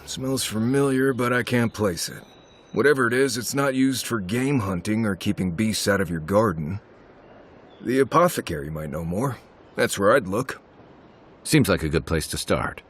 Smells familiar, but I can't place it. Whatever it is, it's not used for game hunting or keeping beasts out of your garden. The apothecary might know more. That's where I'd look. Seems like a good place to start.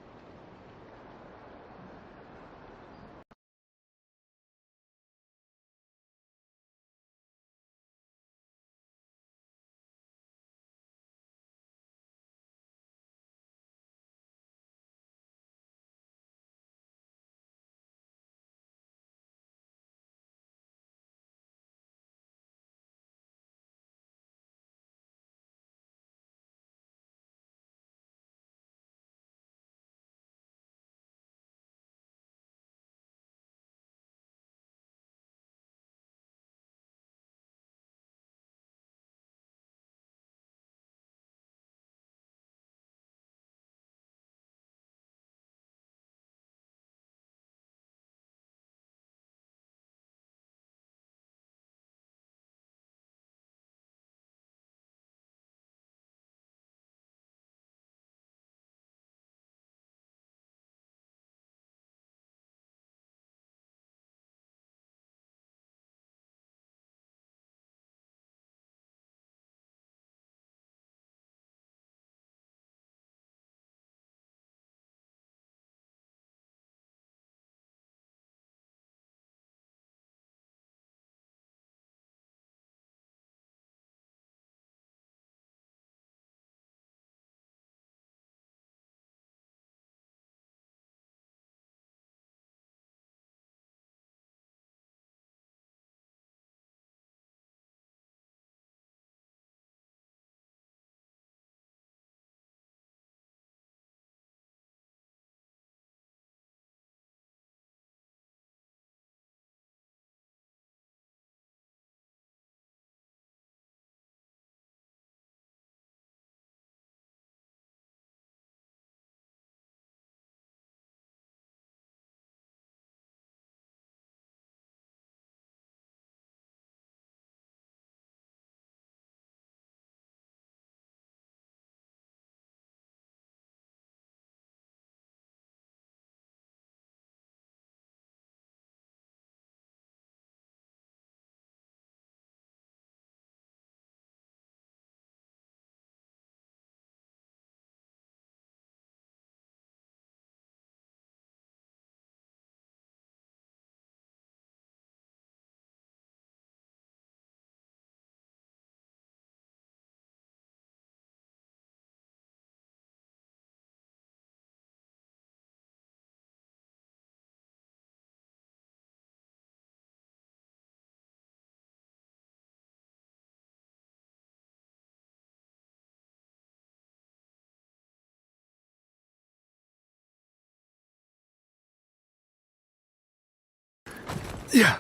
Yeah.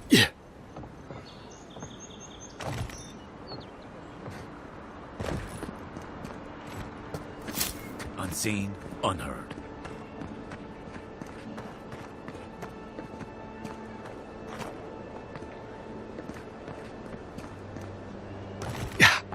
Yeah. Unseen, unheard. Yeah.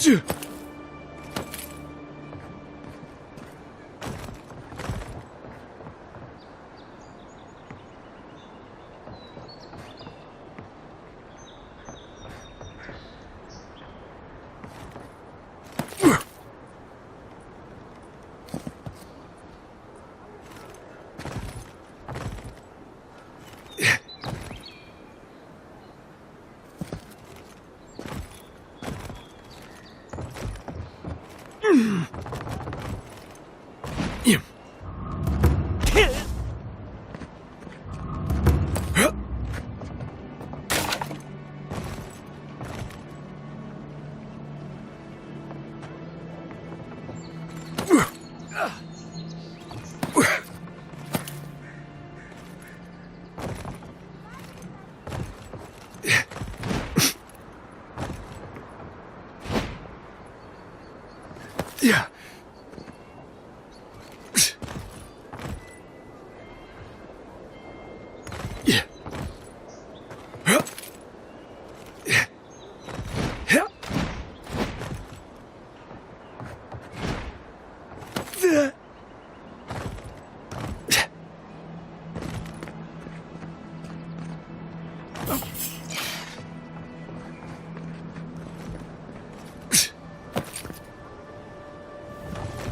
Yeah.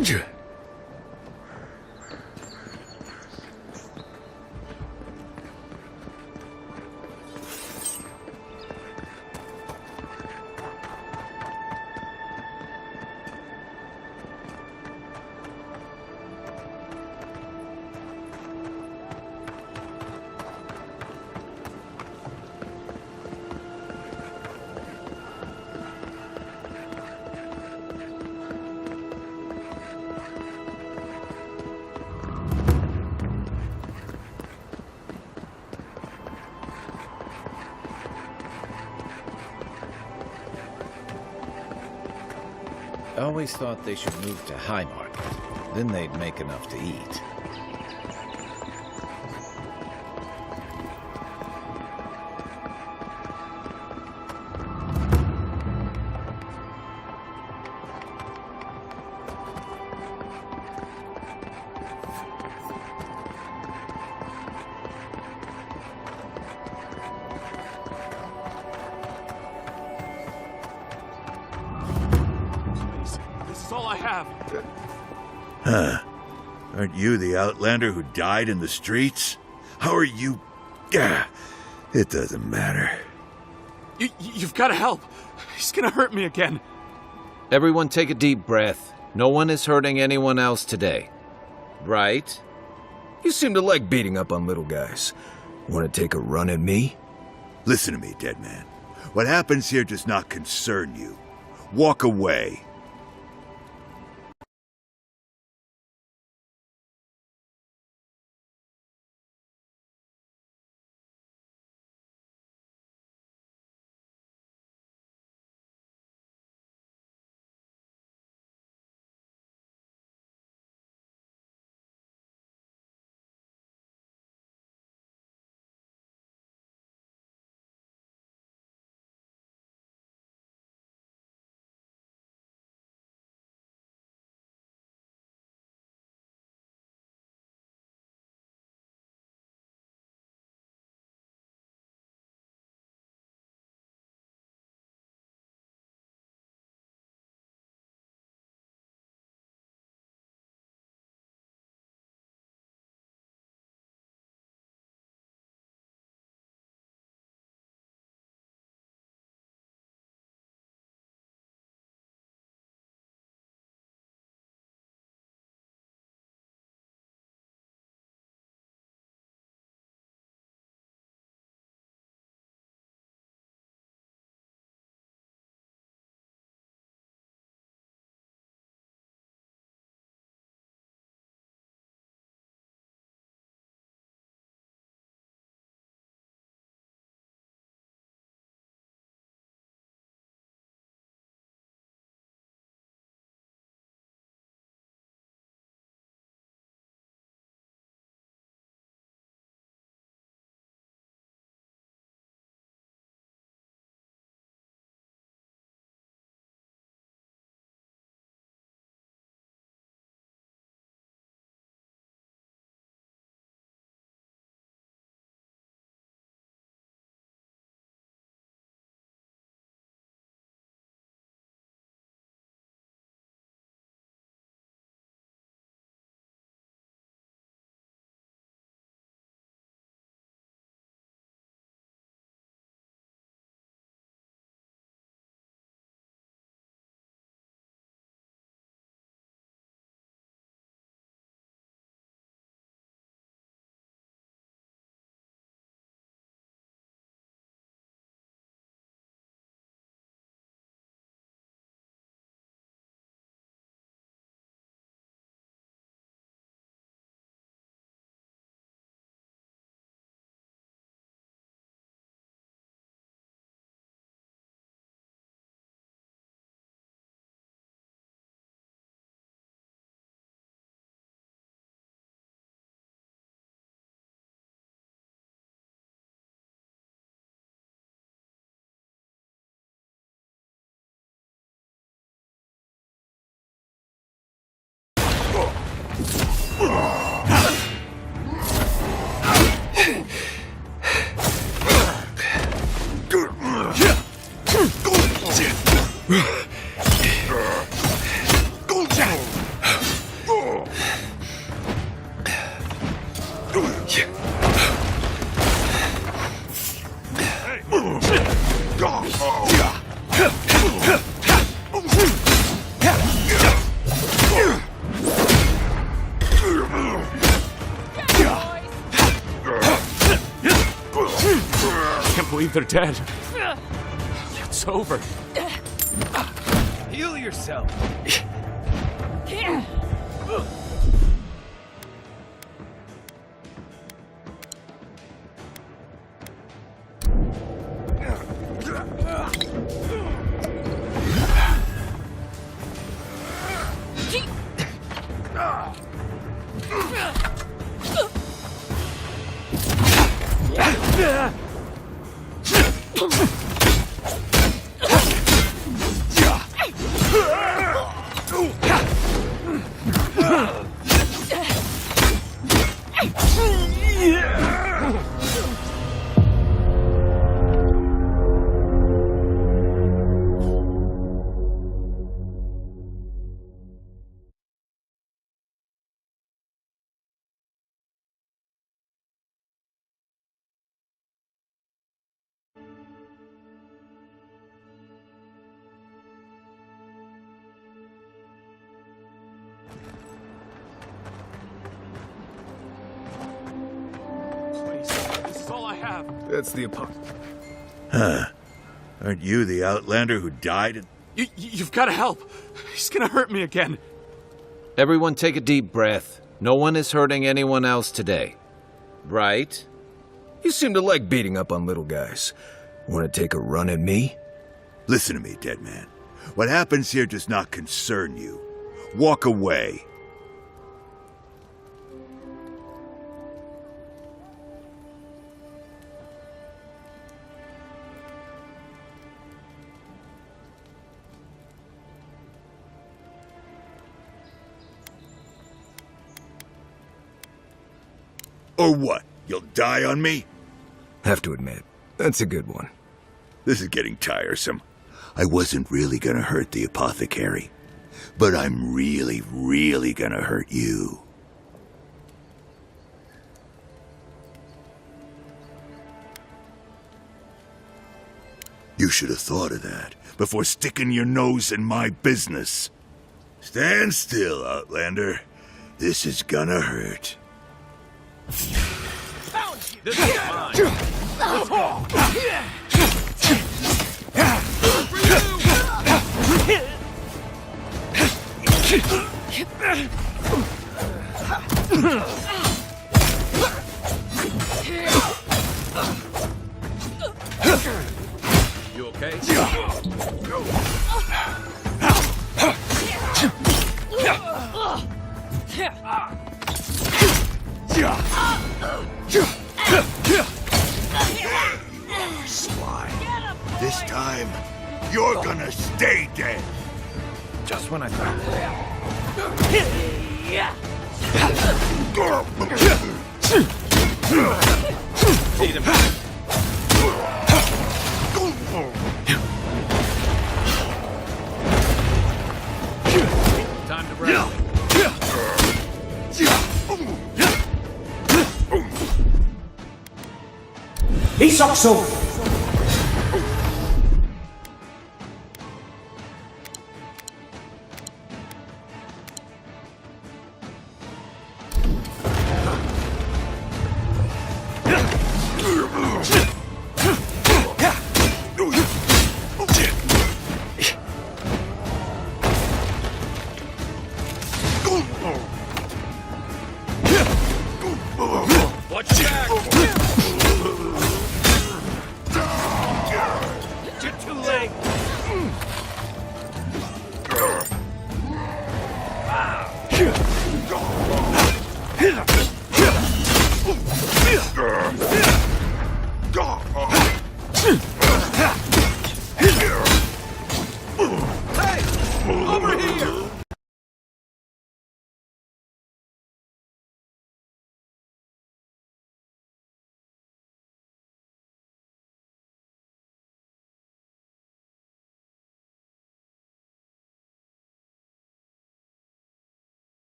Yeah. I always thought they should move to High Market. Then they'd make enough to eat. This is all I have. Huh. Aren't you the Outlander who died in the streets? How are you... Gah, it doesn't matter. You've got to help. He's gonna hurt me again. Everyone take a deep breath. No one is hurting anyone else today. Right? You seem to like beating up on little guys. Want to take a run at me? Listen to me, dead man. What happens here does not concern you. Walk away. I can't believe they're dead. It's over. Heal yourself. Please, this is all I have. That's the Aren't you the Outlander who died in... You've got to help. He's gonna hurt me again. Everyone take a deep breath. No one is hurting anyone else today. Right? You seem to like beating up on little guys. Want to take a run at me? Listen to me, dead man. What happens here does not concern you. Walk away. Or what? You'll die on me? Have to admit, that's a good one. This is getting tiresome. I wasn't really gonna hurt the apothecary, but I'm really, really gonna hurt you. You should have thought of that before sticking your nose in my business. Stand still, Outlander. This is gonna hurt. This is mine. Let's go. You okay? Swine. This time, you're gonna stay dead. Just when I thought. Feed him. Time to rest. Isokso! Watch your back.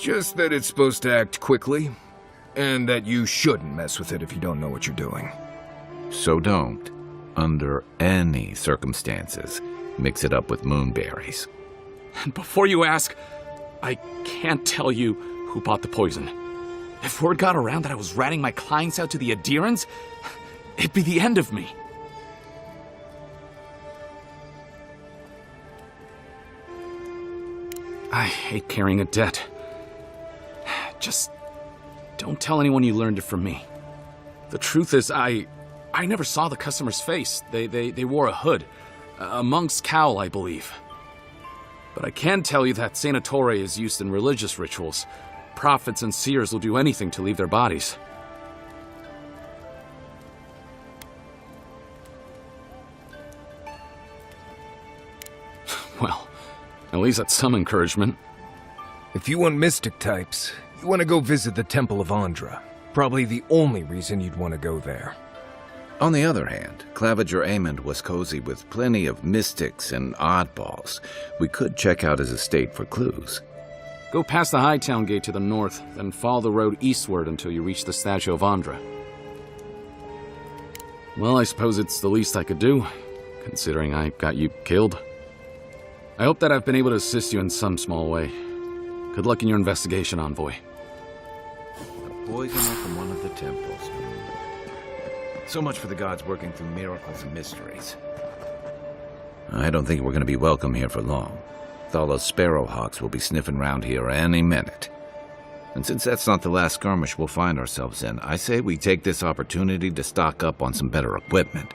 Just that it's supposed to act quickly, and that you shouldn't mess with it if you don't know what you're doing. So don't, under any circumstances, mix it up with moonberries. And before you ask, I can't tell you who bought the poison. If word got around that I was ratting my clients out to the Adherents, it'd be the end of me. I hate carrying a debt. Just don't tell anyone you learned it from me. The truth is, I never saw the customer's face. They wore a hood. A monk's cowl, I believe. But I can tell you that Sanatore is used in religious rituals. Prophets and seers will do anything to leave their bodies. Well, at least that's some encouragement. If you want mystic types, you want to go visit the Temple of Andra. Probably the only reason you'd want to go there. On the other hand, Claviger Amond was cozy with plenty of mystics and oddballs. We could check out his estate for clues. Go past the Hightown Gate to the north, then follow the road eastward until you reach the statue of Andra. Well, I suppose it's the least I could do, considering I got you killed. I hope that I've been able to assist you in some small way. Good luck in your investigation, Envoy. A poisoner from one of the temples. So much for the gods working through miracles and mysteries. I don't think we're going to be welcome here for long. Thalos Sparrowhawks will be sniffing around here any minute. And since that's not the last skirmish we'll find ourselves in, I say we take this opportunity to stock up on some better equipment.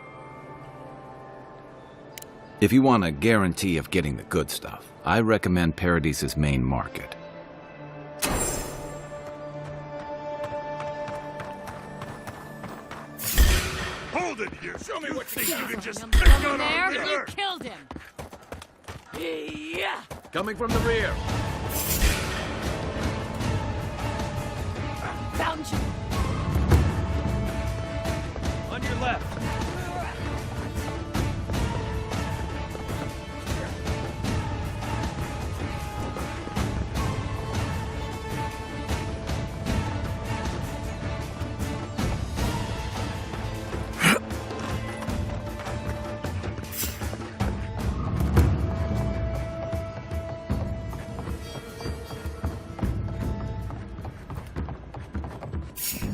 If you want a guarantee of getting the good stuff, I recommend Paradise's main market. Hold it here! Show me what things you can just Him pick from on there, there! you killed him. Yeah. Coming from the rear! Found you. On your left!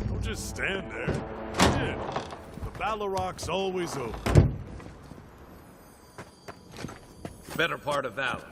Don't just stand there. Shit. The Baloroc's always open. Better part of valor.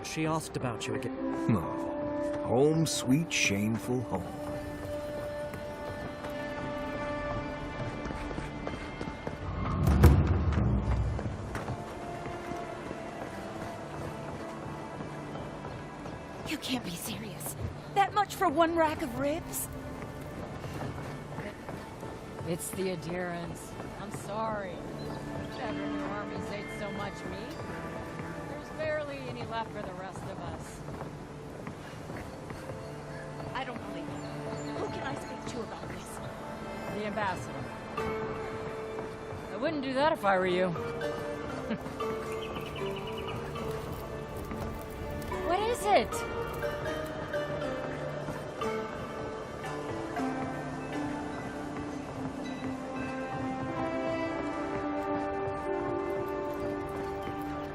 She asked about you again. No. Home, sweet, shameful home. You can't be serious. That much for one rack of ribs? It's the adherents. I'm sorry. Never knew armies ate so much meat. There's barely any left for the rest of us. I don't believe it. Who can I speak to about this? The ambassador. I wouldn't do that if I were you. What is it?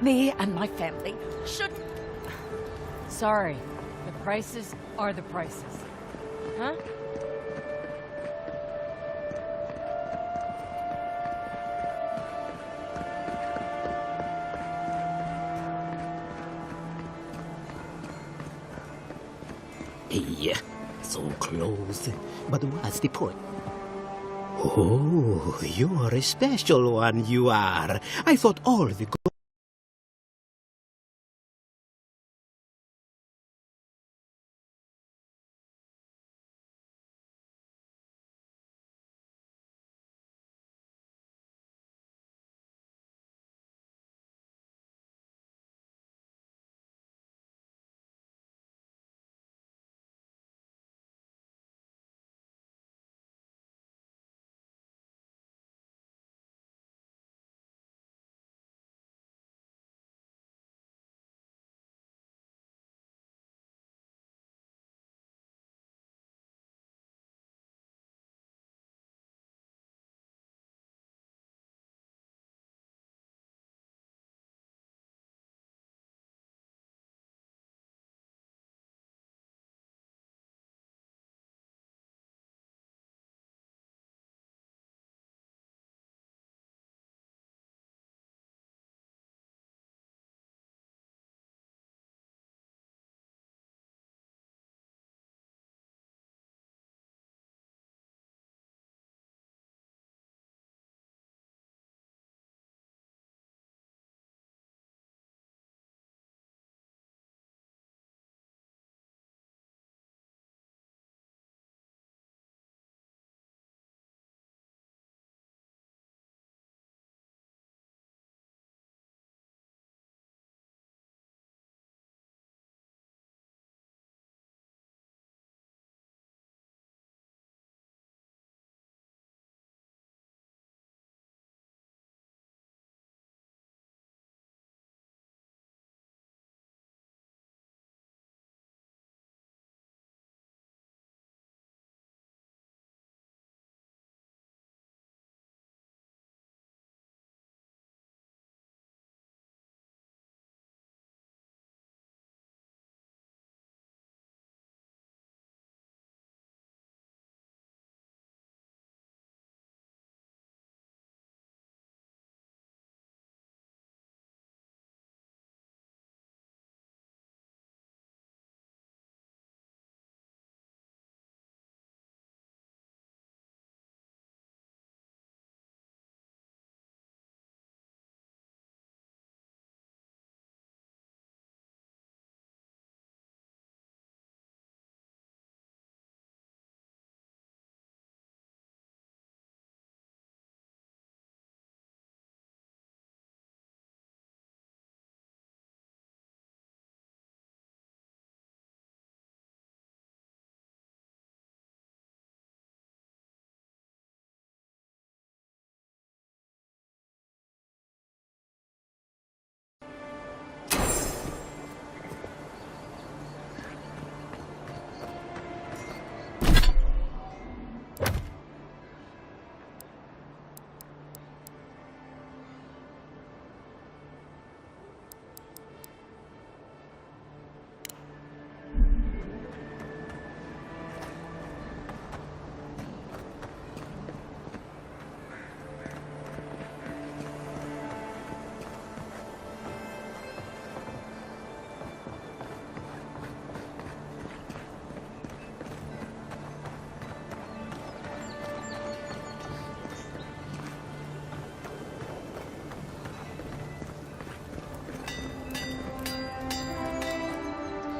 Me and my family should... Sorry. The prices are the prices. Huh? Hey, so close. But what's the point? Oh, you're a special one, you are. I thought all the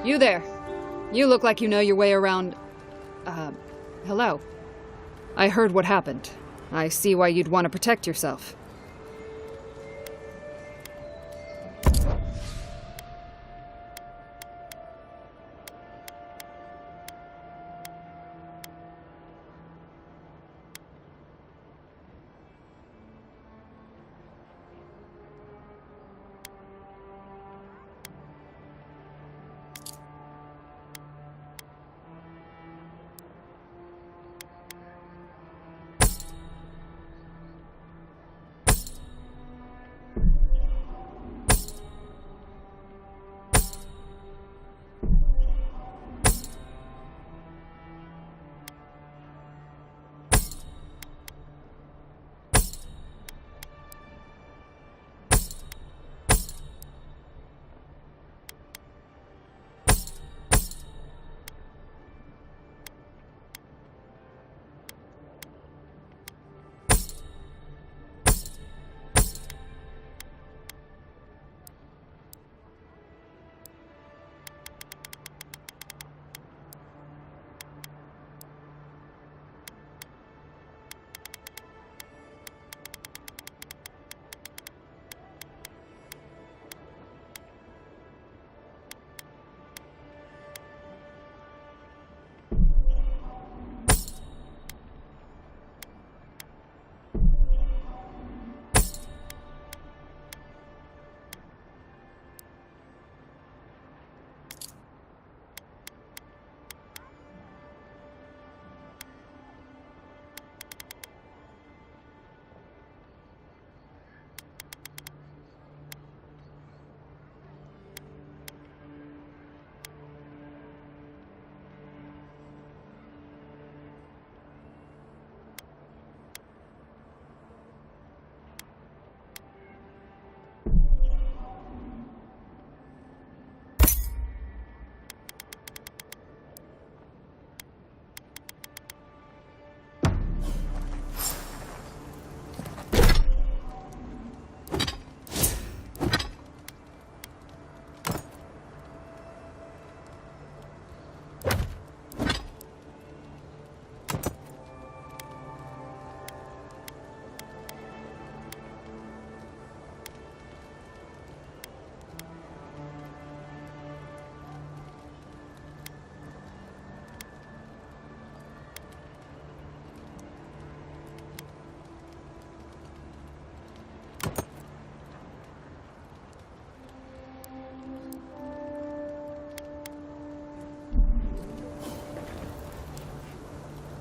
You there. You look like you know your way around... hello. I heard what happened. I see why you'd want to protect yourself.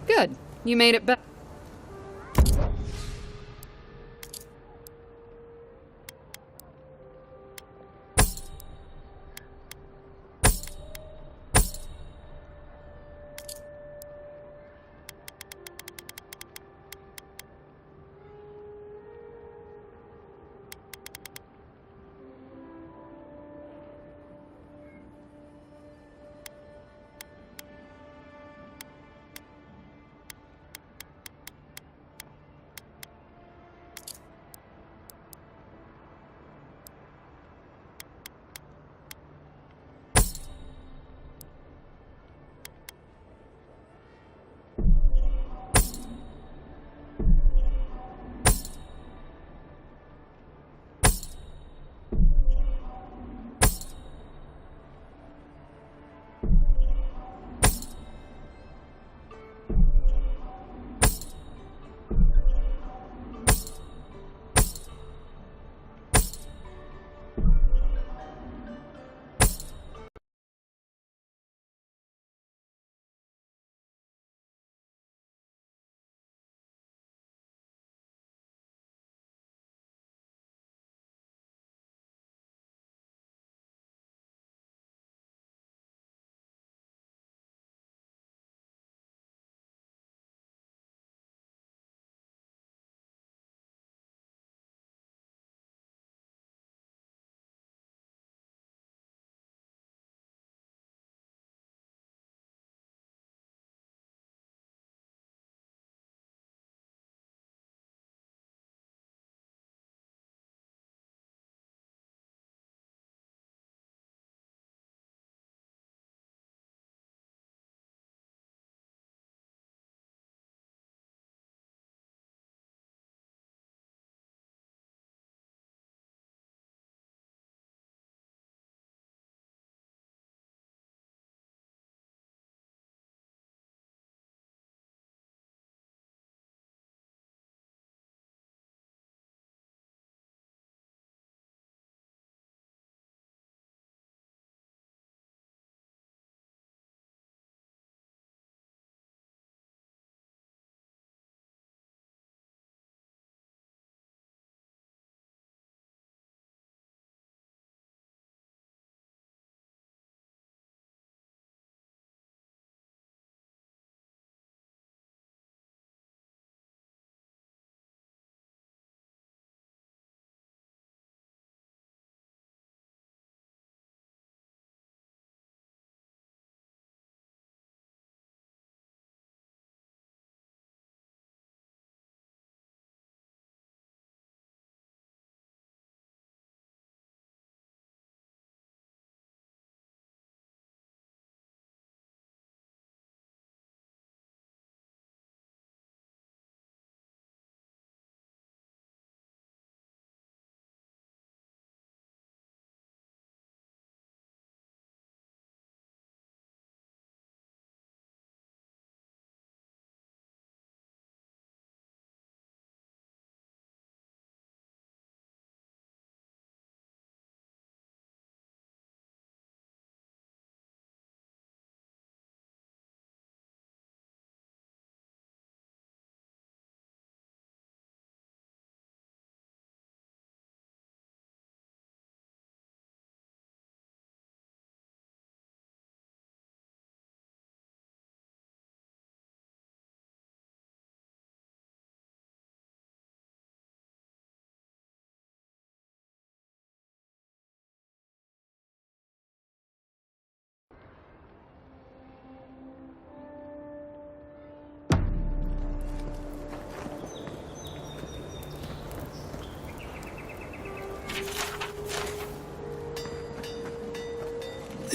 Good. You made it back.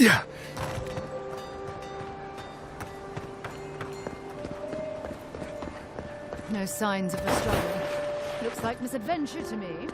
Yeah. No signs of a struggle. Looks like misadventure to me.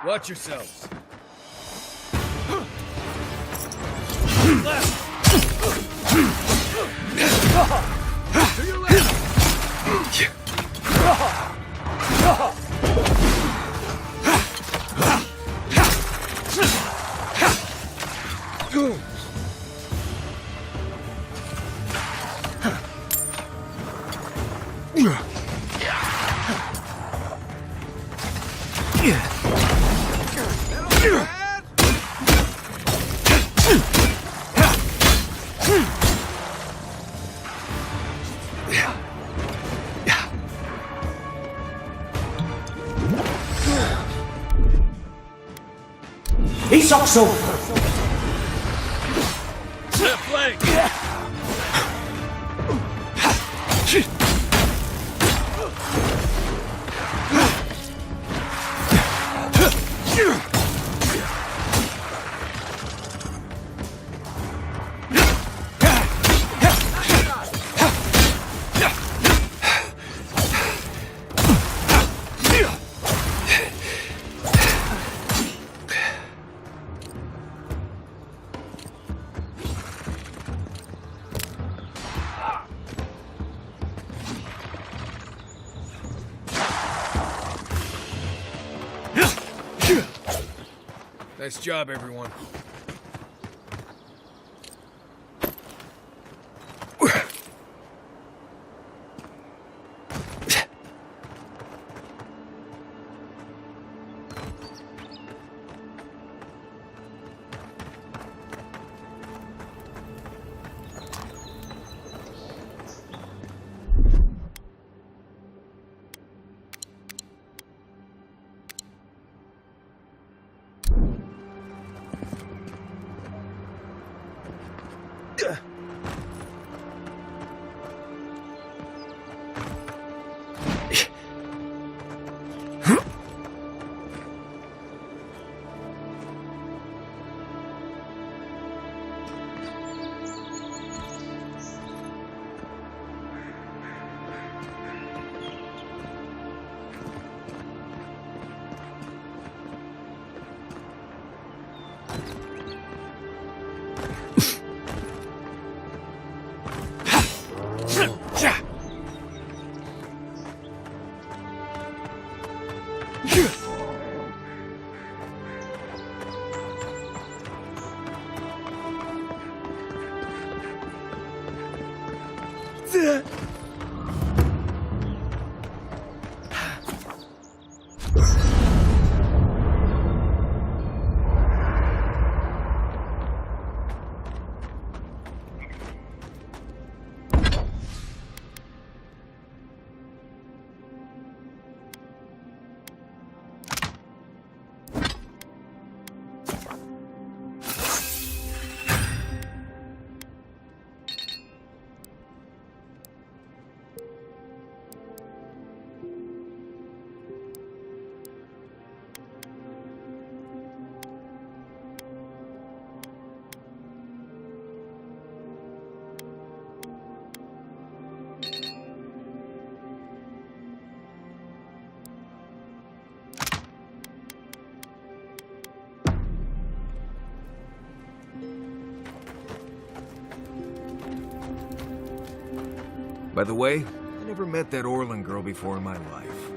Watch yourselves. 이석수 Nice job, everyone. By the way, I never met that Orlin girl before in my life.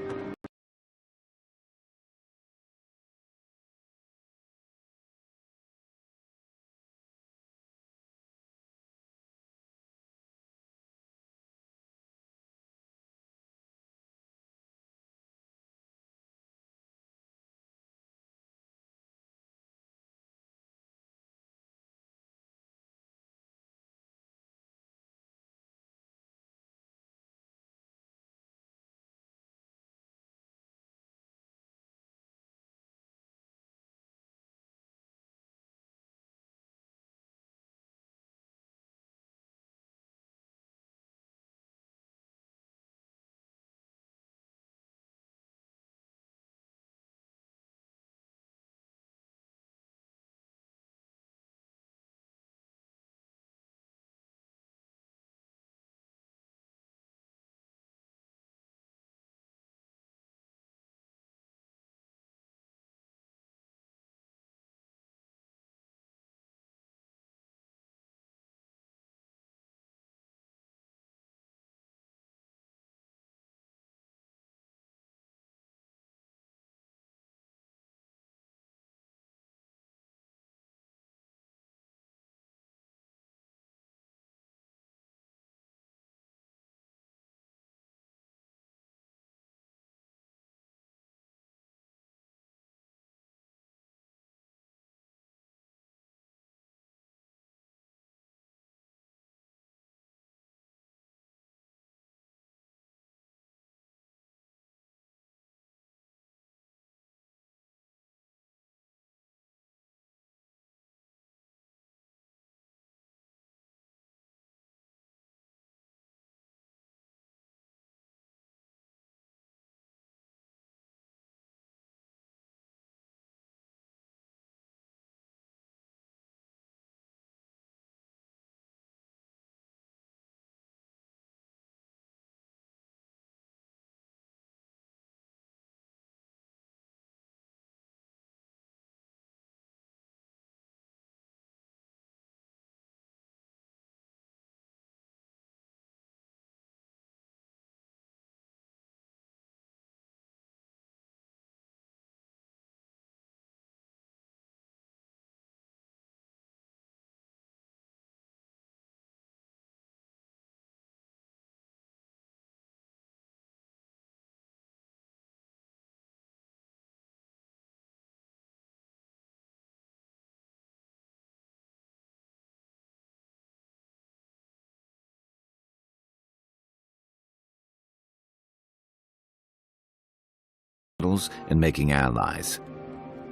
capitals and making allies.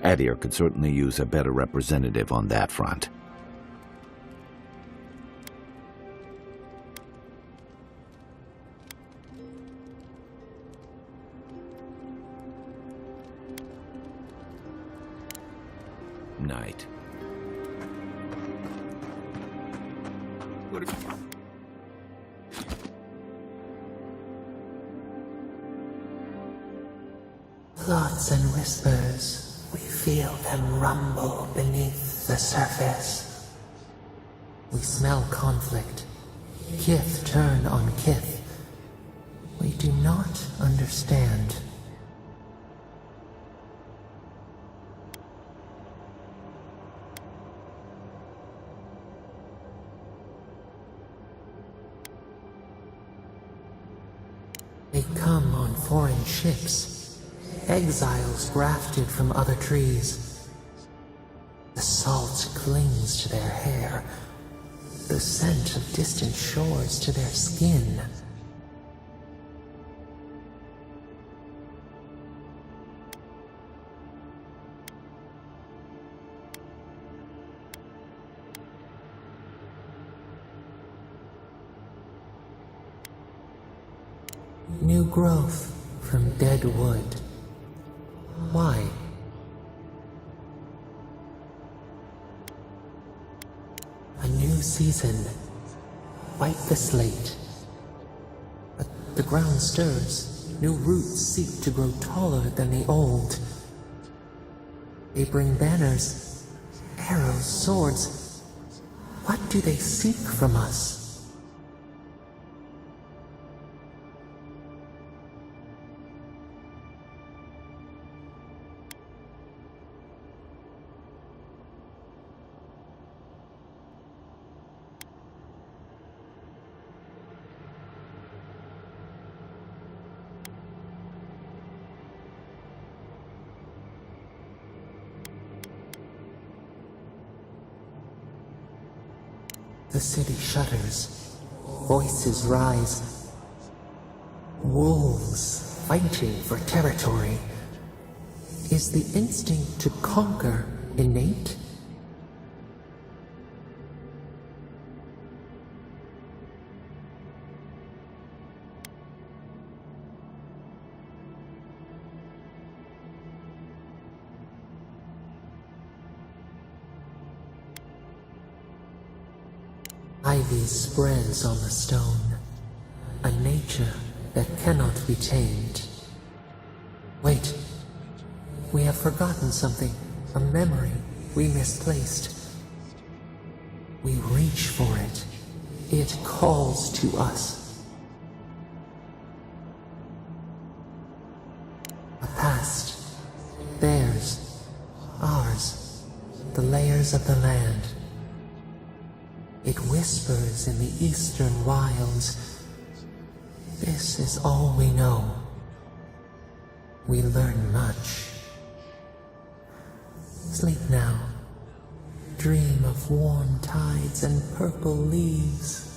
Adir could certainly use a better representative on that front. Night. What if... Thoughts and whispers, we feel them rumble beneath the surface. We smell conflict. Kith turn on kith. We do not understand. They come on foreign ships, exiles grafted from other trees. The salt clings to their hair, the scent of distant shores to their skin. New growth from dead wood. Why? A new season. Wipe the slate. But the ground stirs. New roots seek to grow taller than the old. They bring banners, arrows, swords. What do they seek from us? The city shudders. Voices rise. Wolves fighting for territory. Is the instinct to conquer innate? Ivy spreads on the stone, a nature that cannot be tamed. Wait, we have forgotten something, a memory we misplaced. We reach for it. It calls to us. A past, theirs, ours, the layers of the land. It whispers in the eastern wilds. This is all we know. We learn much. Sleep now. Dream of warm tides and purple leaves.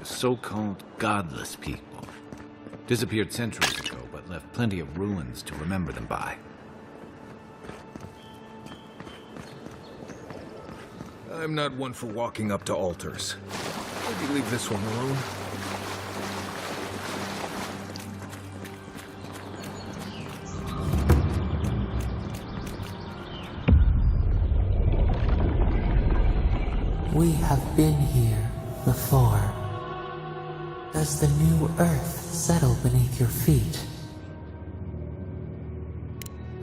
So-called godless people. Disappeared centuries ago, but left plenty of ruins to remember them by. I'm not one for walking up to altars. Maybe leave this one alone. We have been here before. Does the new earth settle beneath your feet?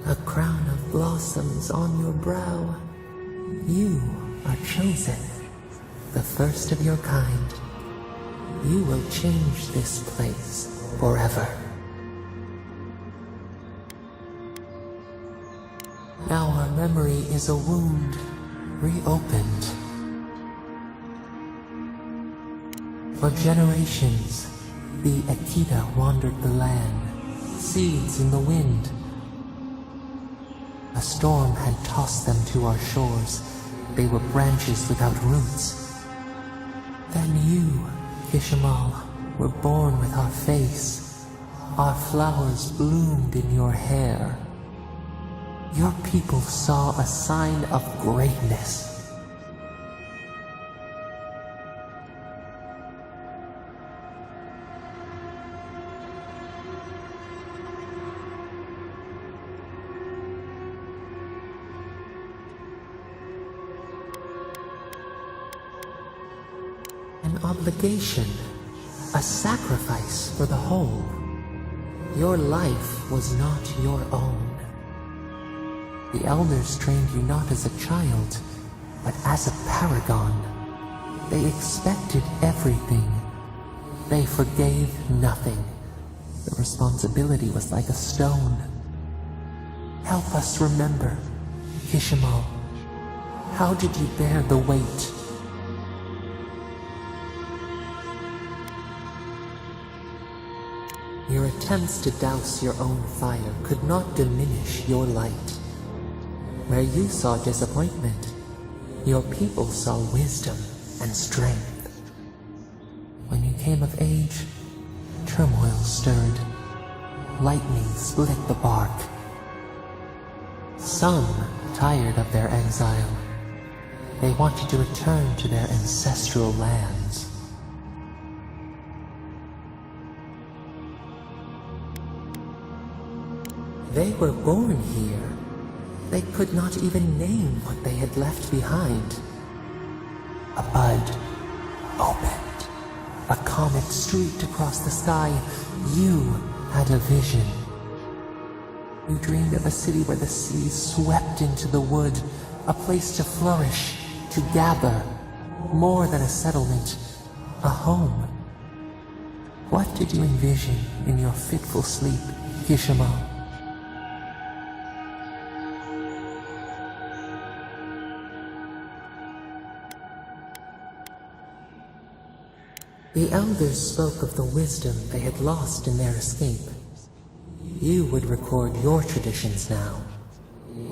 A crown of blossoms on your brow. You are chosen, the first of your kind. You will change this place forever. Now our memory is a wound reopened. For generations, the Akita wandered the land, seeds in the wind. A storm had tossed them to our shores. They were branches without roots. Then you, Kishimal, were born with our face. Our flowers bloomed in your hair. Your people saw a sign of greatness. An obligation, a sacrifice for the whole. Your life was not your own. The elders trained you not as a child, but as a paragon. They expected everything. They forgave nothing. The responsibility was like a stone. Help us remember, Kishimal. How did you bear the weight? Your attempts to douse your own fire could not diminish your light. Where you saw disappointment, your people saw wisdom and strength. When you came of age, turmoil stirred. Lightning split the bark. Some tired of their exile. They wanted to return to their ancestral lands. They were born here. They could not even name what they had left behind. A bud opened. A comet streaked across the sky. You had a vision. You dreamed of a city where the sea swept into the wood, a place to flourish, to gather, more than a settlement, a home. What did you envision in your fitful sleep, Kishimal? The elders spoke of the wisdom they had lost in their escape. You would record your traditions now.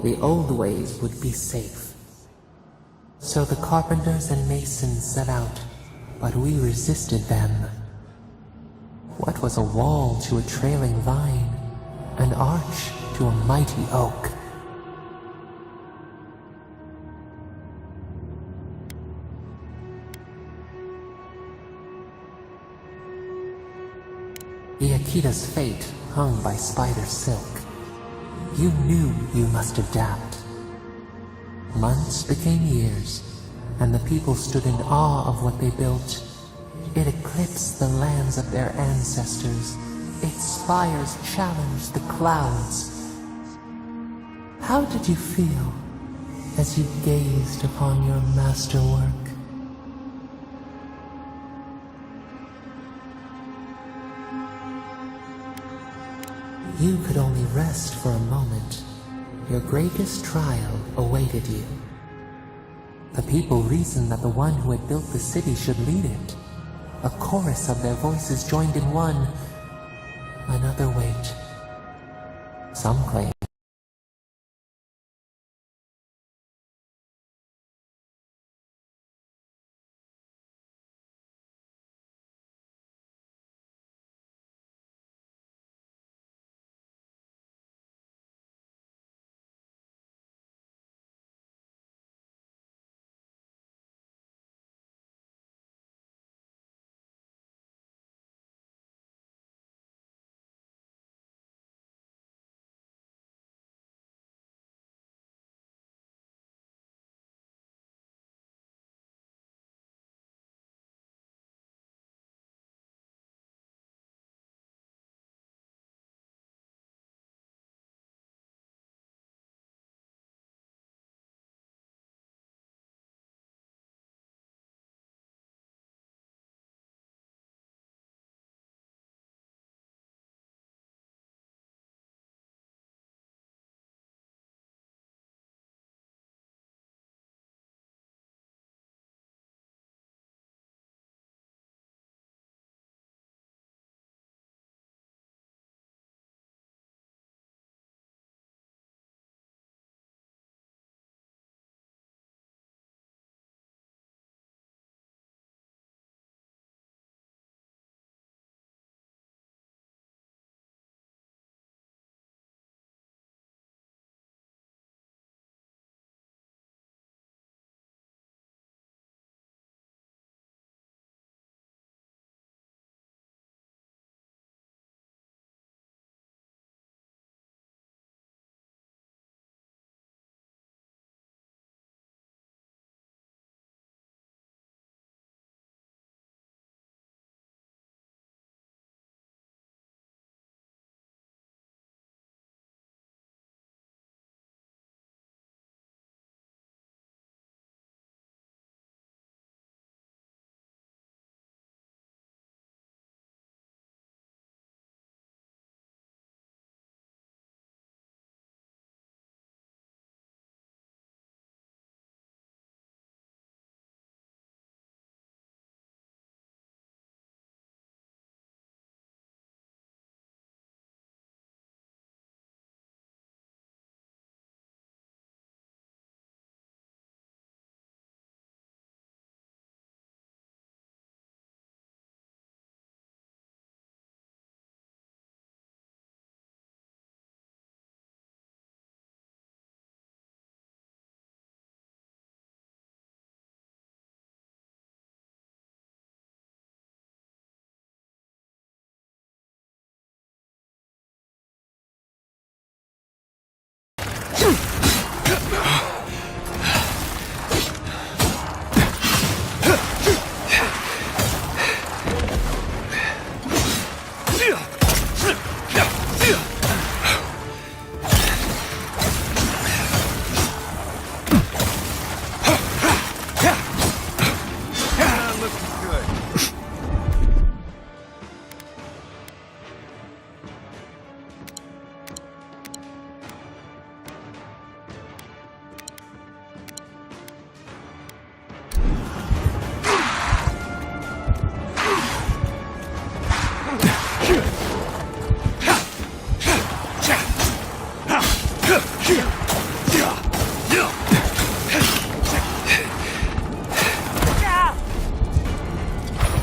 The old ways would be safe. So the carpenters and masons set out, but we resisted them. What was a wall to a trailing vine? An arch to a mighty oak? The Akita's fate hung by spider silk. You knew you must adapt. Months became years, and the people stood in awe of what they built. It eclipsed the lands of their ancestors. Its spires challenged the clouds. How did you feel as you gazed upon your masterwork? You could only rest for a moment. Your greatest trial awaited you. The people reasoned that the one who had built the city should lead it. A chorus of their voices joined in one. Another wait. Some claim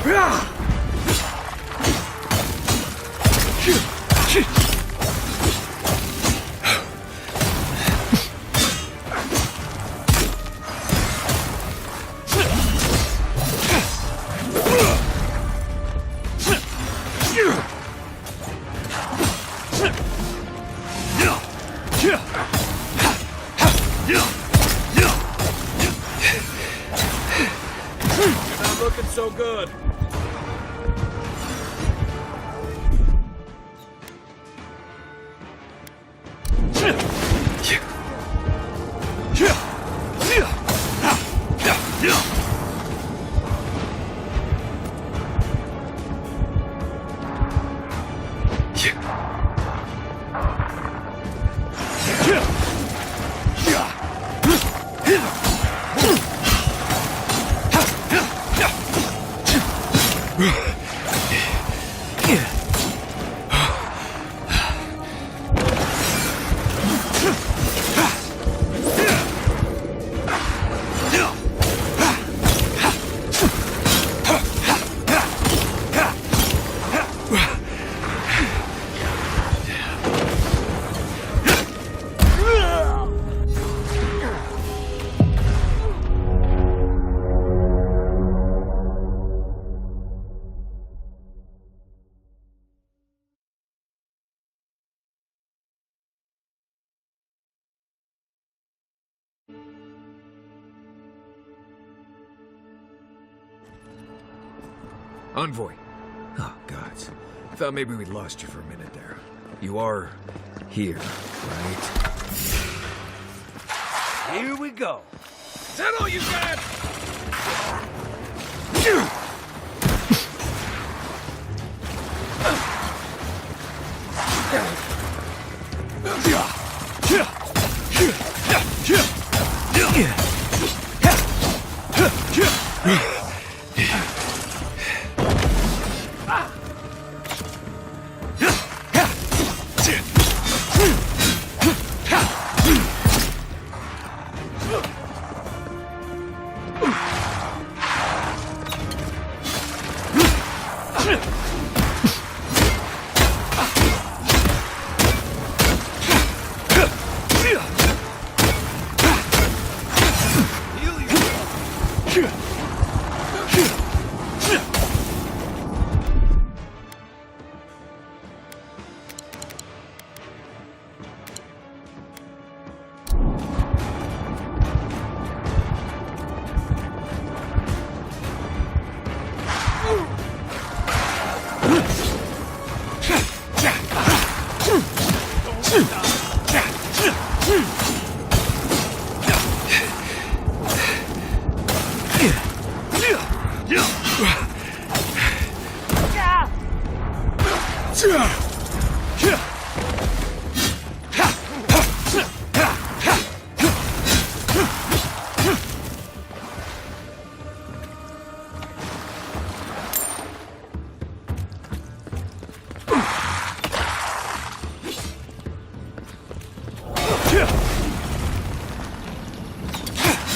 Not looking so good. Envoy. Oh, gods. Thought maybe we'd lost you for a minute there. You are here, right? Here we go. Is that all you got?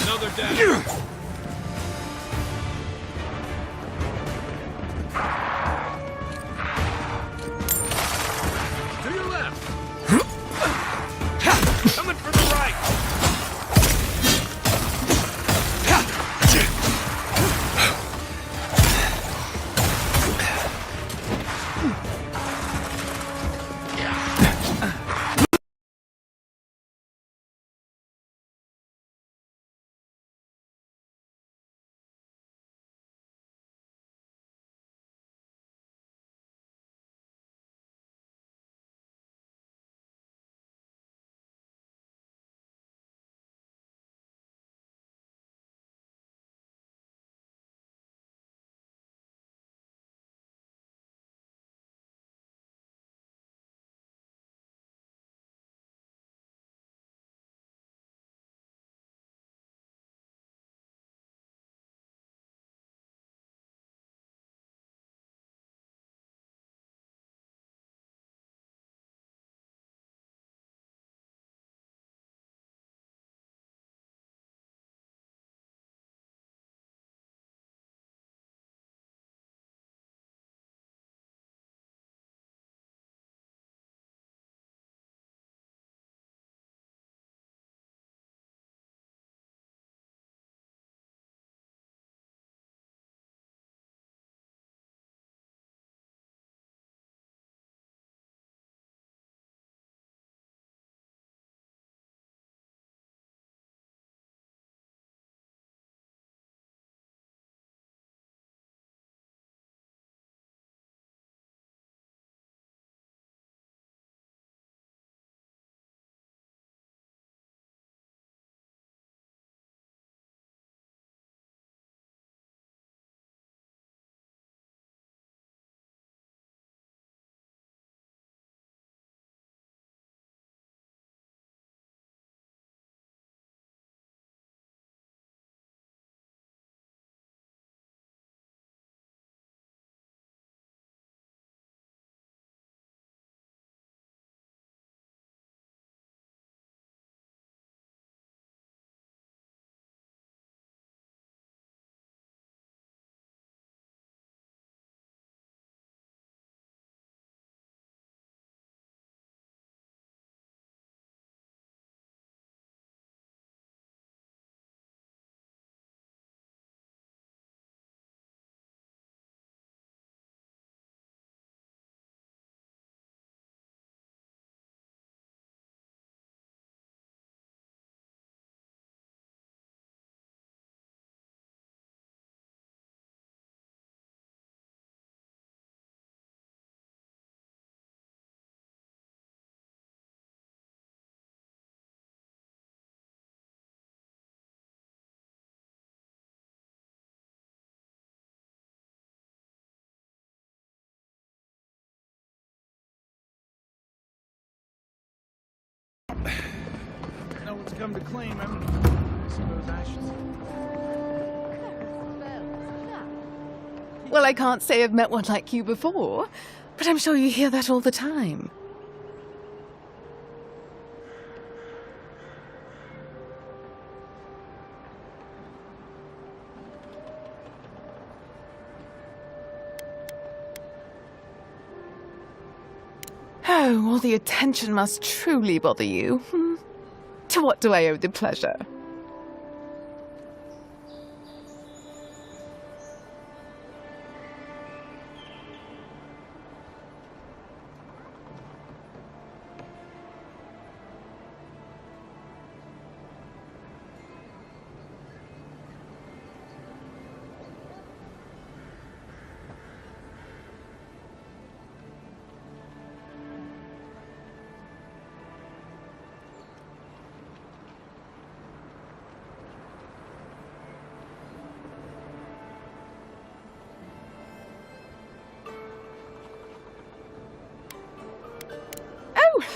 Another down. To your left. Coming from the right. come to claim him, I suppose I should. Well, I can't say I've met one like you before, but I'm sure you hear that all the time. Oh, all the attention must truly bother you. To what do I owe the pleasure?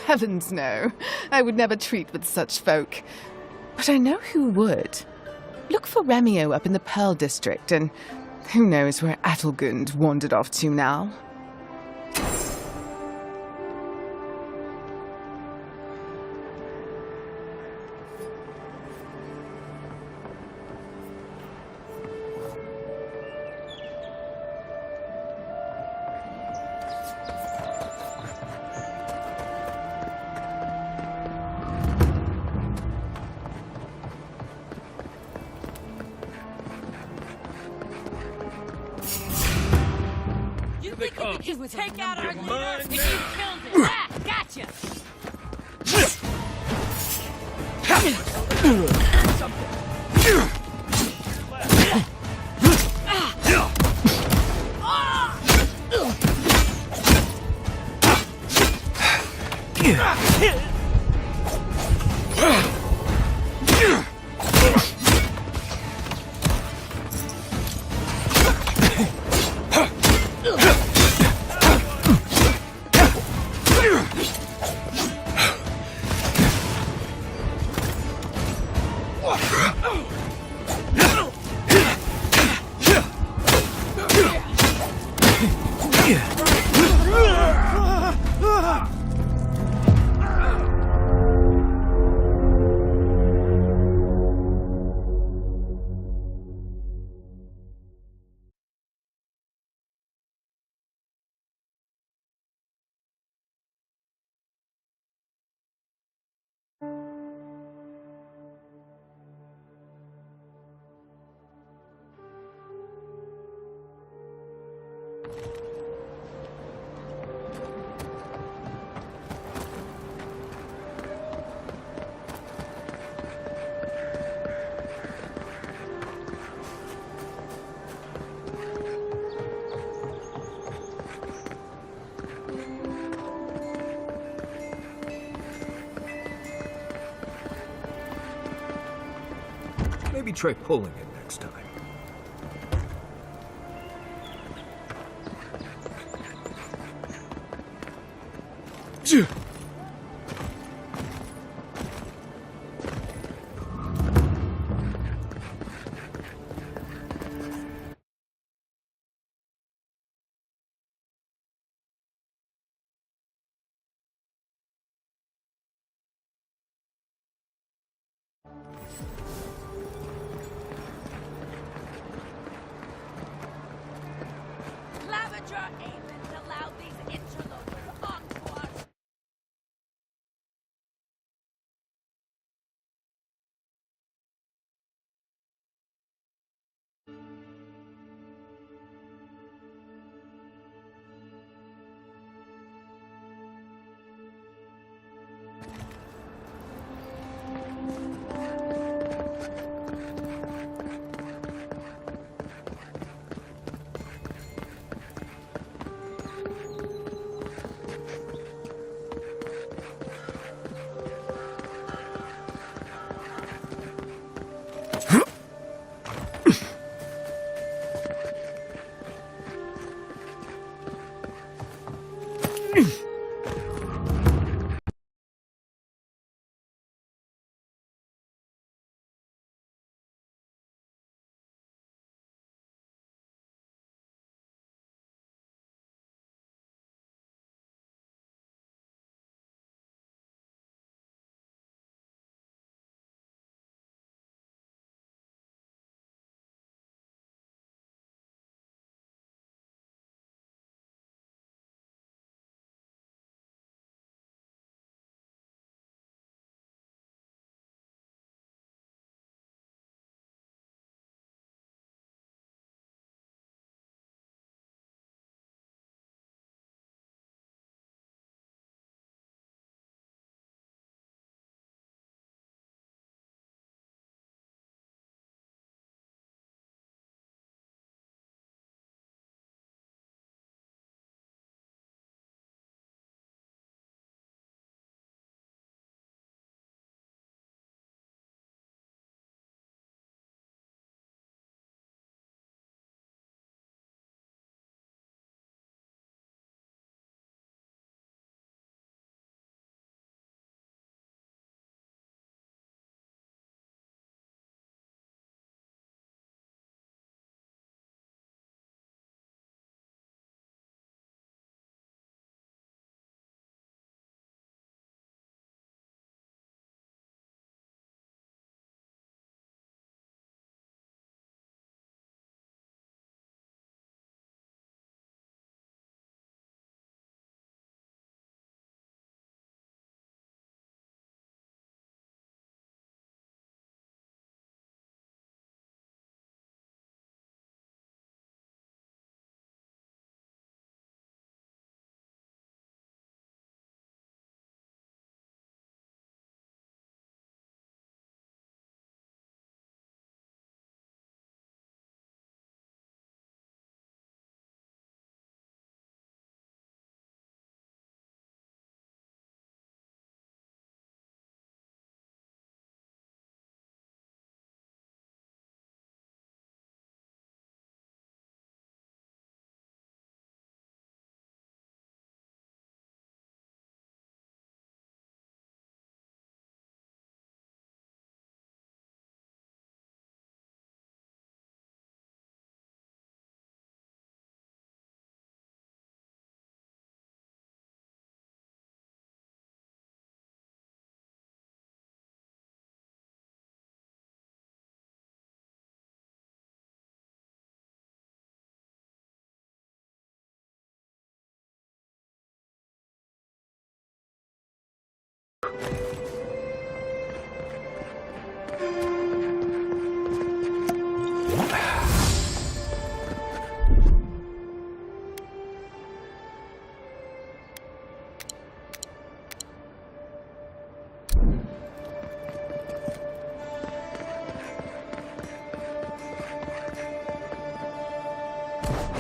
Heavens no. I would never treat with such folk. But I know who would. Look for Remio up in the Pearl District, and who knows where Adelgund wandered off to now. He was take out our leader and you killed him. Ah, gotcha. Maybe try pulling it next time. Clavager aiming to allow these interlopers onto our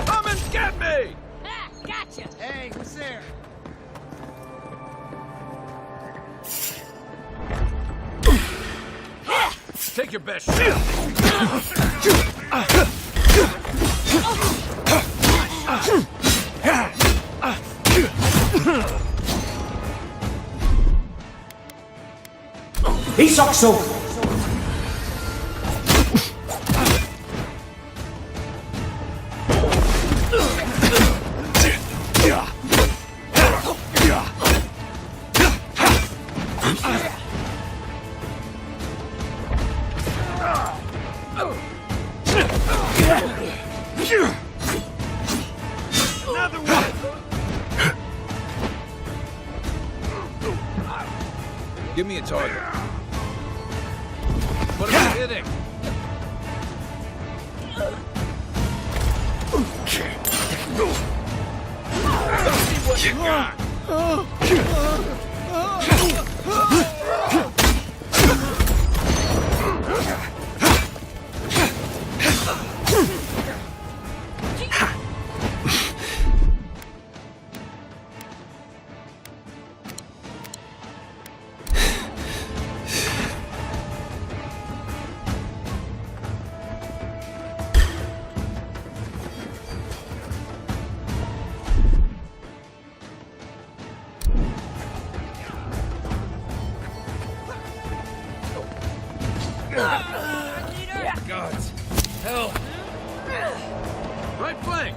Come and get me! Ha! Gotcha! Hey, who's there? Take your best shot. He sucks so. Another one! Give me a target. What am I hitting? Let's see what you got. Gods, help! Right flank!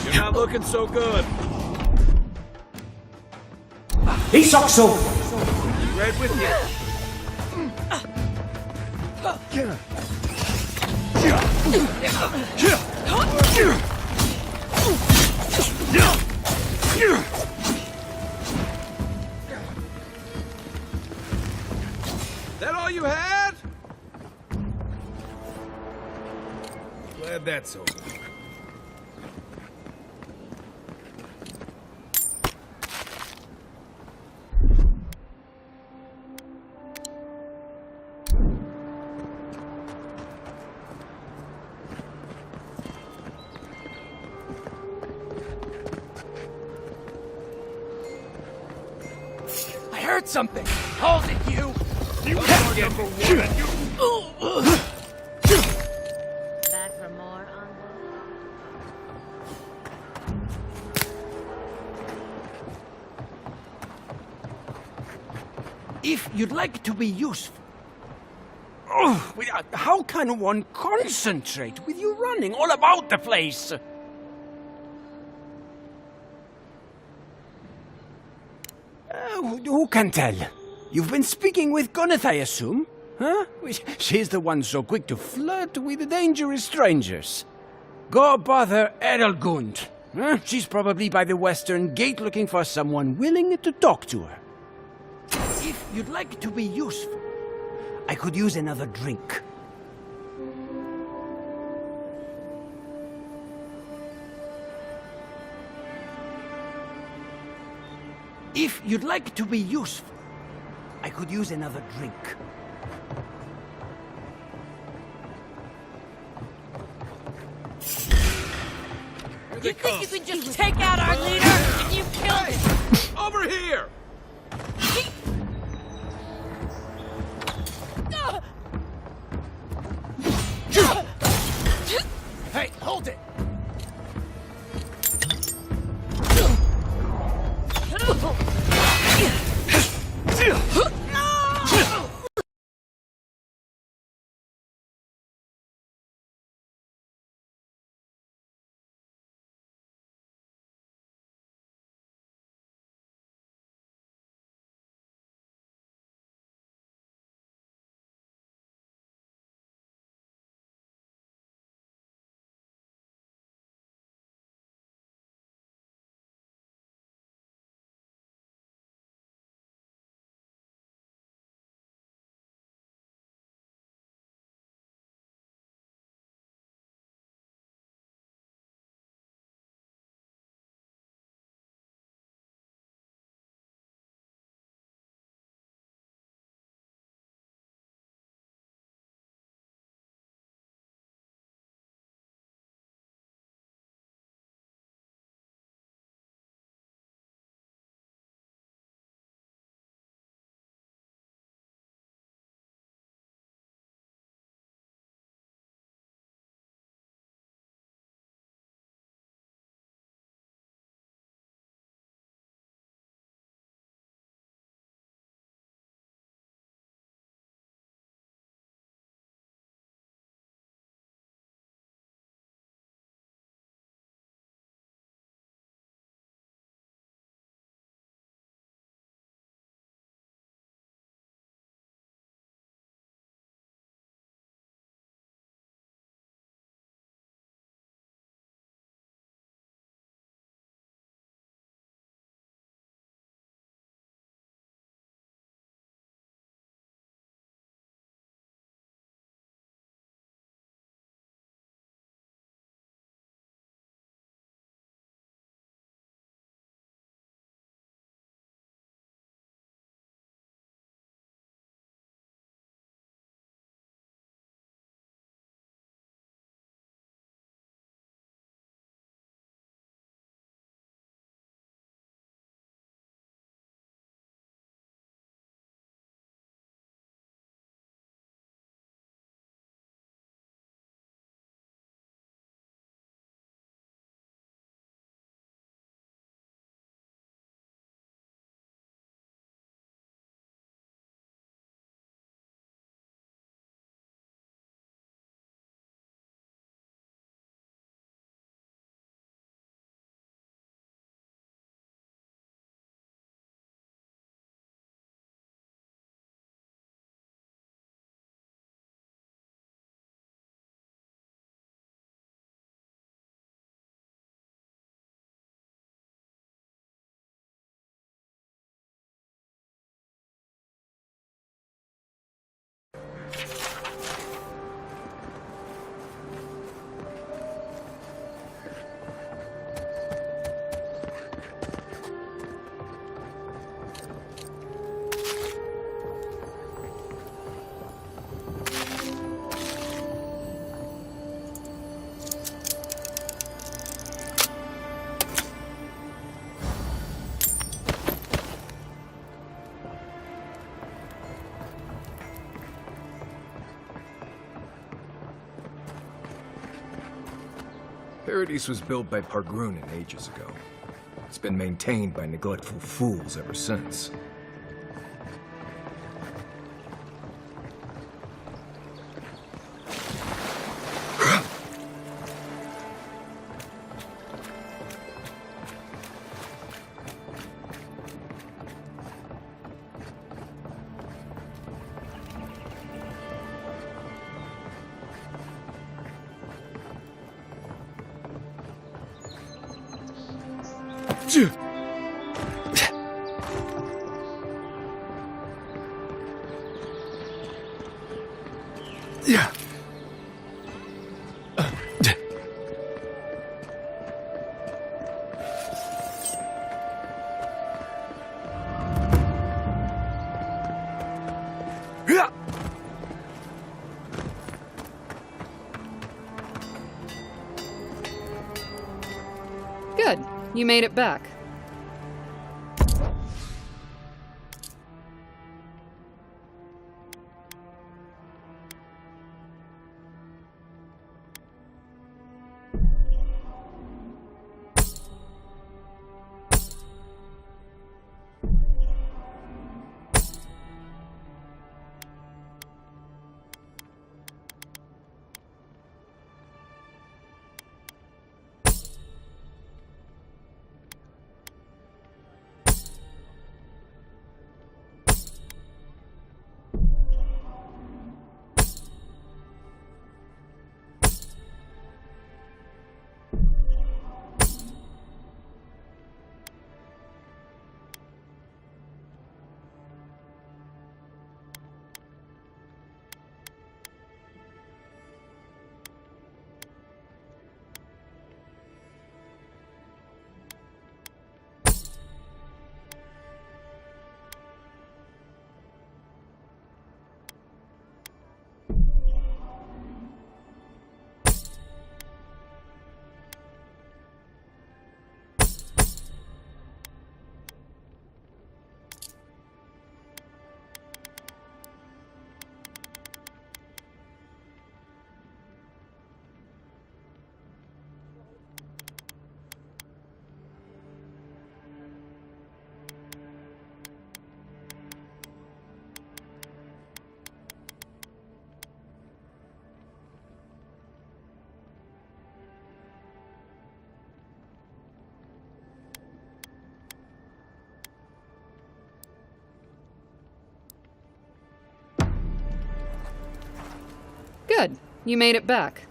You're not looking so good. He sucks so. Right with you. That all you had? Glad that's over. I heard something. Hold it, you. You are number one. Back for more on If you'd like to be useful. Oh, how can one concentrate with you running all about the place? Who can tell? You've been speaking with Gwyneth, I assume? Huh? She's the one so quick to flirt with dangerous strangers. Go bother Edelgund. Huh? She's probably by the western gate looking for someone willing to talk to her. If you'd like to be useful, I could use another drink. If you'd like to be useful, I could use another drink. You think you can just take out our leader and you killed him? Over here! Hey, hold it! Paradise was built by Pargrunin ages ago. It's been maintained by neglectful fools ever since. Yeah. Good. You made it back. Good. You made it back.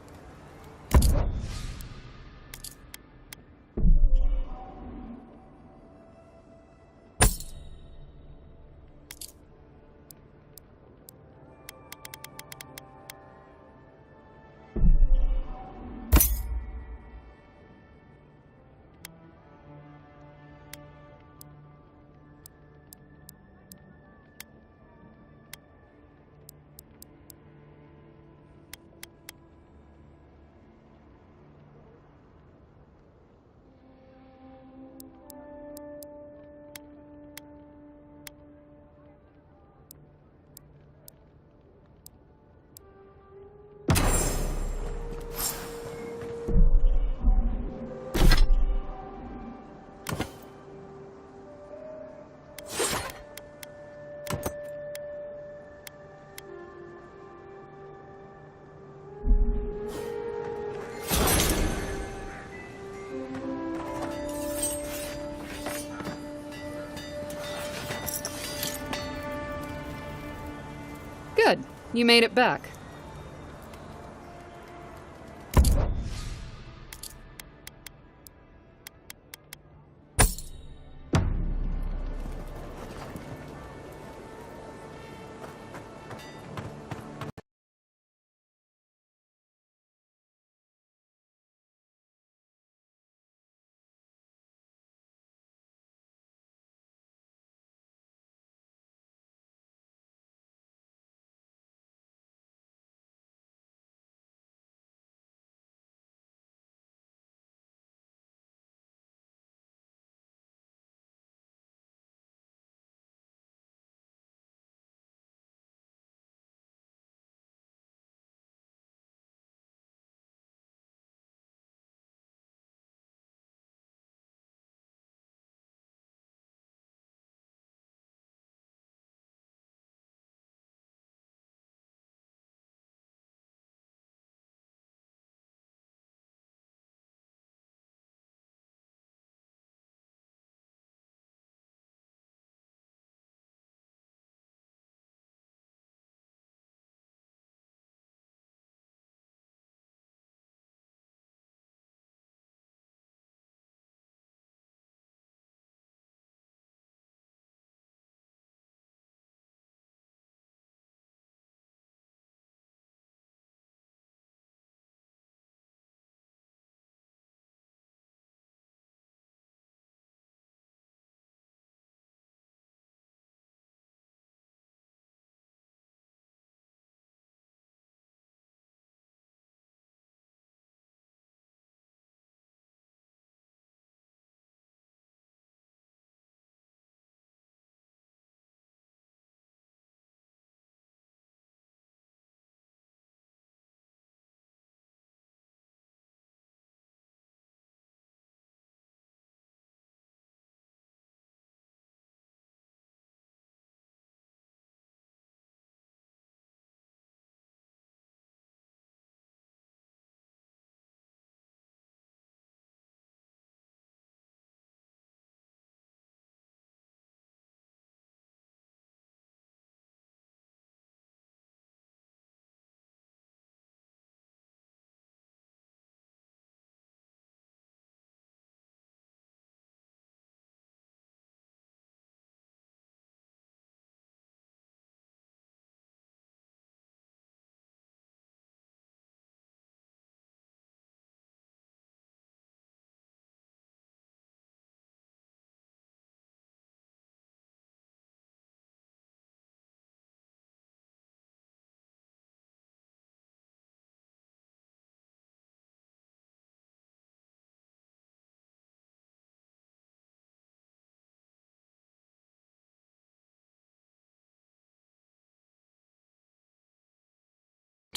Good. You made it back.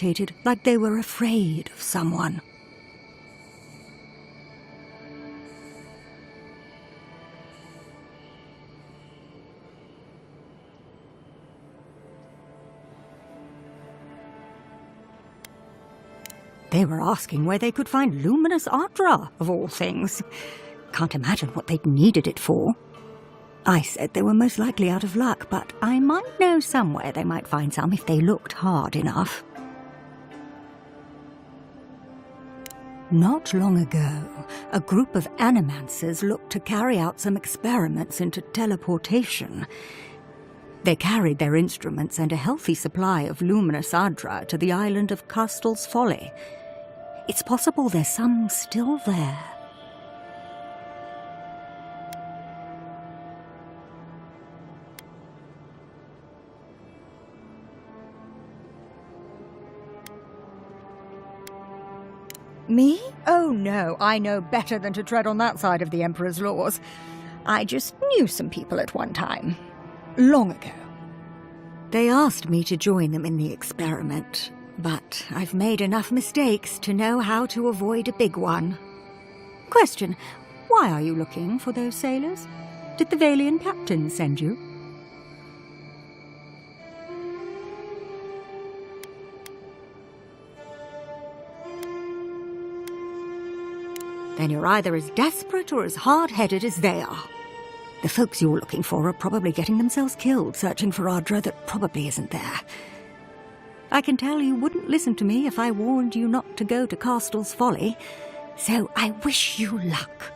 agitated, like they were afraid of someone. They were asking where they could find luminous Ardra, of all things. Can't imagine what they'd needed it for. I said they were most likely out of luck, but I might know somewhere they might find some if they looked hard enough. Not long ago, a group of animancers looked to carry out some experiments into teleportation. They carried their instruments and a healthy supply of luminous Ardra to the island of Castel's Folly. It's possible there's some still there. Me? Oh no, I know better than to tread on that side of the Emperor's laws. I just knew some people at one time. Long ago. They asked me to join them in the experiment, but I've made enough mistakes to know how to avoid a big one. Question, why are you looking for those sailors? Did the Valian captain send you? Then you're either as desperate or as hard-headed as they are. The folks you're looking for are probably getting themselves killed searching for Ardra that probably isn't there. I can tell you wouldn't listen to me if I warned you not to go to Castel's Folly, so I wish you luck.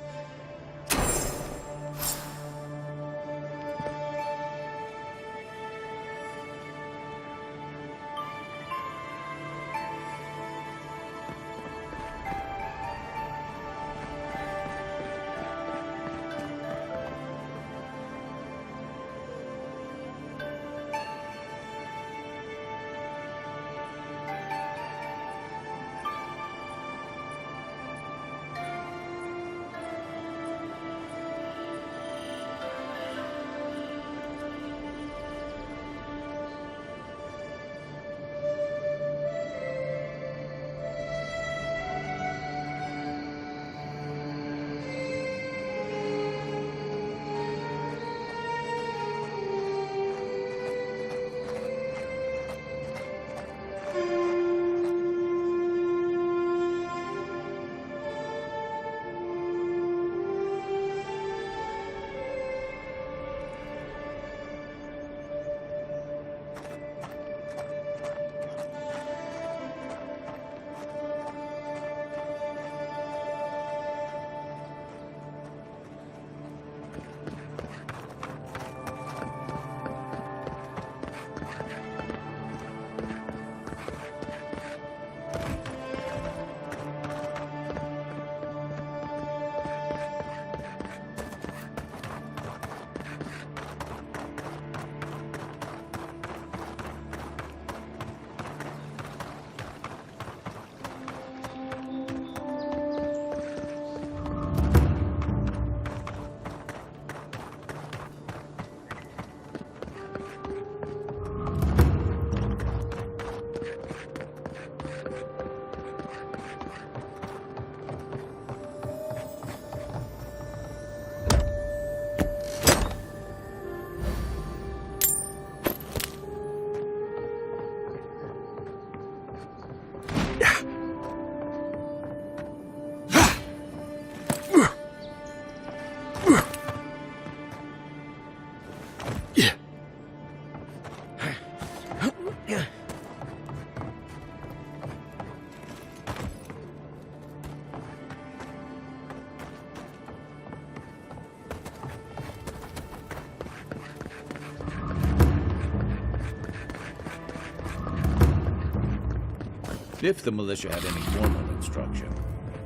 If the militia had any formal instruction,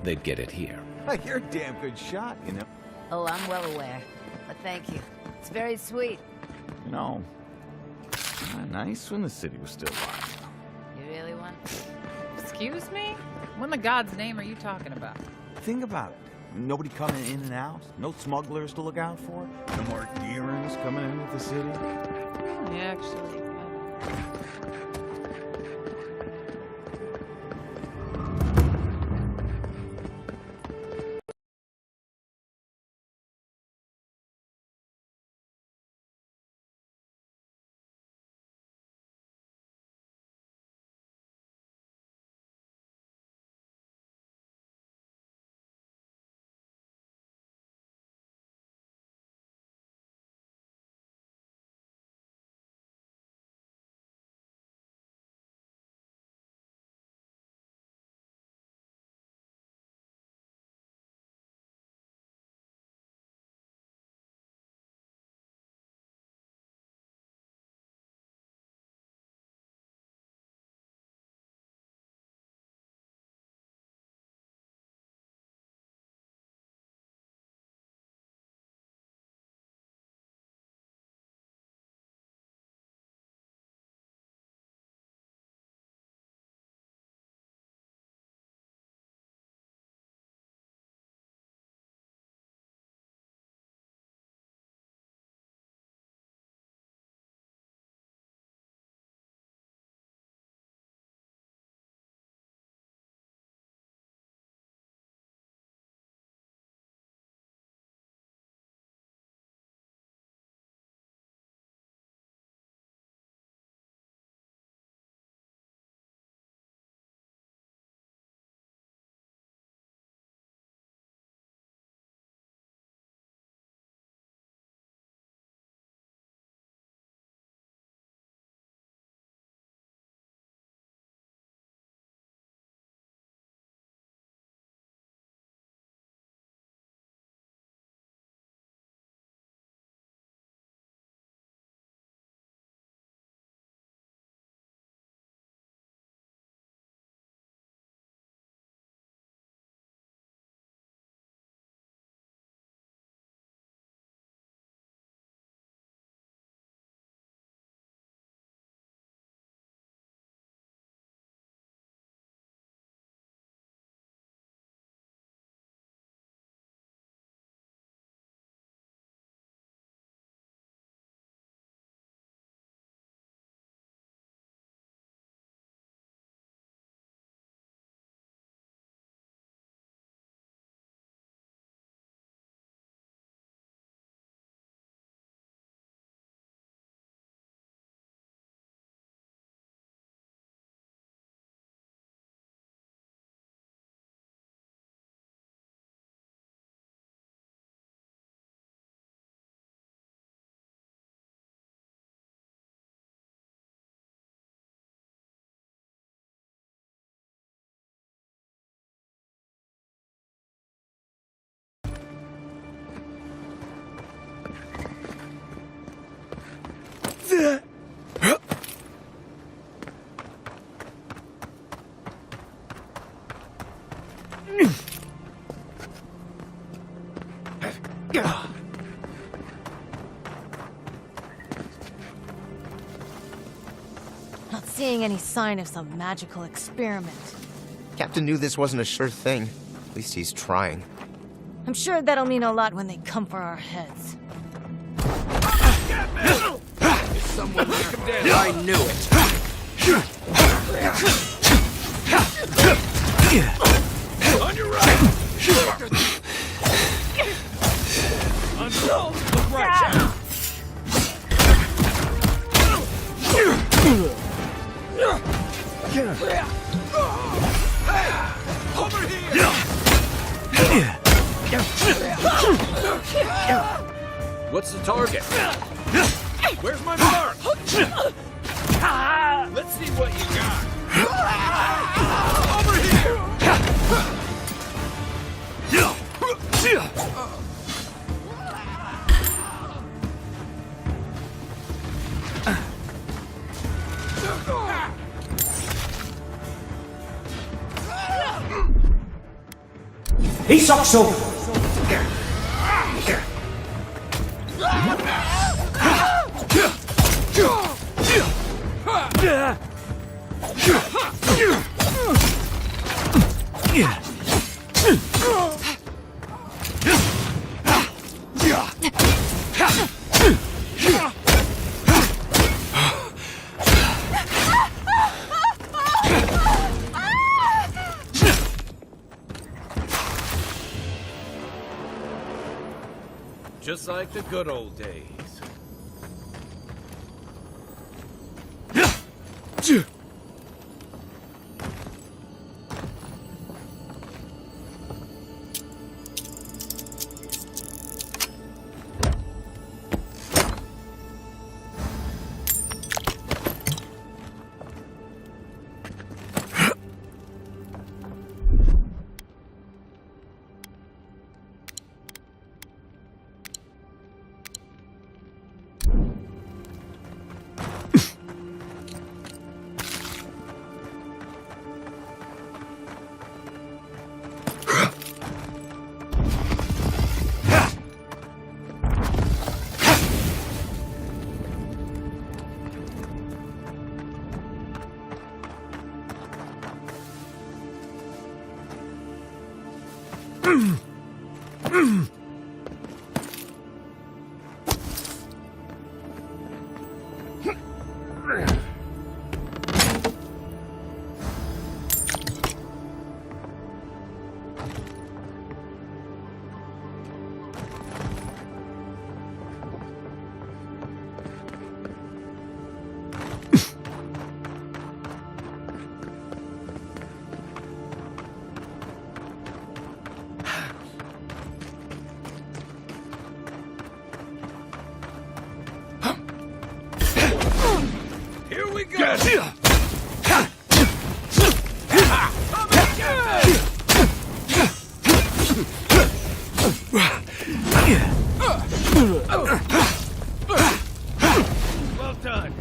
they'd get it here. You're a damn good shot, you know. Oh, I'm well aware. But thank you. It's very sweet. You know, nice when the city was still alive. You really want? Excuse me? What in the God's name are you talking about? Think about it. Nobody coming in and out. No smugglers to look out for. No more Deerans coming into the city. Actually, Not seeing any sign of some magical experiment. Captain knew this wasn't a sure thing. At least he's trying. I'm sure that'll mean a lot when they come for our heads. Is someone there? I knew it. On your right! Look right! Over here! What's the target? Where's my mark? Let's see what you got. Over He sucks so. Just like the good old days. Here we go! Well done.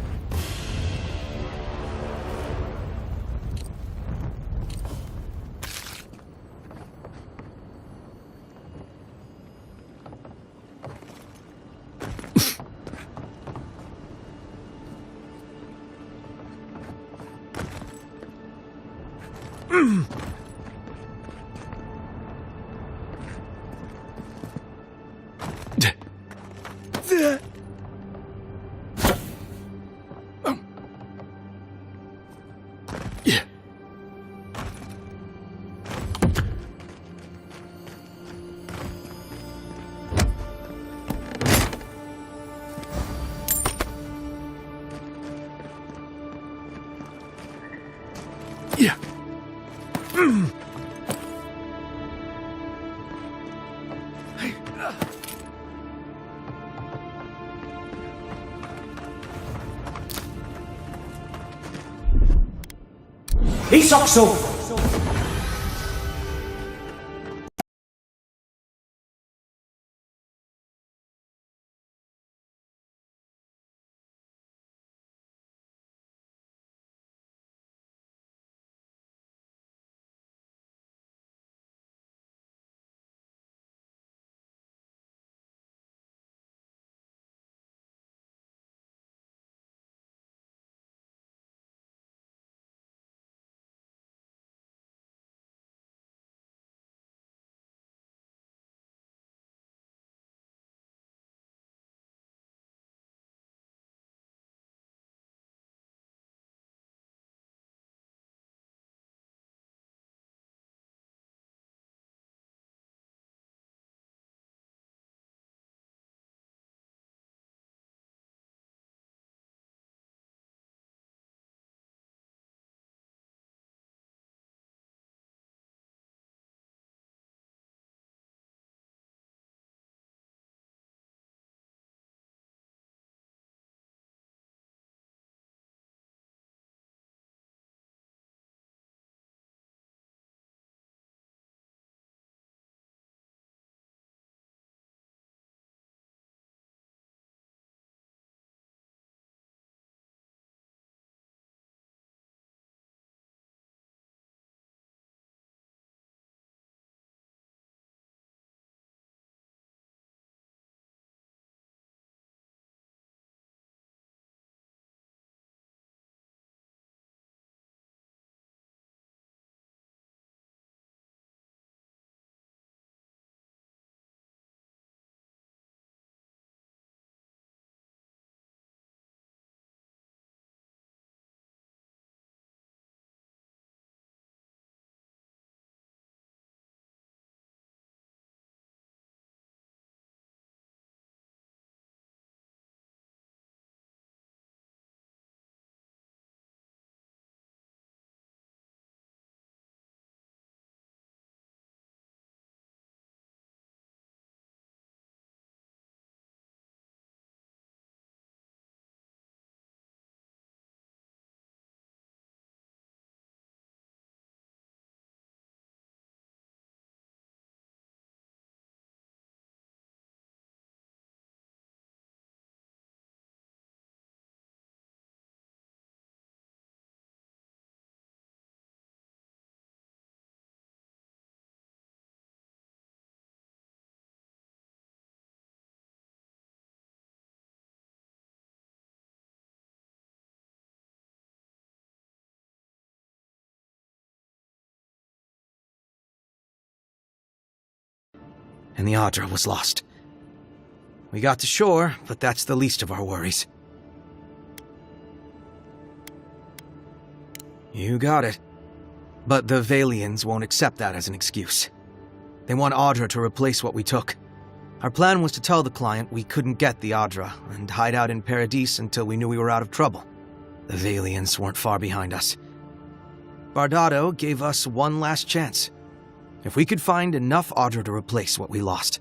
He sucks so. and the Adra was lost. We got to shore, but that's the least of our worries. You got it. But the Valians won't accept that as an excuse. They want Adra to replace what we took. Our plan was to tell the client we couldn't get the Adra and hide out in Paradis until we knew we were out of trouble. The Valians weren't far behind us. Bardado gave us one last chance. If we could find enough Adra to replace what we lost.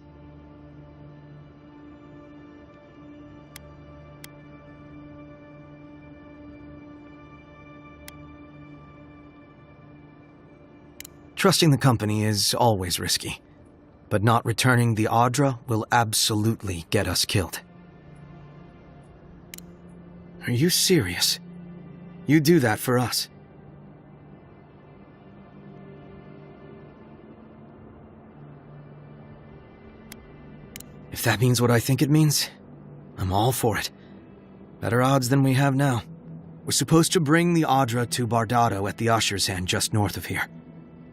Trusting the company is always risky, but not returning the Adra will absolutely get us killed. Are you serious? You do that for us? If that means what I think it means, I'm all for it. Better odds than we have now. We're supposed to bring the Adra to Bardado at the Usher's Hand just north of here.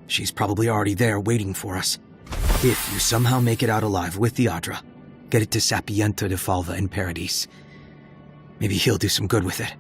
She's probably already there waiting for us. If you somehow make it out alive with the Adra, get it to Sapiento de Falva in Paradis. Maybe he'll do some good with it.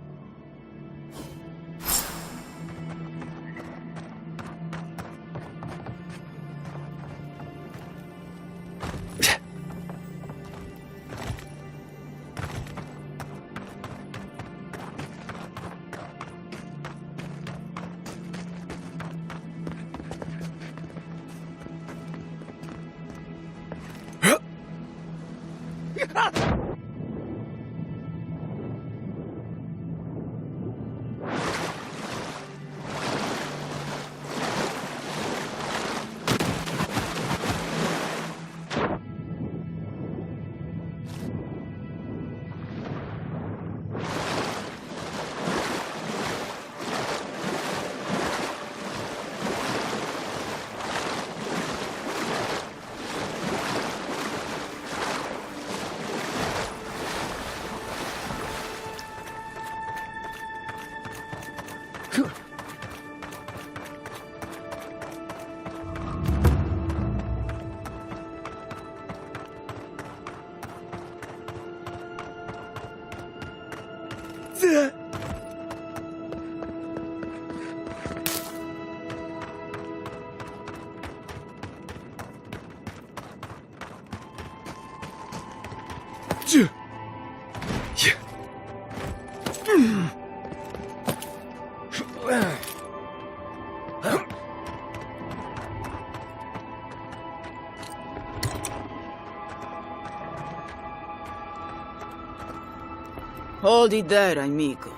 Hold it there, amigo.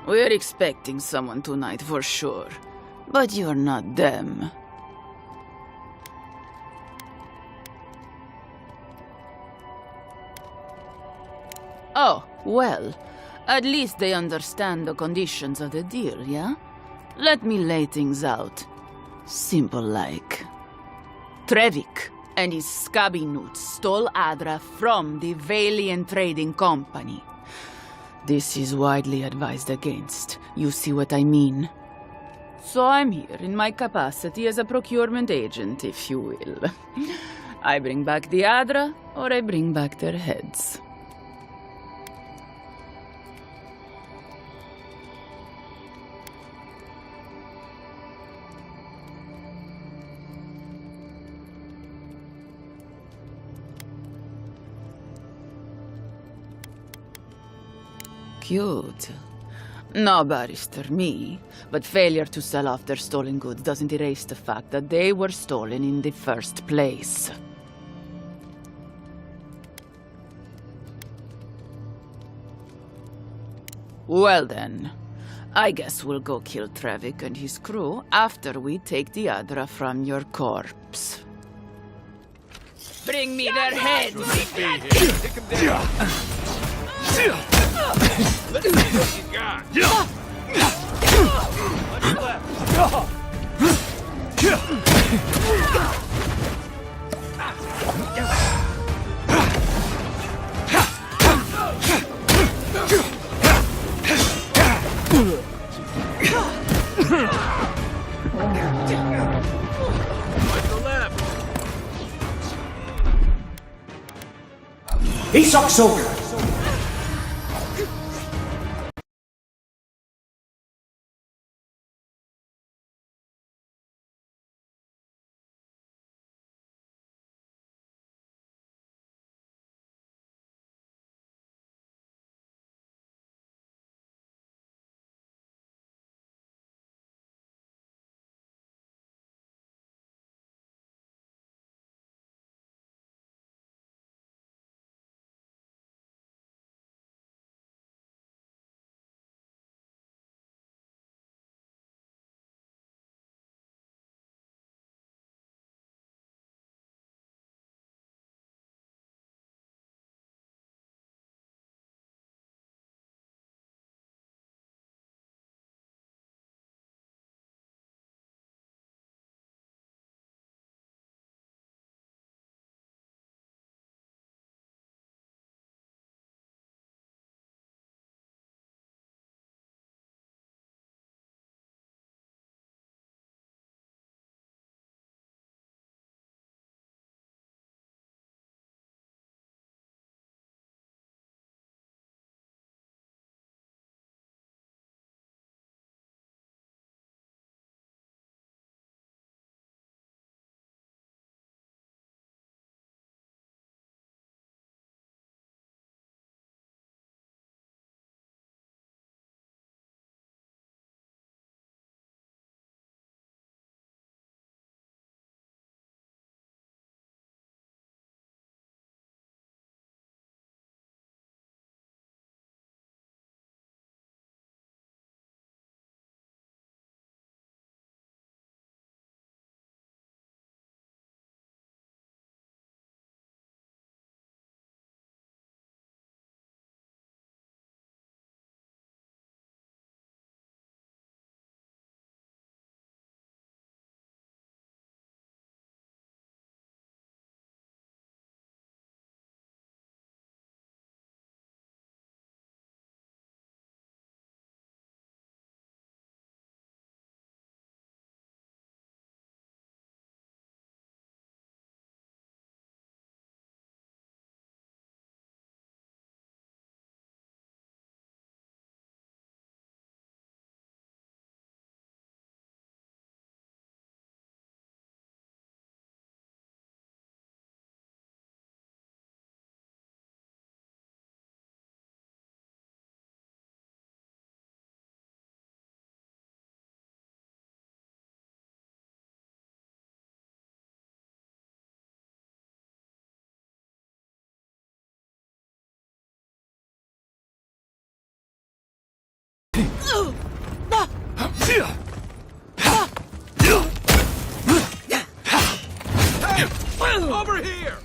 We're expecting someone tonight for sure. But you're not them. Oh, well. At least they understand the conditions of the deal, yeah? Let me lay things out. Simple like. Trevik and his scabby newts stole Adra from the Valiant Trading Company. This is widely advised against. You see what I mean? So I'm here in my capacity as a procurement agent, if you will. I bring back the Adra, or I bring back their heads. Cute. No, Barrister, me. But failure to sell off their stolen goods doesn't erase the fact that they were stolen in the first place. Well then, I guess we'll go kill Trevik and his crew after we take the Adra from your corpse. Bring me their heads! Take him down. Let's see what you got. On your left. On the left. Isoksoka! Over here!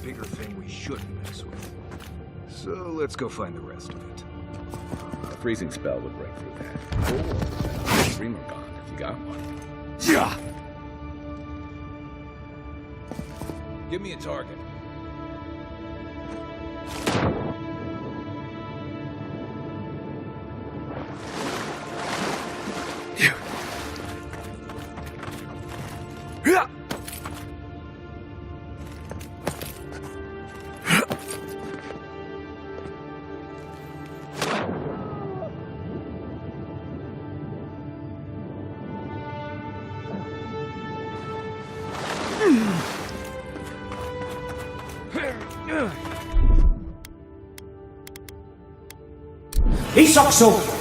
Bigger thing we shouldn't mess with. So let's go find the rest of it. A freezing spell would break through that. Or a dreamer god, if you got one. Yeah! Give me a target. Isoksoka!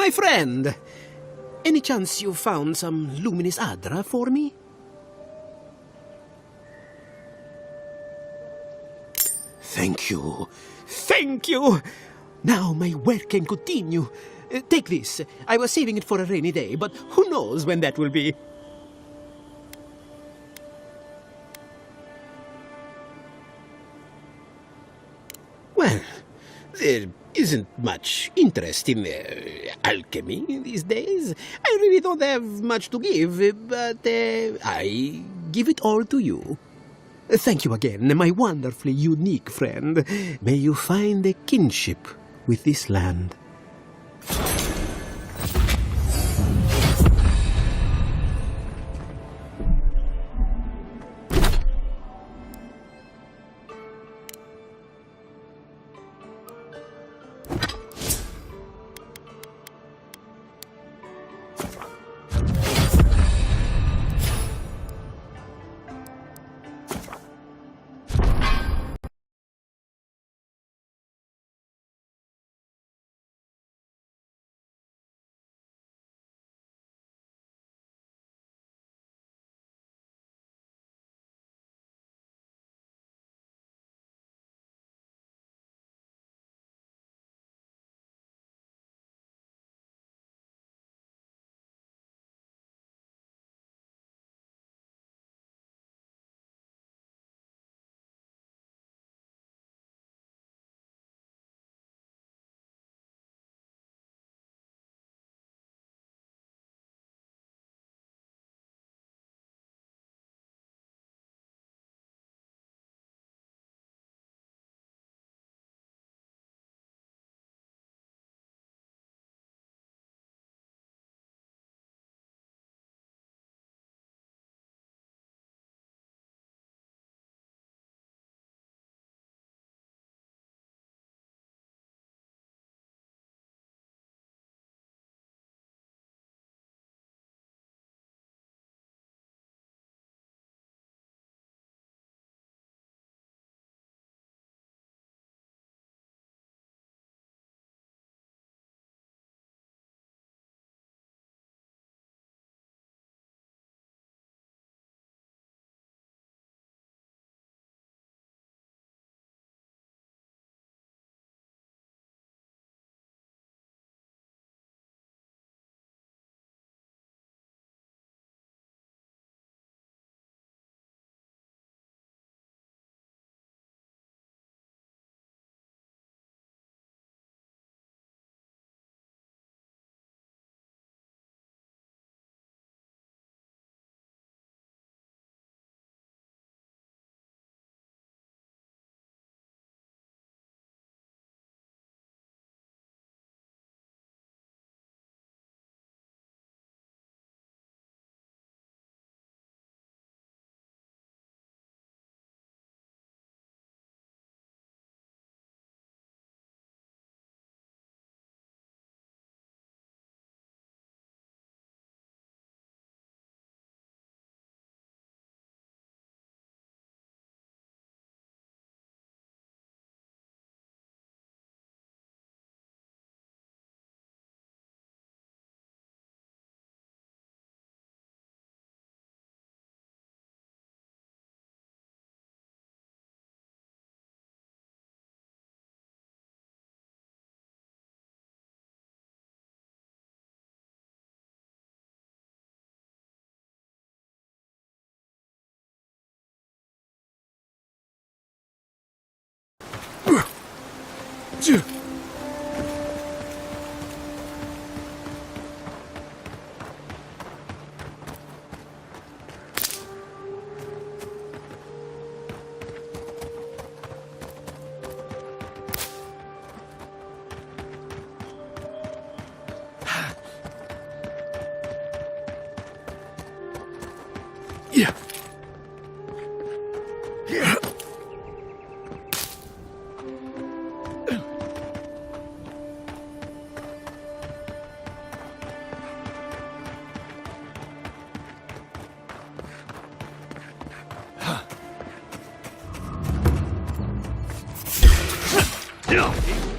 my friend. Any chance you found some luminous Adra for me? Thank you. Thank you! Now my work can continue. Take this. I was saving it for a rainy day, but who knows when that will be. Well, there isn't much interest in alchemy these days. I really don't have much to give, but I give it all to you. Thank you again, my wonderfully unique friend. May you find a kinship with this land.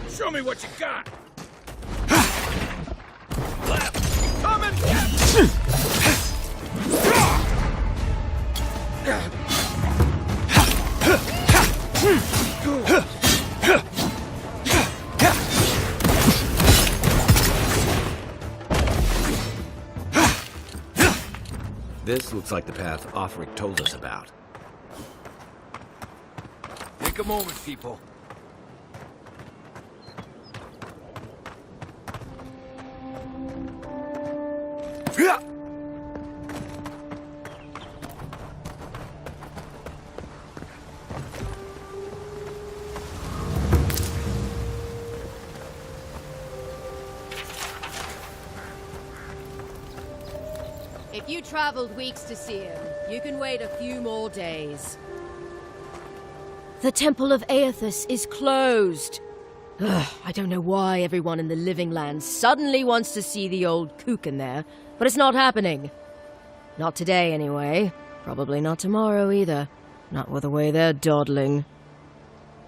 Show me what you got! This looks like the path Offric told us about. Take a moment, people. If you traveled weeks to see him, you can wait a few more days. The Temple of Aethys is closed. Ugh, I don't know why everyone in the Living Lands suddenly wants to see the old kook in there, but it's not happening. Not today, anyway. Probably not tomorrow, either. Not with the way they're dawdling.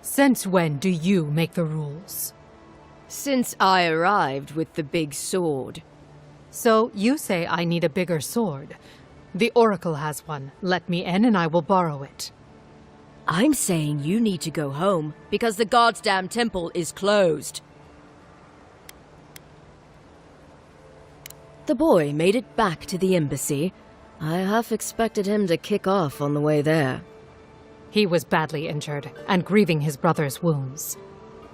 Since when do you make the rules? Since I arrived with the big sword. So you say I need a bigger sword. The Oracle has one. Let me in and I will borrow it. I'm saying you need to go home, because the goddamn temple is closed. The boy made it back to the embassy. I half expected him to kick off on the way there. He was badly injured, and grieving his brother's wounds.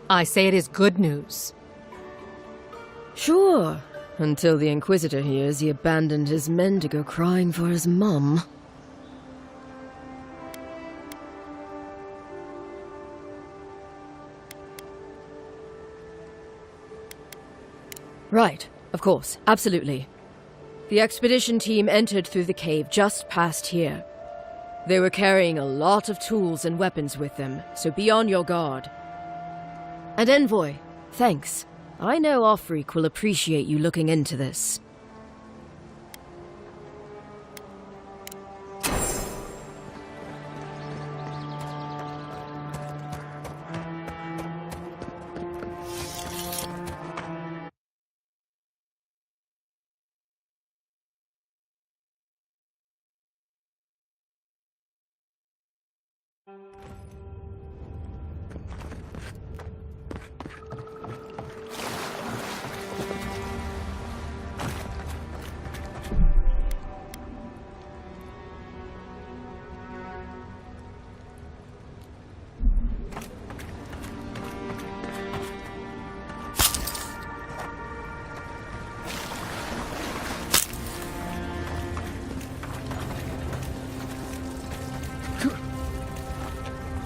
I say it is good news. Sure, until the Inquisitor hears he abandoned his men to go crying for his mum. Right, of course, absolutely. The expedition team entered through the cave just past here. They were carrying a lot of tools and weapons with them, so be on your guard. And Envoy, thanks. I know Offric will appreciate you looking into this.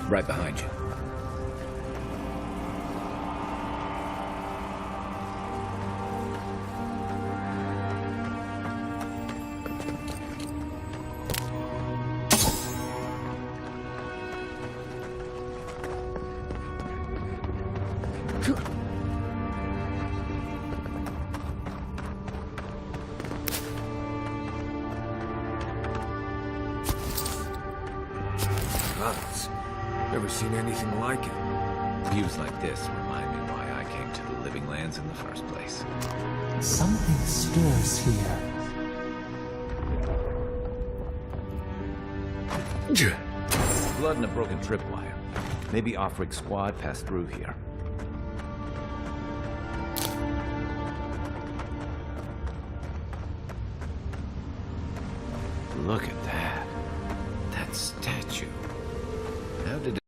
Right behind you. Gods. Never seen anything like it. Views like this remind me why I came to the Living Lands in the first place. Something stirs here. Blood and a broken tripwire. Maybe Offric's squad passed through here. Look at that. That statue. How did it...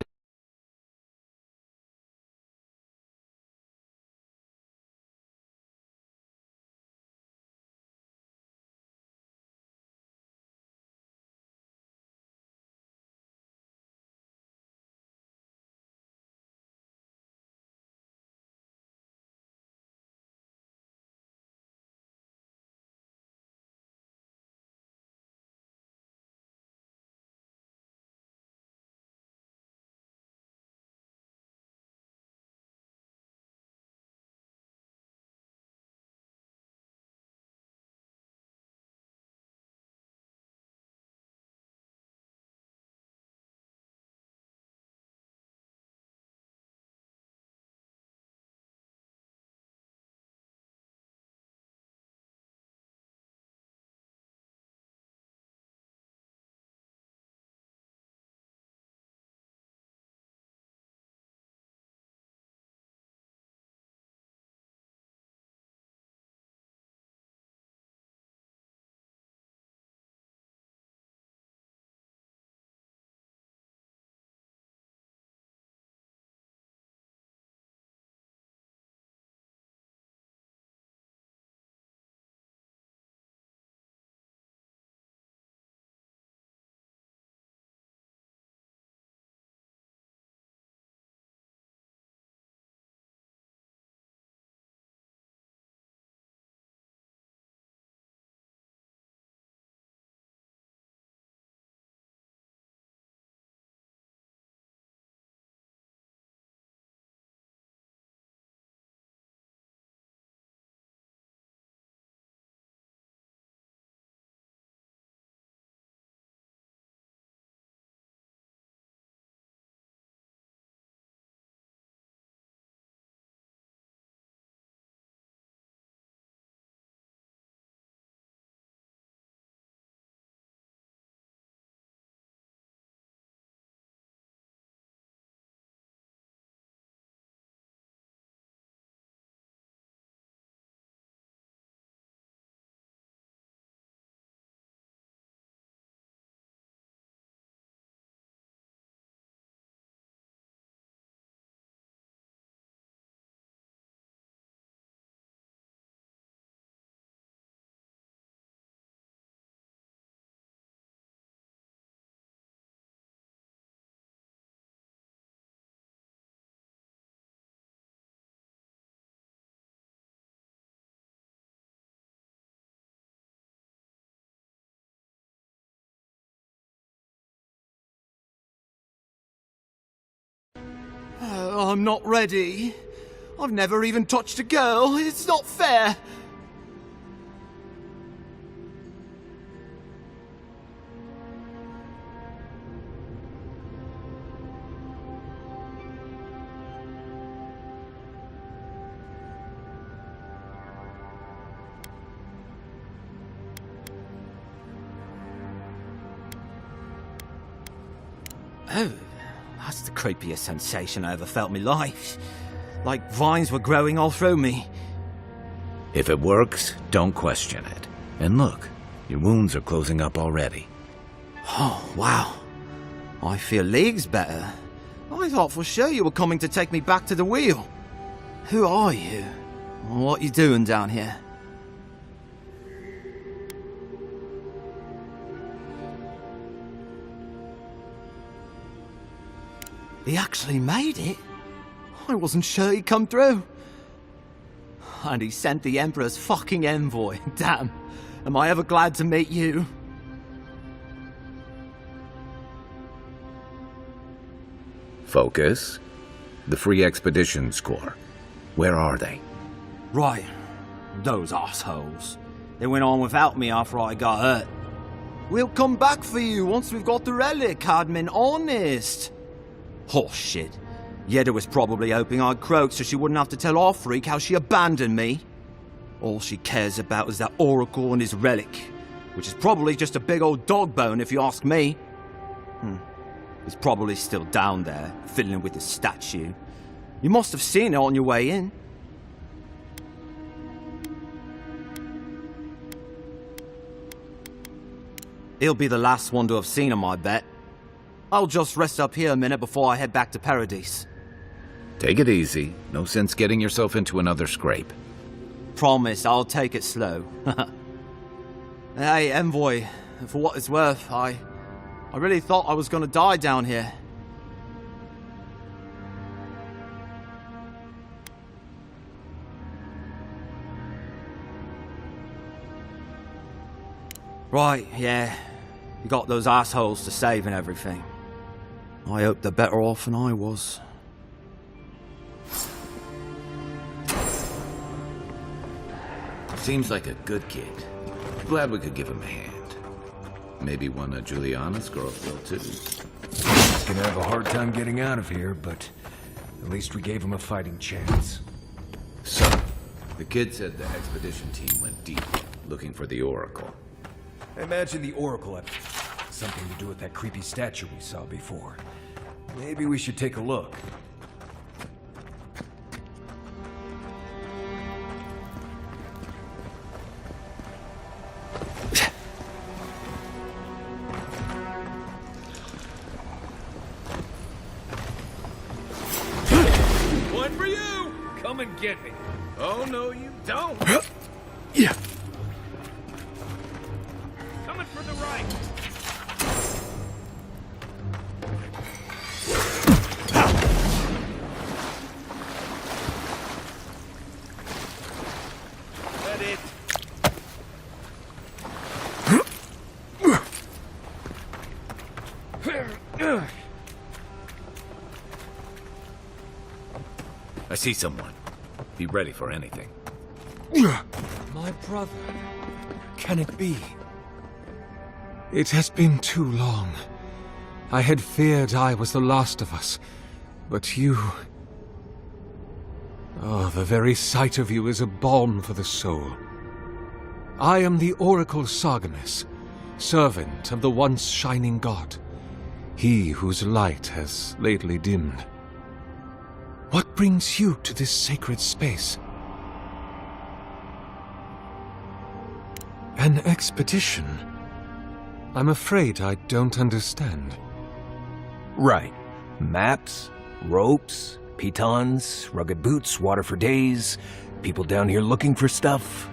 I'm not ready. I've never even touched a girl. It's not fair. Oh, that's the creepiest sensation I ever felt in my life. Like vines were growing all through me. If it works, don't question it. And look, your wounds are closing up already. Oh, wow. I feel leagues better. I thought for sure you were coming to take me back to the wheel. Who are you? What you doing down here? He actually made it? I wasn't sure he'd come through. And he sent the Emperor's fucking envoy. Damn. Am I ever glad to meet you? Focus. The free expedition score. Where are they? Right. Those assholes. They went on without me after I got hurt. We'll come back for you once we've got the relic, Cadman, honest. Horse shit. Yeda was probably hoping I'd croak so she wouldn't have to tell our freak how she abandoned me. All she cares about is that Oracle and his relic, which is probably just a big old dog bone if you ask me. He's probably still down there, fiddling with the statue. You must have seen it on your way in. He'll be the last one to have seen him, I bet. I'll just rest up here a minute before I head back to Paradise. Take it easy. No sense getting yourself into another scrape. Promise, I'll take it slow. Hey, Envoy, for what it's worth, I really thought I was gonna die down here. Right, yeah. You got those assholes to save and everything. I hope they're better off than I was. Seems like a good kid. Glad we could give him a hand. Maybe one of Juliana's girls will too. He's gonna have a hard time getting out of here, but at least we gave him a fighting chance. So, the kid said the expedition team went deep, looking for the Oracle. I imagine the Oracle had something to do with that creepy statue we saw before. Maybe we should take a look. One for you! Come and get me. Oh, no, you don't. Yeah. Coming for the right. Let it. I see someone. Be ready for anything. My brother. Can it be? It has been too long. I had feared I was the last of us. But you... Oh, the very sight of you is a balm for the soul. I am the Oracle Sargenes, servant of the once shining god. He whose light has lately dimmed. What brings you to this sacred space? An expedition? I'm afraid I don't understand. Right. Maps, ropes, pitons, rugged boots, water for days, people down here looking for stuff.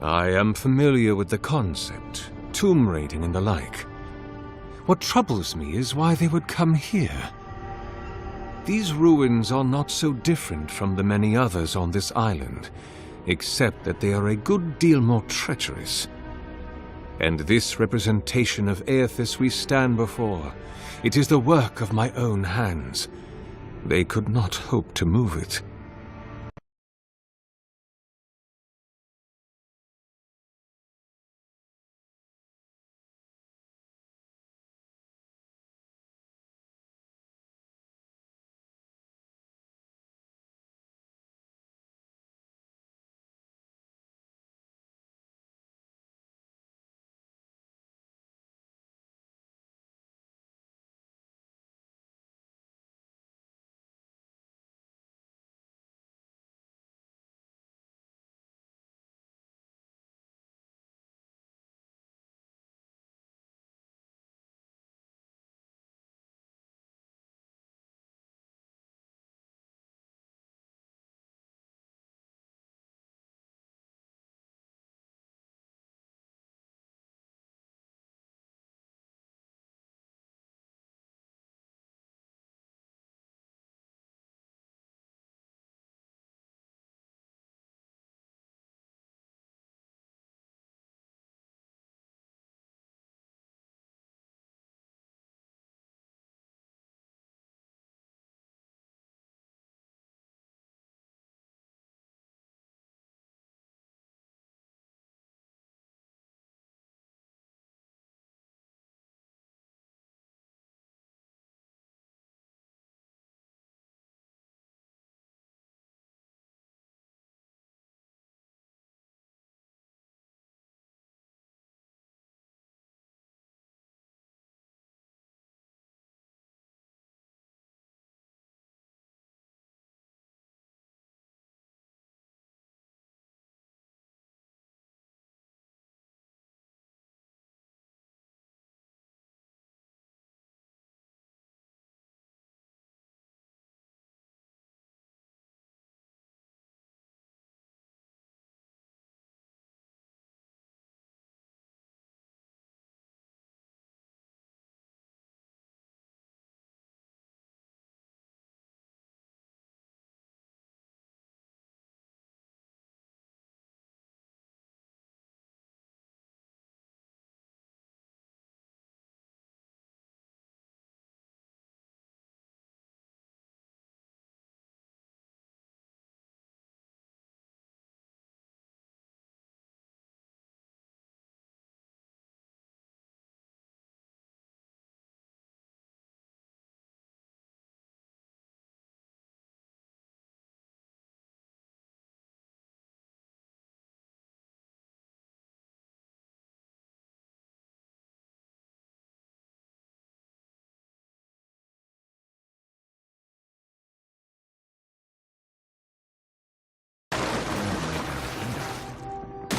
I am familiar with the concept, tomb raiding and the like. What troubles me is why they would come here. These ruins are not so different from the many others on this island, except that they are a good deal more treacherous. And this representation of Aethys we stand before, it is the work of my own hands, they could not hope to move it.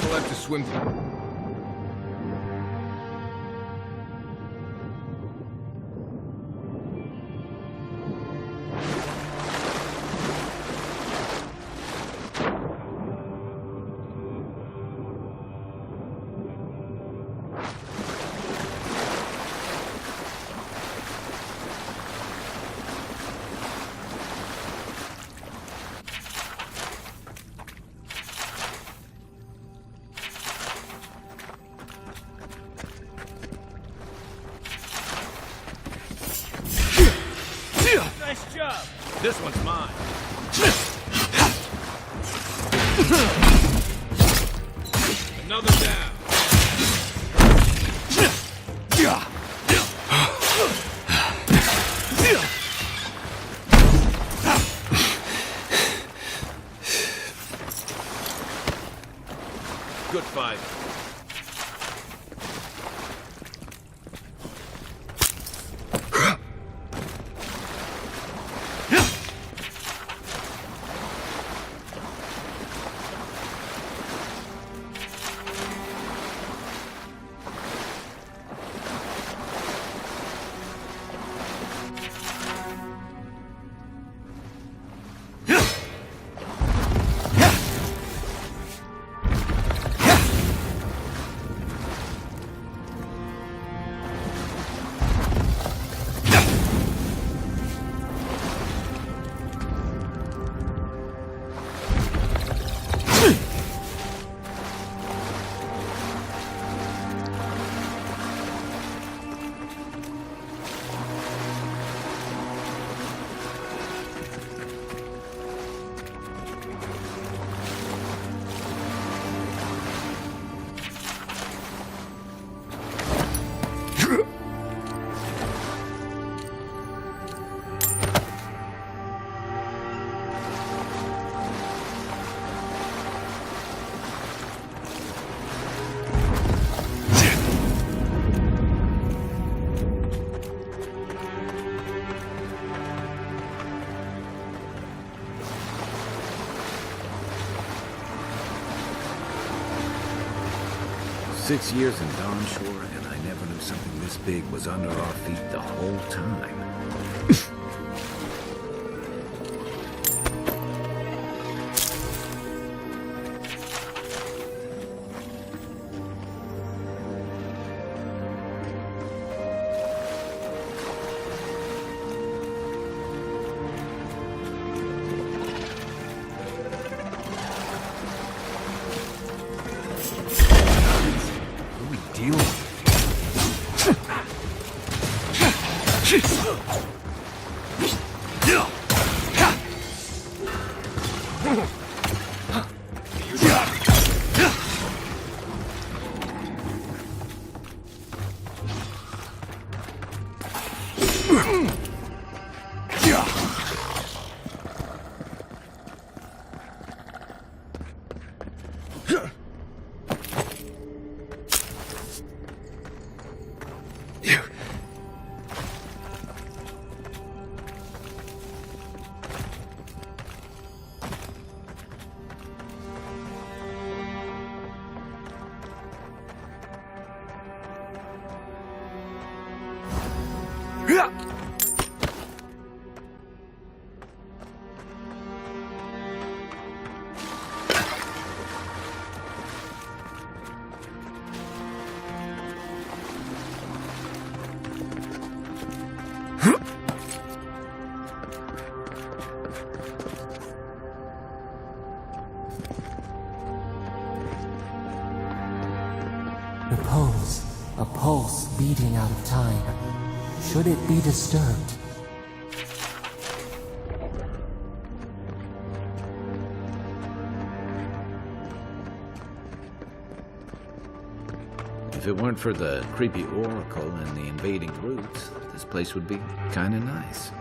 We'll have to swim through. Nice job! This one's mine. Another down. Good fight. 6 years in Dawnshore, and I never knew something this big was under our feet the whole time. Repose, a pulse beating out of time. Should it be disturbed? If it weren't for the creepy oracle and the invading roots, this place would be kinda nice.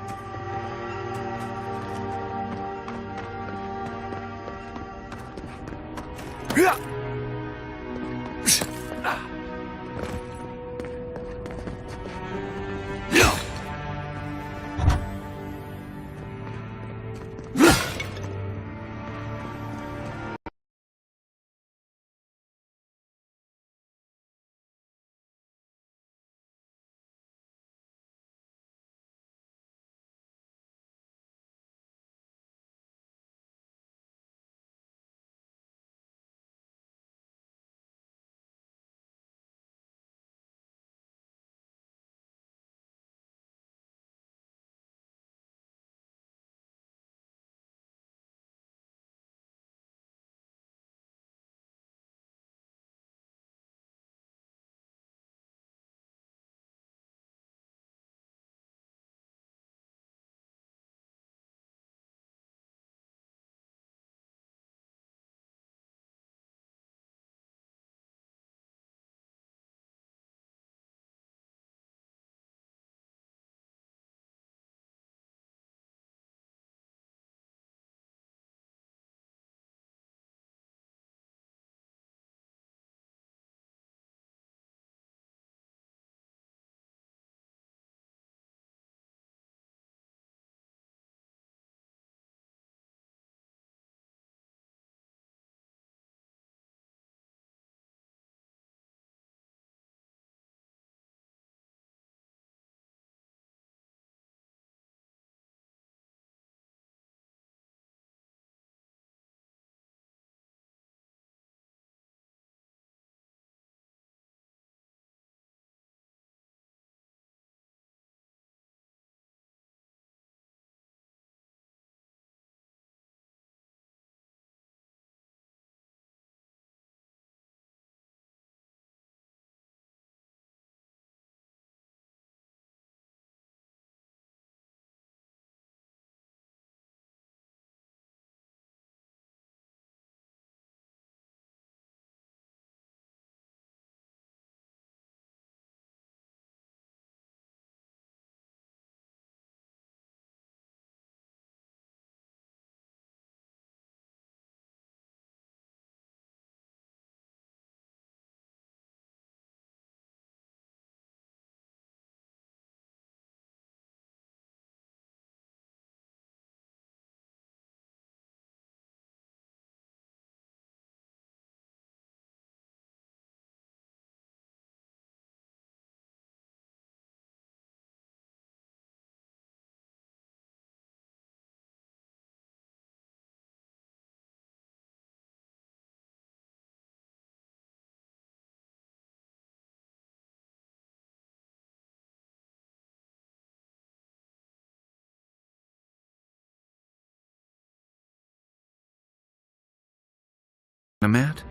Animat?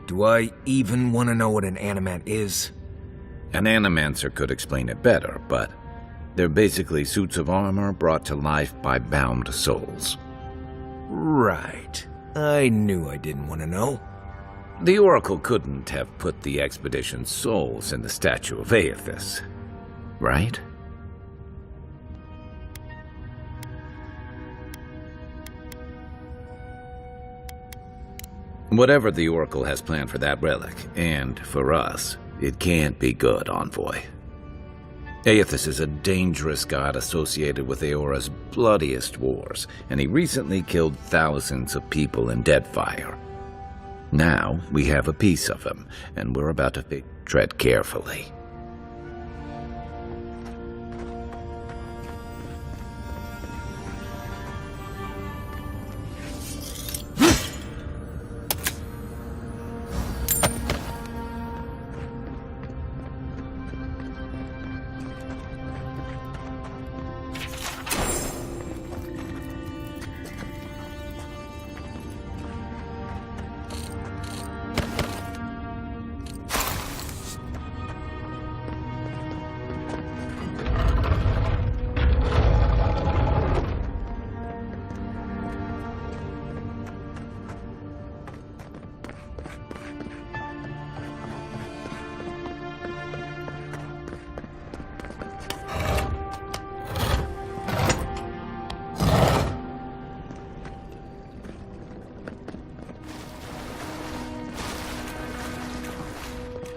Do I even want to know what an animat is? An animancer could explain it better, but they're basically suits of armor brought to life by bound souls. Right. I knew I didn't want to know. The Oracle couldn't have put the expedition's souls in the statue of Aethys, right? Whatever the Oracle has planned for that relic, and for us, it can't be good, Envoy. Aethys is a dangerous god associated with Eora's bloodiest wars, and he recently killed thousands of people in Deadfire. Now, we have a piece of him, and we're about to tread carefully.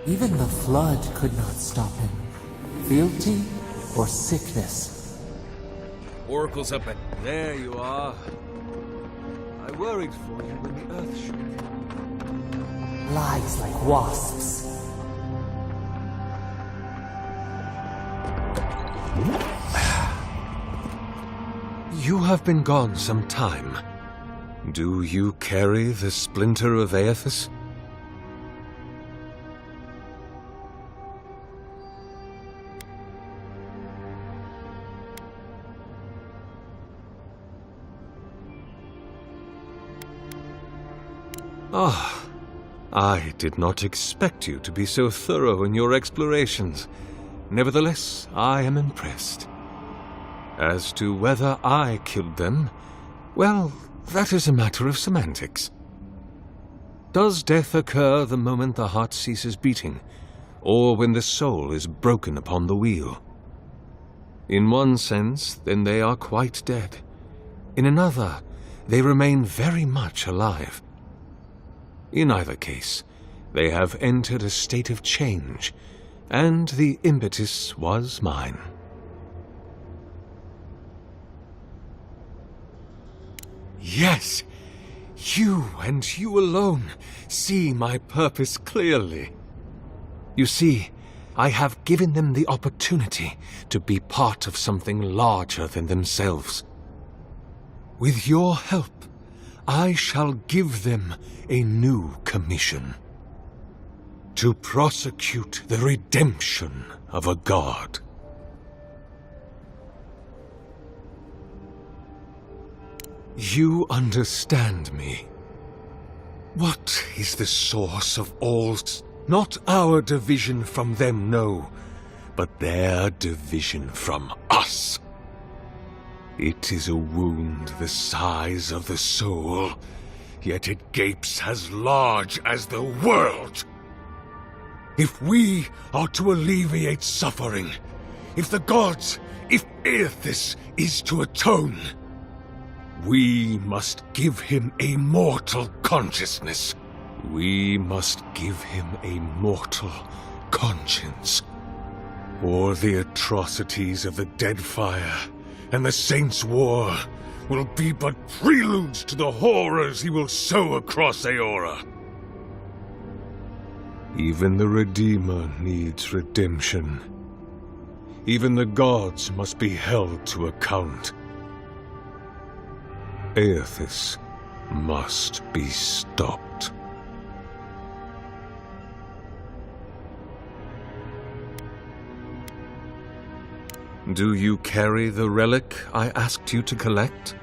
Even the flood could not stop him. Fealty or sickness. Oracle's up at... There you are. I worried for you when the Earth shook. Lies like wasps. You have been gone some time. Do you carry the splinter of Aethys? Ah, I did not expect you to be so thorough in your explorations. Nevertheless, I am impressed. As to whether I killed them, well, that is a matter of semantics. Does death occur the moment the heart ceases beating, or when the soul is broken upon the wheel? In one sense, then they are quite dead. In another, they remain very much alive. In either case, they have entered a state of change, and the impetus was mine. Yes, you and you alone see my purpose clearly. You see, I have given them the opportunity to be part of something larger than themselves. With your help, I shall give them a new commission. To prosecute the redemption of a god. You understand me. What is the source of all... Not our division from them, no, but their division from us. It is a wound the size of the soul, yet it gapes as large as the world. If we are to alleviate suffering, if the gods, if Aethys is to atone, we must give him a mortal consciousness. We must give him a mortal conscience. Or the atrocities of the Deadfire and the Saints' War will be but preludes to the horrors he will sow across Eora. Even the Redeemer needs redemption. Even the gods must be held to account. Aethys must be stopped. Do you carry the relic I asked you to collect?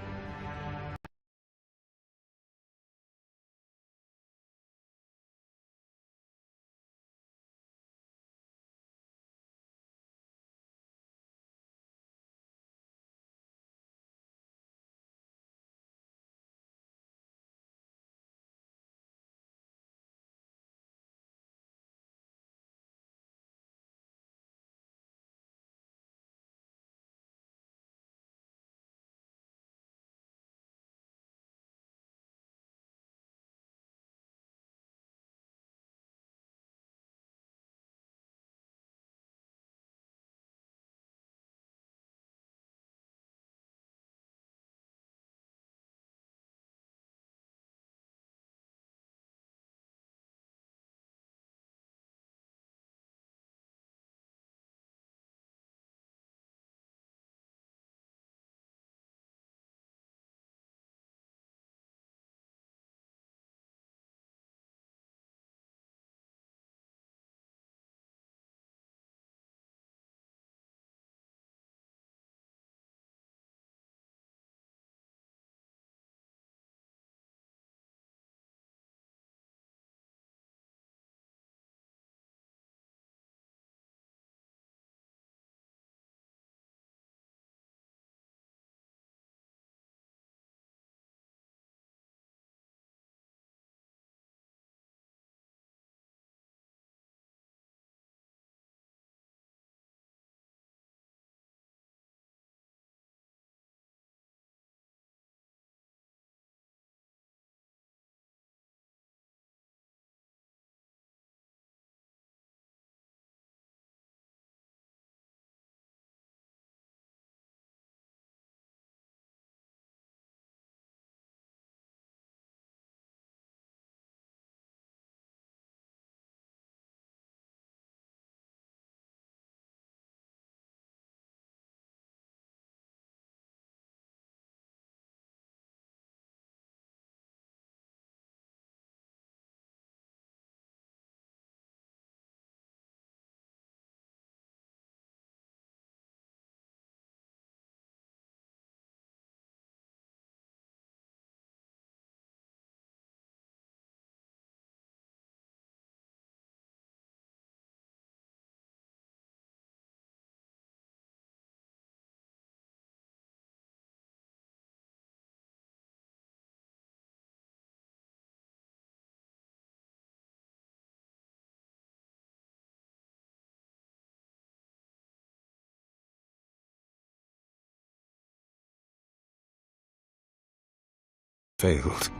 failed.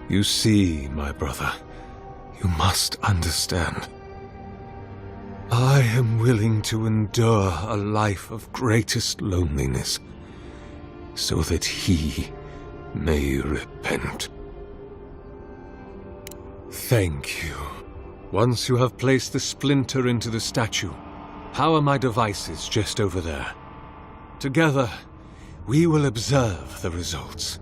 You see, my brother, you must understand. I am willing to endure a life of greatest loneliness, so that he may repent. Thank you. Once you have placed the splinter into the statue, power my devices just over there. Together, we will observe the results.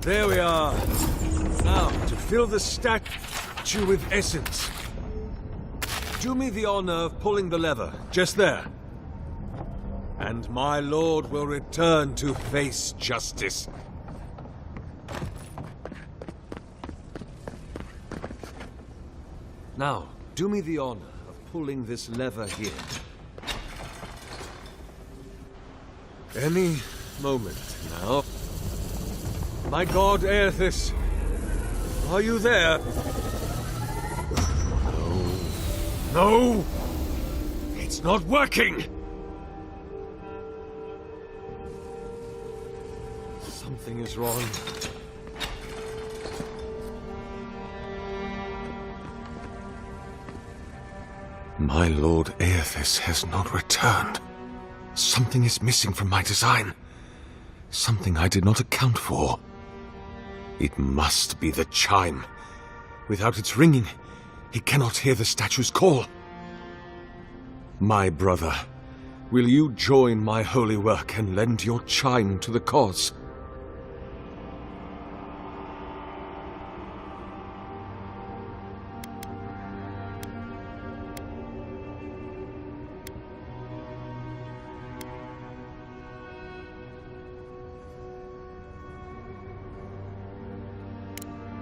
There we are. Now, to fill the statue with essence. Do me the honor of pulling the lever, just there. And my lord will return to face justice. Now, do me the honor of pulling this lever here. Any moment now. My god, Aethys, are you there? No. No! It's not working! Something is wrong. My lord Aethys has not returned. Something is missing from my design. Something I did not account for. It must be the chime. Without its ringing, he cannot hear the statue's call. My brother, will you join my holy work and lend your chime to the cause?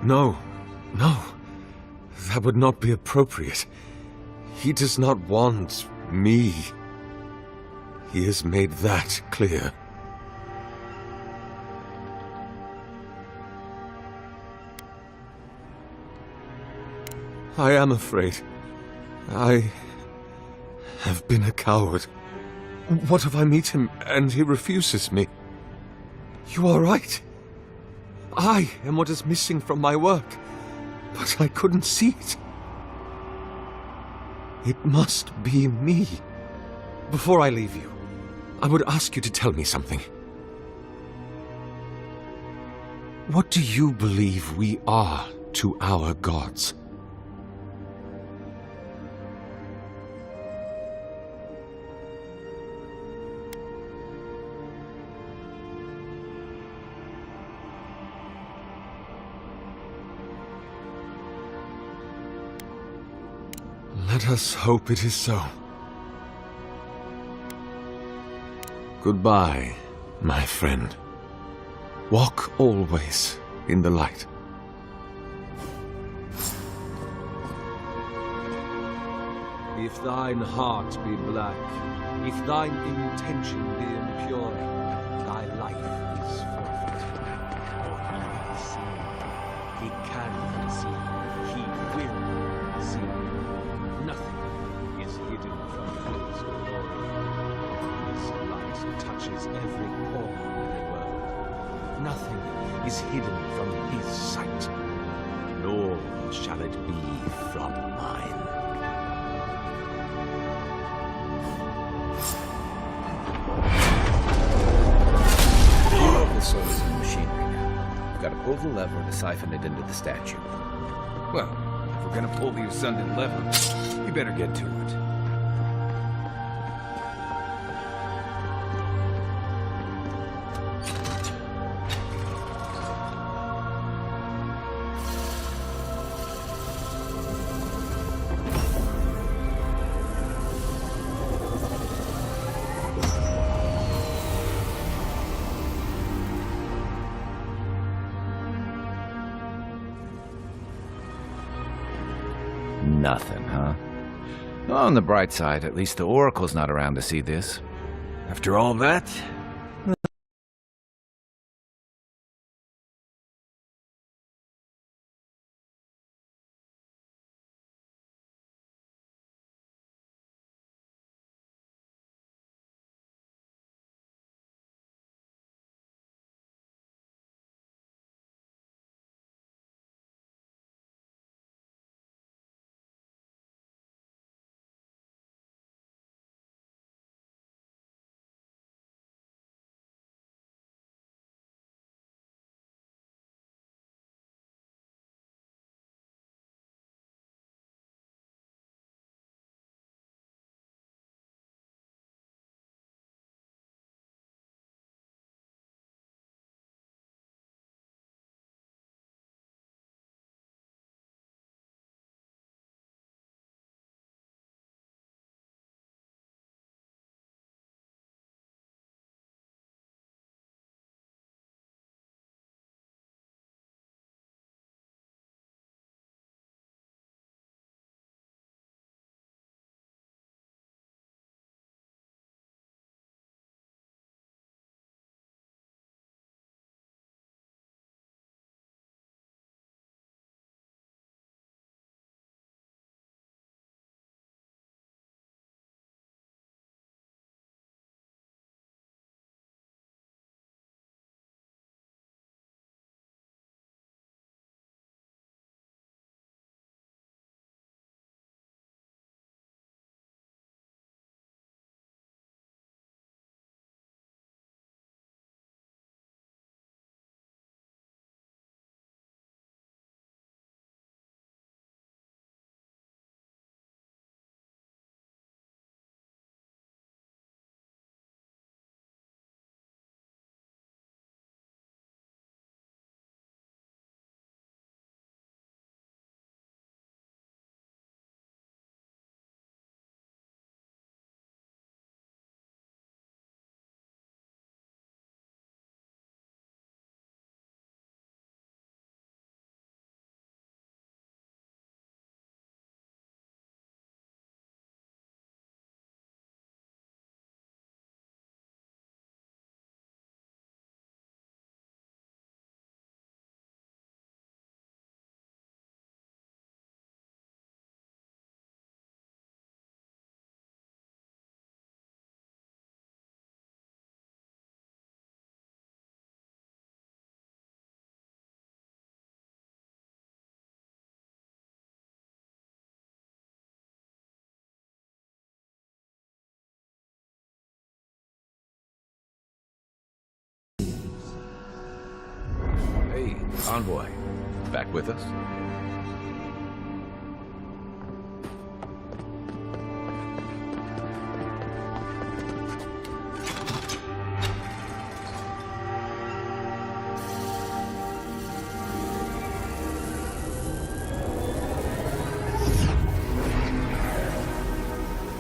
No, no. That would not be appropriate. He does not want me. He has made that clear. I am afraid. I have been a coward. What if I meet him and he refuses me? You are right. I am what is missing from my work, but I couldn't see it. It must be me. Before I leave you, I would ask you to tell me something. What do you believe we are to our gods? Let us hope it is so. Goodbye, my friend. Walk always in the light. If thine heart be black, if thine intention be impure, thy life is forfeit. For he has seen, he can see, he will see. Nothing is hidden from his glory. His light touches every corner of the world. Nothing is hidden from his sight, nor shall it be from mine. The soul is in the machine right now. We've got to pull the lever to siphon it into the statue. Well, if we're gonna pull the ascendant lever, we better get to it. Nothing, huh? On the bright side, at least the Oracle's not around to see this. After all that, Envoy, back with us?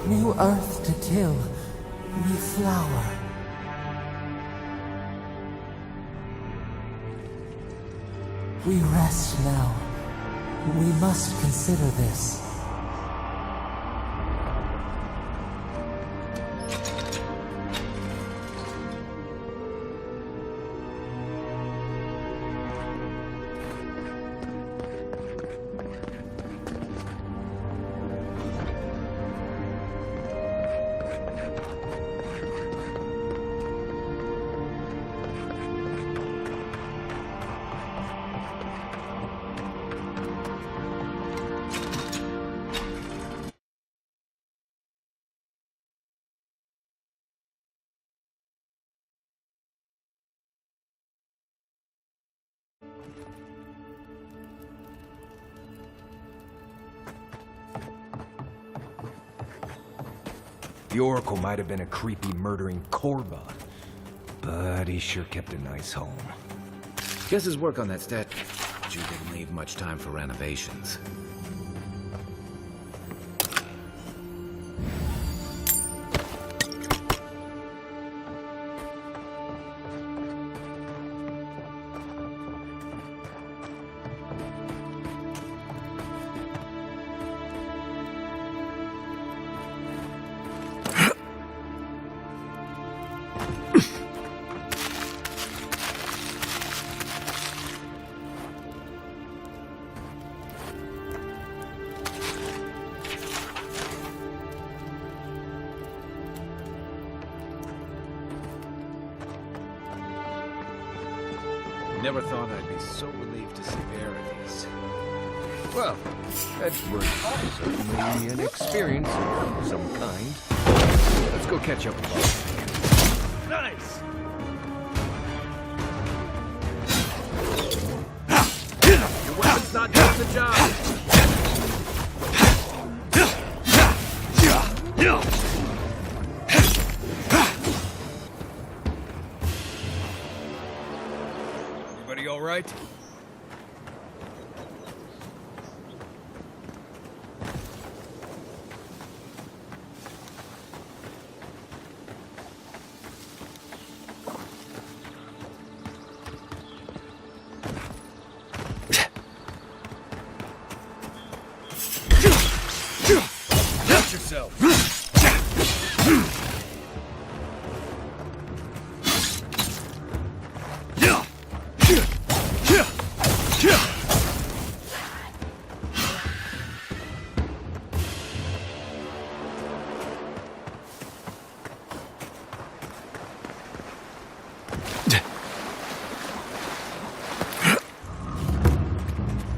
New earth to till, new flower. We rest now. We must consider this. The Oracle might have been a creepy, murdering Korba, but he sure kept a nice home. Guess his work on that statue didn't leave much time for renovations. Never thought I'd be so relieved to see Verities. Well, Edgeworth is certainly an experience of some kind. Let's go catch up with Bob. Nice! Your weapon's not doing the job! Everybody all right? Watch yourself.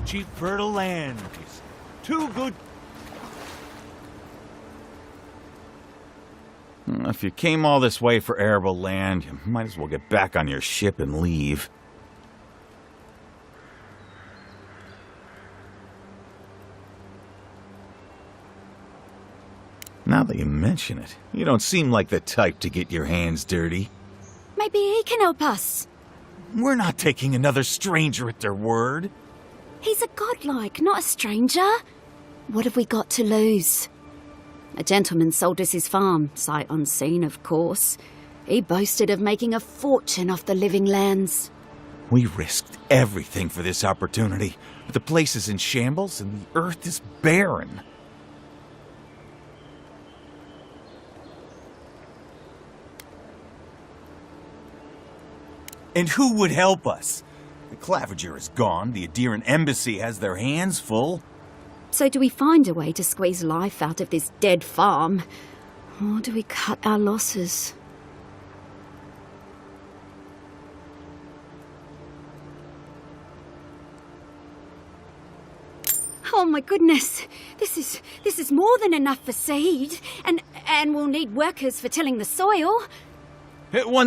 Cheap fertile land. Too good. If you came all this way for arable land, you might as well get back on your ship and leave. Now that you mention it, you don't seem like the type to get your hands dirty. Maybe he can help us. We're not taking another stranger at their word. He's a godlike, not a stranger. What have we got to lose? A gentleman sold us his farm, sight unseen, of course. He boasted of making a fortune off the living lands. We risked everything for this opportunity. The place is in shambles and the earth is barren. And who would help us? The Claviger is gone, the Adiran embassy has their hands full. So do we find a way to squeeze life out of this dead farm? Or do we cut our losses? Oh my goodness! This is more than enough for seed, and we'll need workers for tilling the soil. Hit one.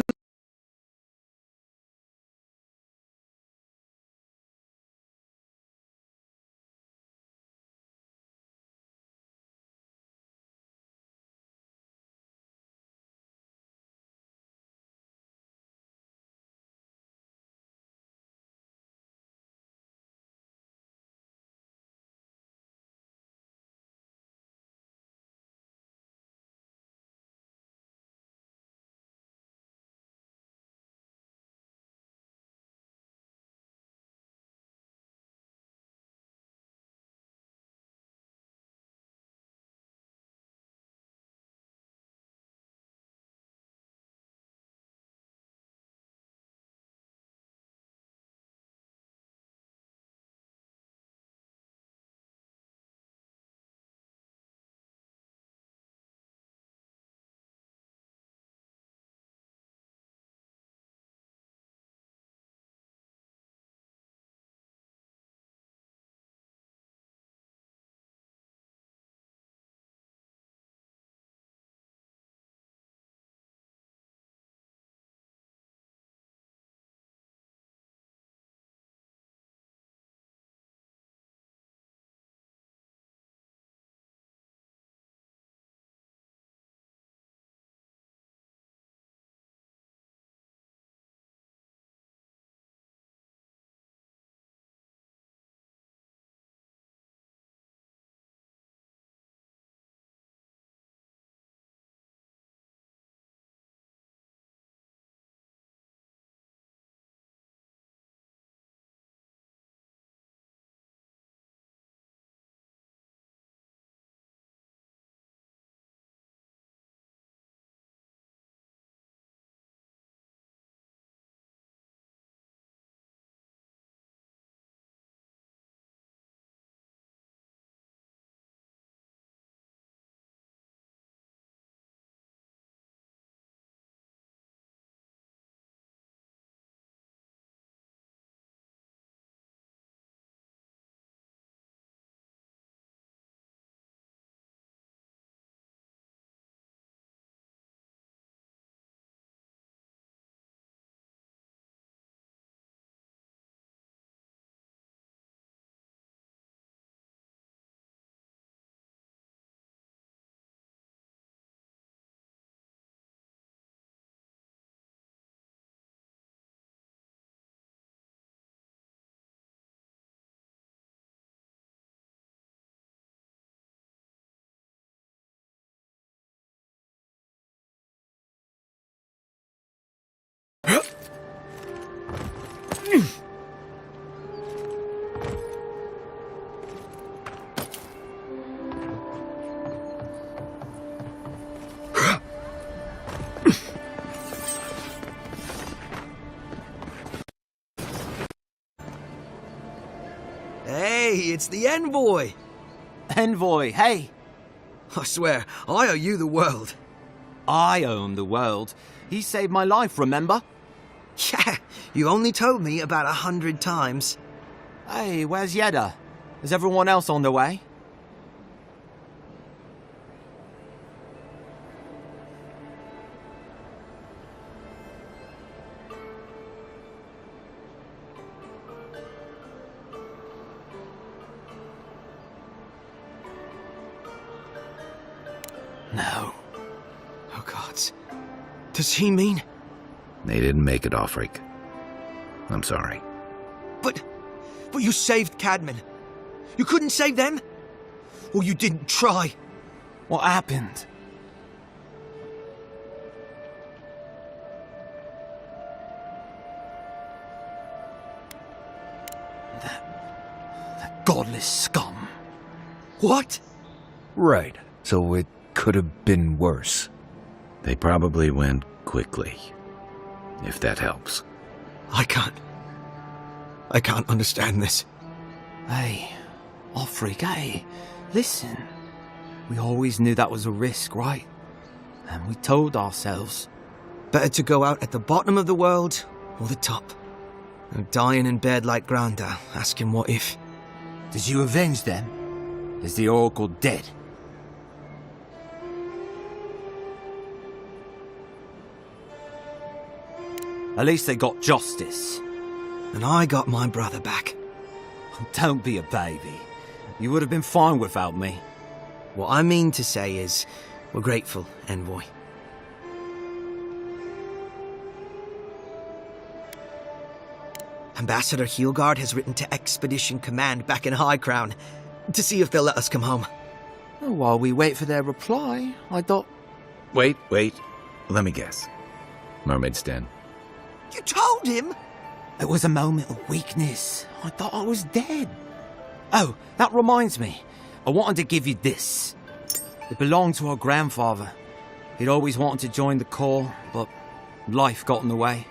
It's the envoy! Envoy, hey! I swear, I owe you the world. I owe him the world. He saved my life, remember? Yeah, you only told me about 100 times. Hey, where's Yeda? Is everyone else on their way? No. Oh, gods. Does he mean... They didn't make it, Offric. I'm sorry. But you saved Cadman. You couldn't save them? Or you didn't try? What happened? That godless scum. What? Right. So it could have been worse. They probably went quickly. If that helps. I can't understand this. Hey, Offric, hey, listen. We always knew that was a risk, right? And we told ourselves. Better to go out at the bottom of the world or the top. And dying in bed like Granda, asking what if. Did you avenge them? Is the Oracle dead? At least they got justice. And I got my brother back. Don't be a baby. You would have been fine without me. What I mean to say is, we're grateful, Envoy. Ambassador Heelgard has written to Expedition Command back in High Crown to see if they'll let us come home. Well, while we wait for their reply, I thought... Wait. Let me guess. Mermaid's Den. You told him? It was a moment of weakness. I thought I was dead. Oh, that reminds me. I wanted to give you this. It belonged to our grandfather. He'd always wanted to join the Corps, but life got in the way.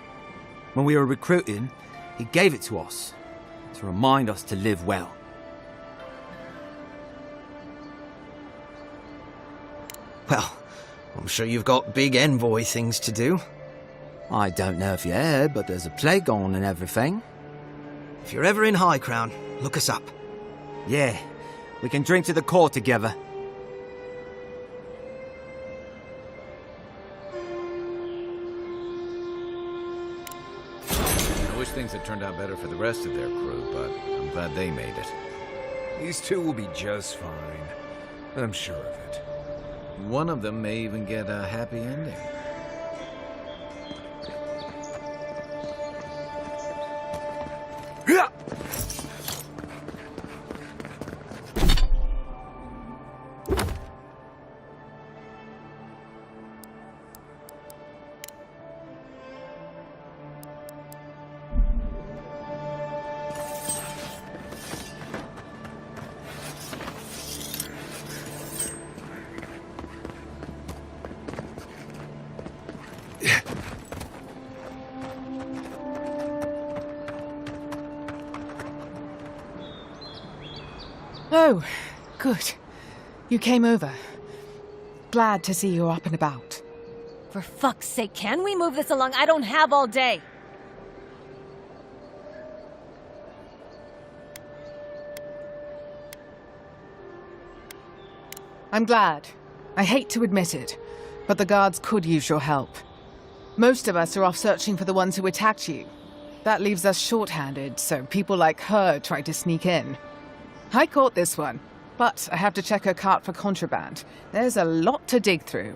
When we were recruiting, he gave it to us to remind us to live well. Well, I'm sure you've got big envoy things to do. I don't know if you heard, but there's a plague on and everything. If you're ever in High Crown, look us up. Yeah, we can drink to the Corps together. I wish things had turned out better for the rest of their crew, but I'm glad they made it. These two will be just fine. I'm sure of it. One of them may even get a happy ending. Oh, good. You came over. Glad to see you're up and about. For fuck's sake, can we move this along? I don't have all day. I'm glad. I hate to admit it, but the guards could use your help. Most of us are off searching for the ones who attacked you. That leaves us short-handed, so people like her try to sneak in. I caught this one, but I have to check her cart for contraband. There's a lot to dig through.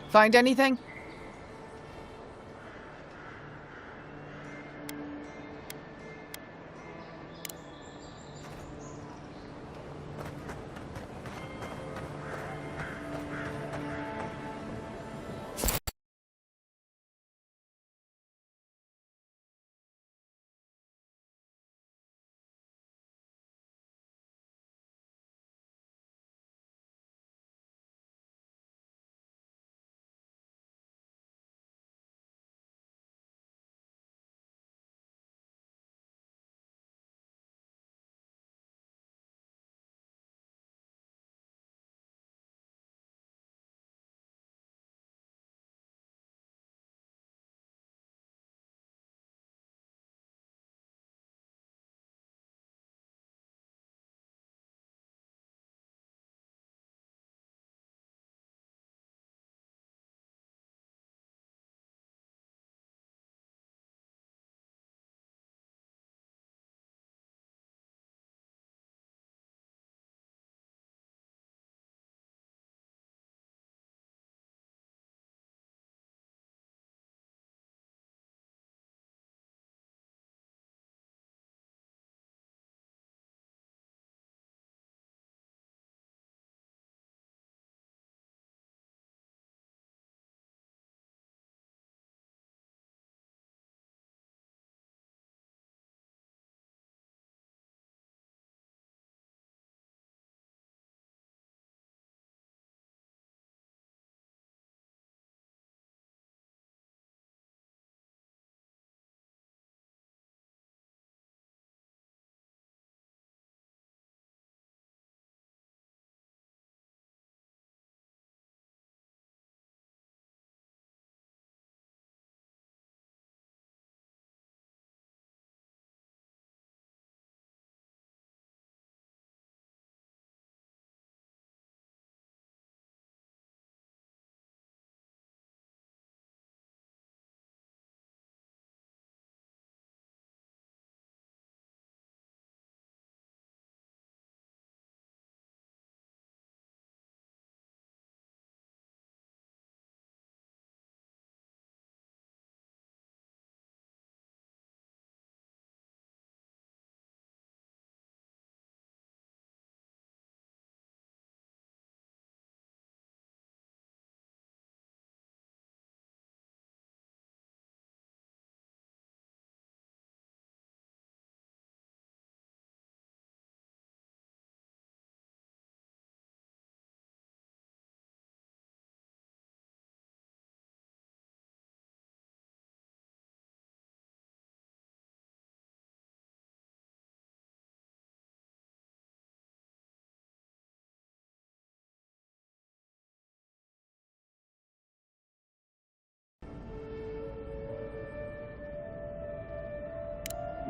Find anything?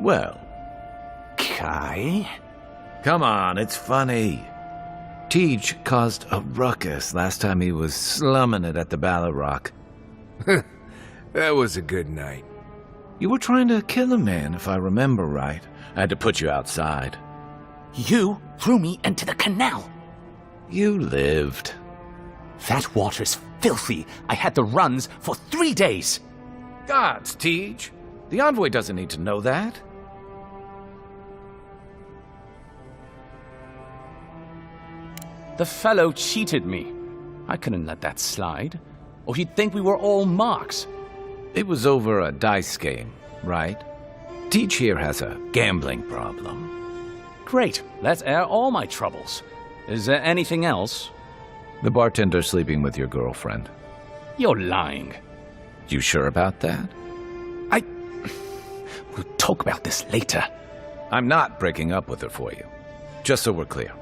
Well, Kai? come on, it's funny. Tej caused a ruckus last time he was slumming it at the Ballarok. That was a good night. You were trying to kill a man, if I remember right. I had to put you outside. You threw me into the canal. You lived. That water's filthy. I had the runs for 3 days. Gods, Tej. The envoy doesn't need to know that. The fellow cheated me. I couldn't let that slide, or he'd think we were all marks. It was over a dice game, right? Tej here has a gambling problem. Great, let's air all my troubles. Is there anything else? The bartender sleeping with your girlfriend. You're lying. You sure about that? We'll talk about this later. I'm not breaking up with her for you. Just so we're clear.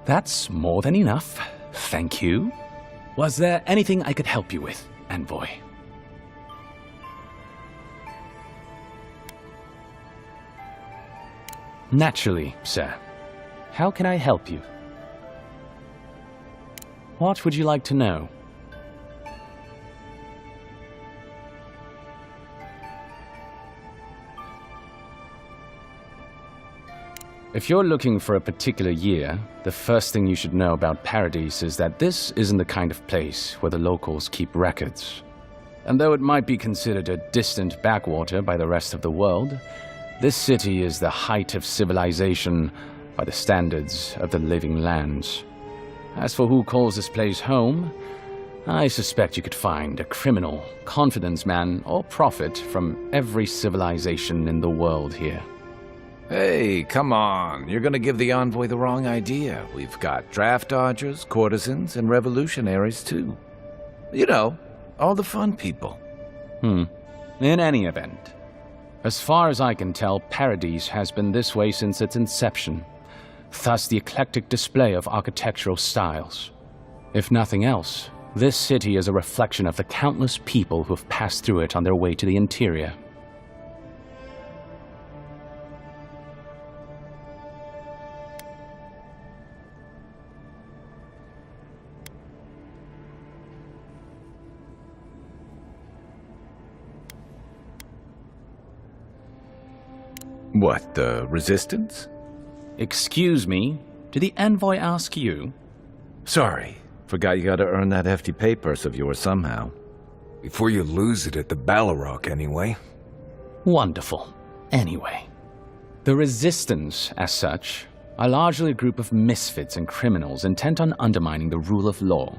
That's more than enough. Thank you. Was there anything I could help you with, Envoy? Naturally, sir. How can I help you? What would you like to know? If you're looking for a particular year, the first thing you should know about Paradise is that this isn't the kind of place where the locals keep records. And though it might be considered a distant backwater by the rest of the world, this city is the height of civilization by the standards of the living lands. As for who calls this place home, I suspect you could find a criminal, confidence man, or prophet from every civilization in the world here. Hey, come on. You're gonna give the envoy the wrong idea. We've got draft dodgers, courtesans, and revolutionaries, too. You know, all the fun people. In any event, as far as I can tell, Paradise has been this way since its inception. Thus the eclectic display of architectural styles. If nothing else, this city is a reflection of the countless people who have passed through it on their way to the interior. What, the resistance? Excuse me, did the envoy ask you? Sorry. Forgot you gotta earn that hefty pay purse of yours somehow. Before you lose it at the Ballarok, anyway. Wonderful. Anyway, the resistance, as such, are largely a group of misfits and criminals intent on undermining the rule of law.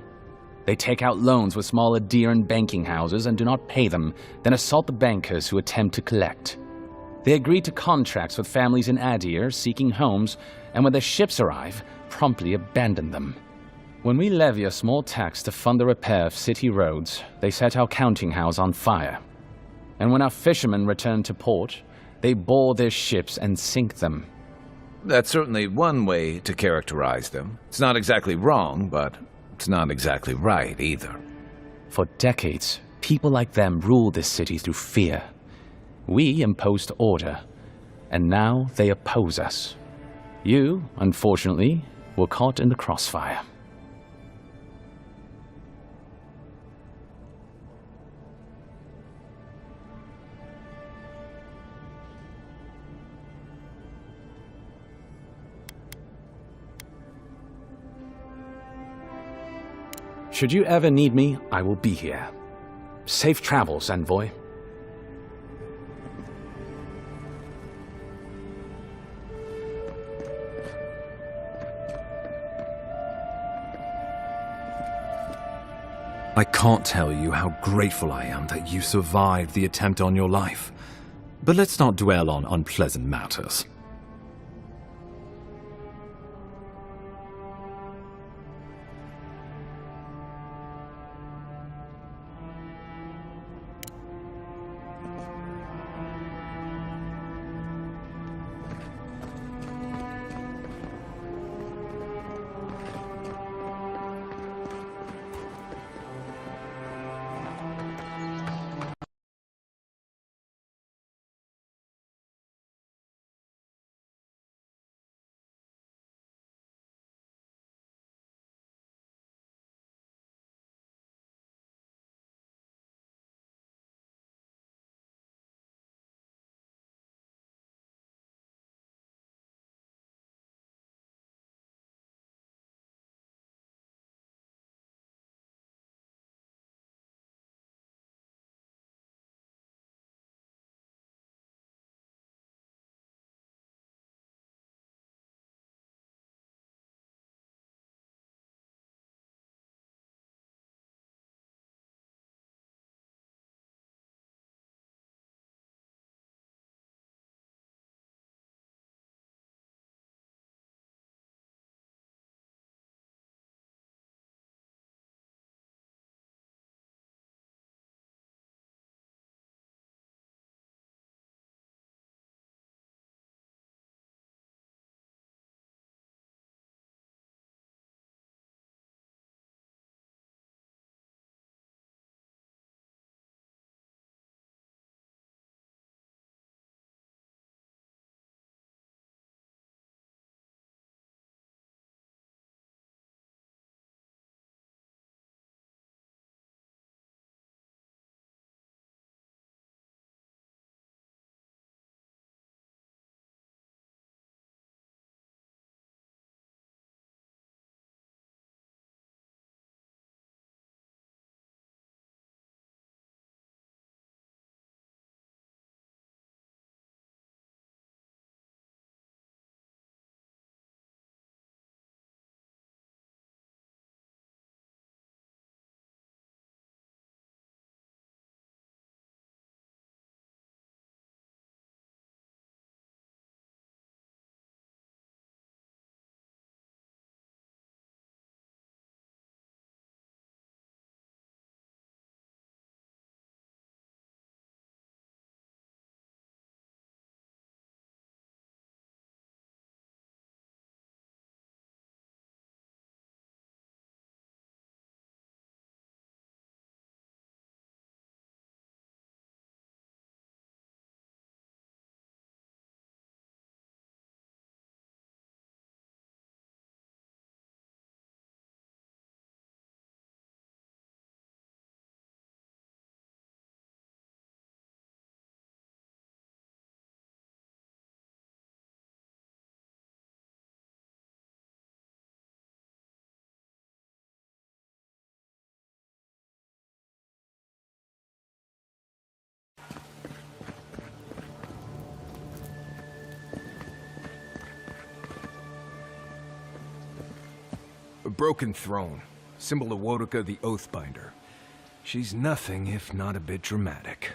They take out loans with small Adiran banking houses and do not pay them, then assault the bankers who attempt to collect. They agree to contracts with families in Adir seeking homes, and when their ships arrive, promptly abandon them. When we levy a small tax to fund the repair of city roads, they set our counting house on fire. And when our fishermen return to port, they board their ships and sink them. That's certainly one way to characterize them. It's not exactly wrong, but it's not exactly right either. For decades, people like them ruled this city through fear. We imposed order, and now they oppose us. You, unfortunately, were caught in the crossfire. Should you ever need me, I will be here. Safe travels, Envoy. I can't tell you how grateful I am that you survived the attempt on your life. But let's not dwell on unpleasant matters. broken throne, symbol of Wodoka the Oathbinder. She's nothing if not a bit dramatic.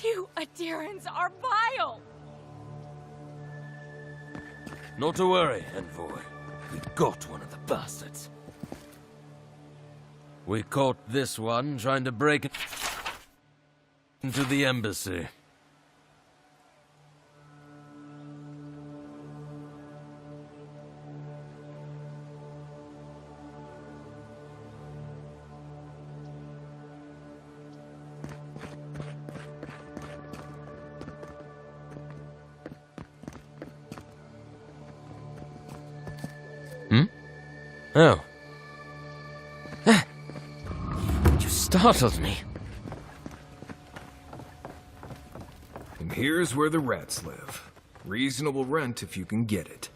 You adherents are vile! Not to worry, Envoy. We got one of the bastards. We caught this one trying to break into the embassy. Oh. You startled me. And here's where the rats live. Reasonable rent if you can get it.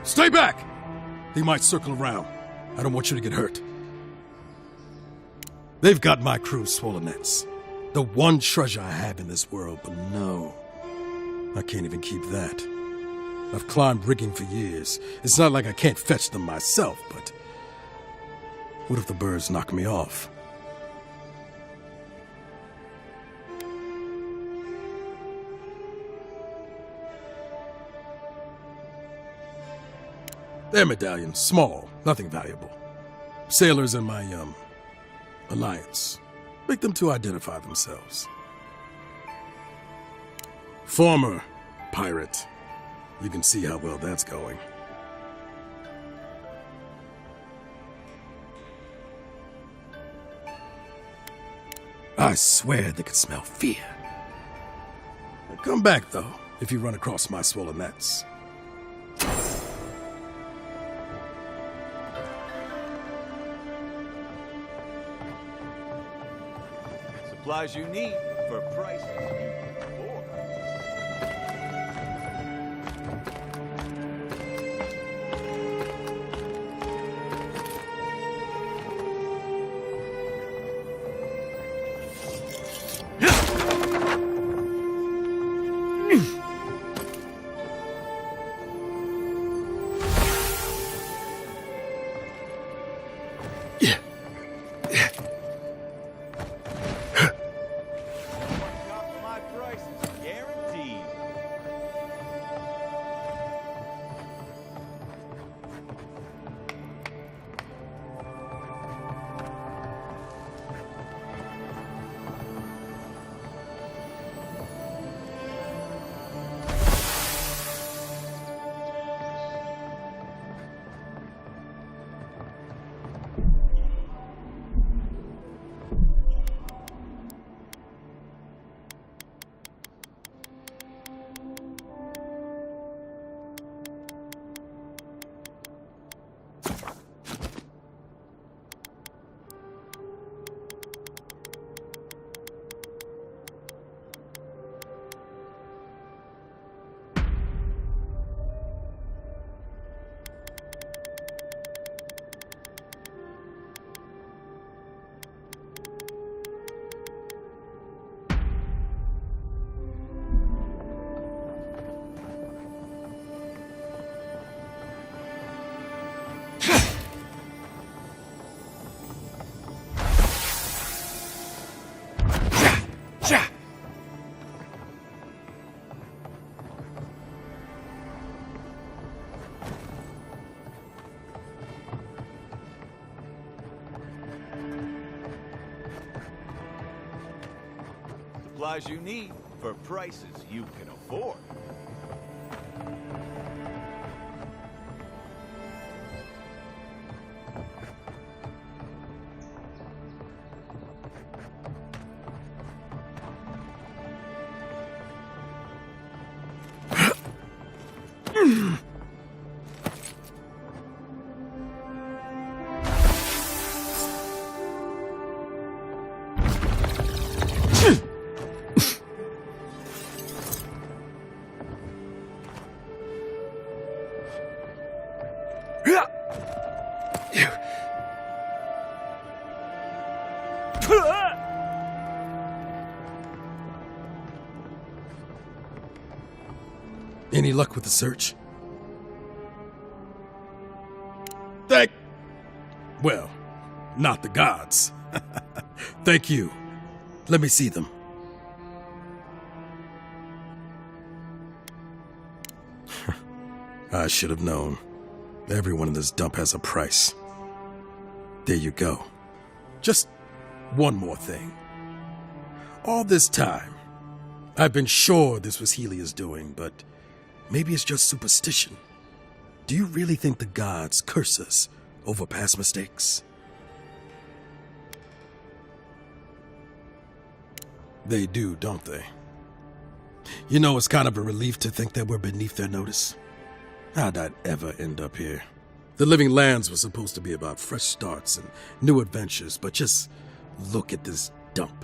Stay back! They might circle around. I don't want you to get hurt. They've got my crew's swollen nets. The one treasure I have in this world, but no. I can't even keep that. I've climbed rigging for years. It's not like I can't fetch them myself, but... what if the birds knock me off? Their medallion, small, nothing valuable. Sailors in my, alliance. Make them to identify themselves. Former pirate. You can see how well that's going. I swear they could smell fear. Come back, though, if you run across my swollen nets. Supplies you need for prices you can afford. Supplies you need for prices you can afford. Any luck with the search? Well, not the gods. Thank you. Let me see them. I should have known. Everyone in this dump has a price. There you go. Just one more thing. All this time, I've been sure this was Helia's doing, but maybe it's just superstition. Do you really think the gods curse us over past mistakes? They do, don't they? You know, it's kind of a relief to think that we're beneath their notice. How'd I ever end up here? The Living Lands was supposed to be about fresh starts and new adventures, but just look at this dump.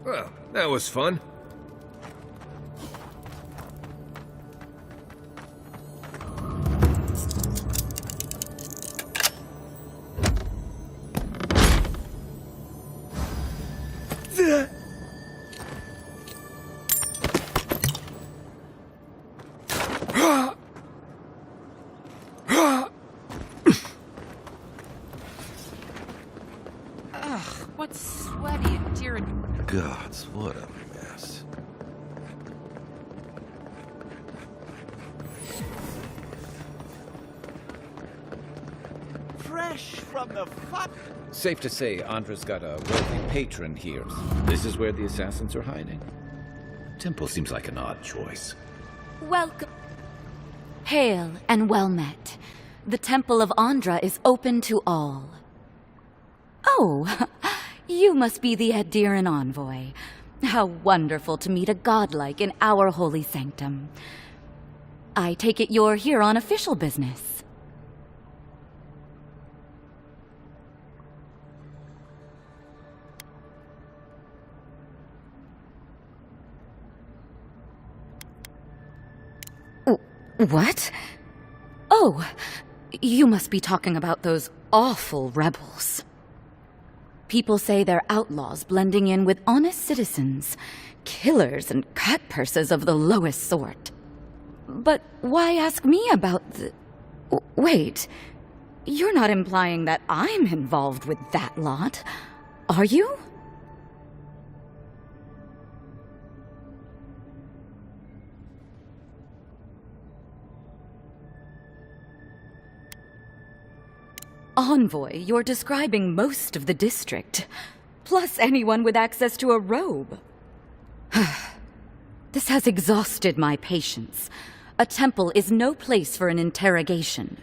Well, that was fun. Ugh, what's sweaty and dear? Gods, what a mess. Fresh from the fuck. Safe to say, Andra's got a wealthy patron here. This is where the assassins are hiding. Temple seems like an odd choice. Welcome. Hail and well met. The Temple of Andra is open to all. Oh, you must be the Adiran envoy. How wonderful to meet a godlike in our holy sanctum. I take it you're here on official business. What? Oh, you must be talking about those awful rebels. People say they're outlaws blending in with honest citizens, killers and cutpurses of the lowest sort. But why ask me about the... Wait, you're not implying that I'm involved with that lot, are you? Envoy, you're describing most of the district, plus anyone with access to a robe. This has exhausted my patience. A temple is no place for an interrogation.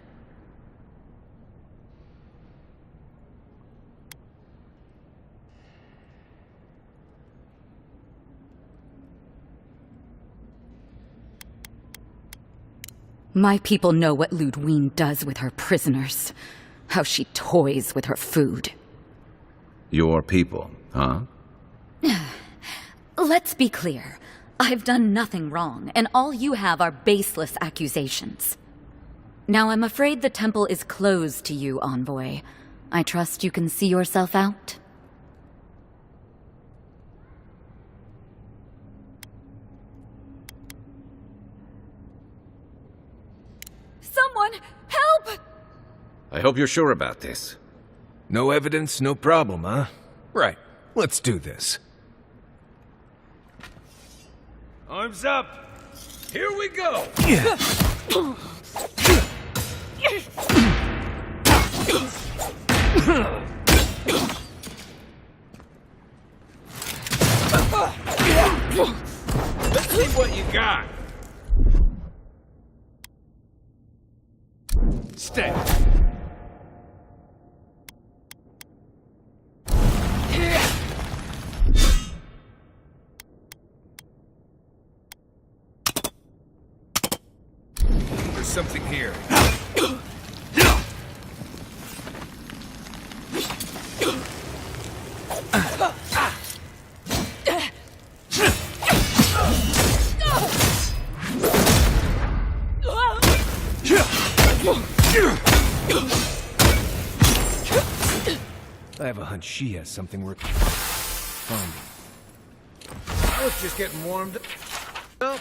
My people know what Ludwine does with her prisoners. How she toys with her food. Your people, huh? Let's be clear. I've done nothing wrong, and all you have are baseless accusations. Now I'm afraid the temple is closed to you, Envoy. I trust you can see yourself out? Someone, help! I hope you're sure about this. No evidence, no problem, huh? Right. Let's do this. Arms up! Here we go! Let's see what you got. Stay. There's something here. I have a hunch she has something worth finding. I was just getting warmed up.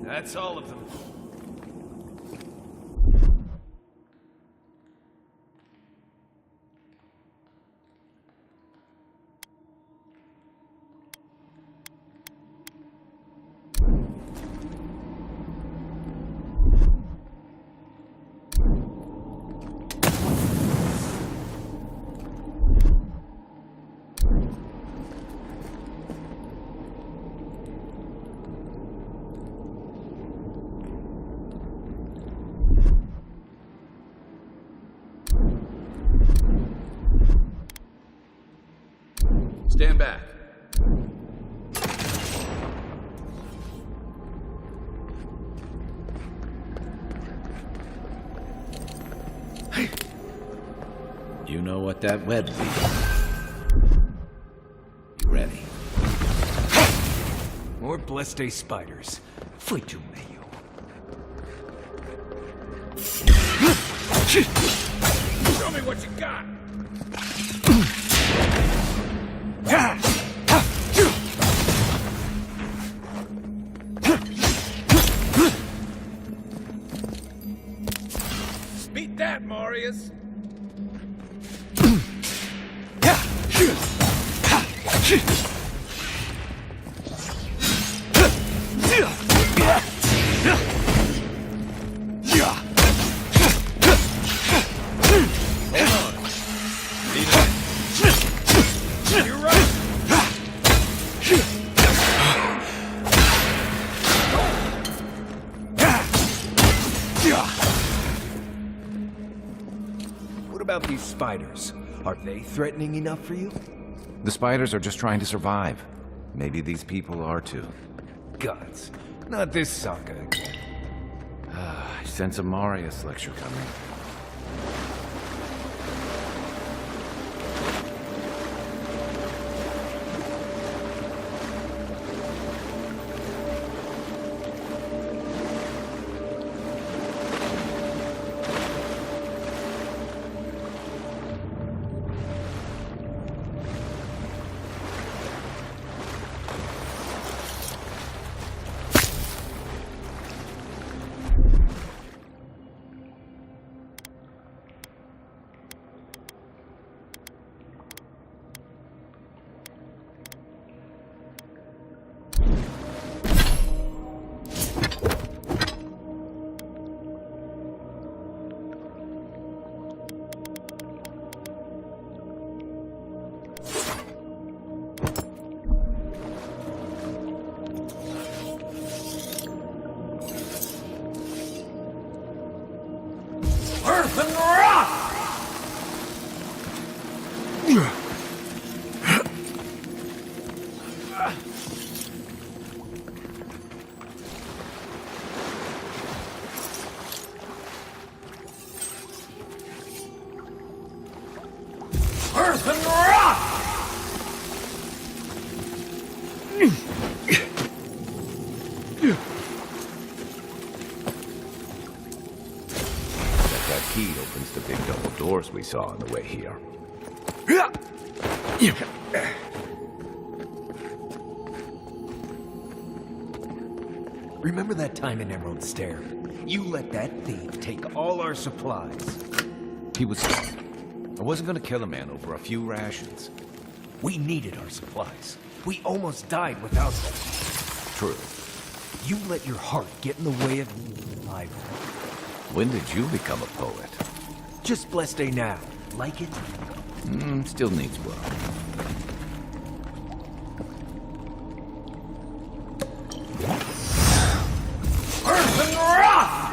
That's all of them. Stand back. You know what that web means. You ready? More Blessed spiders. Fight you, Mayo. Show me what you got! Beat that, Marius! What about these spiders? Are they threatening enough for you? The spiders are just trying to survive. Maybe these people are too. Gods, not this saga again. I sense a Marius lecture coming. Earth and rock! Earth and rock! That key opens the big double doors we saw on the way here. Remember that time in Emerald Stair? You let that thief take all our supplies. He was... I wasn't gonna kill a man over a few rations. We needed our supplies. We almost died without them. True. You let your heart get in the way of life. When did you become a poet? Just Blessed Day now. Like it? Still needs work. Earth and rock!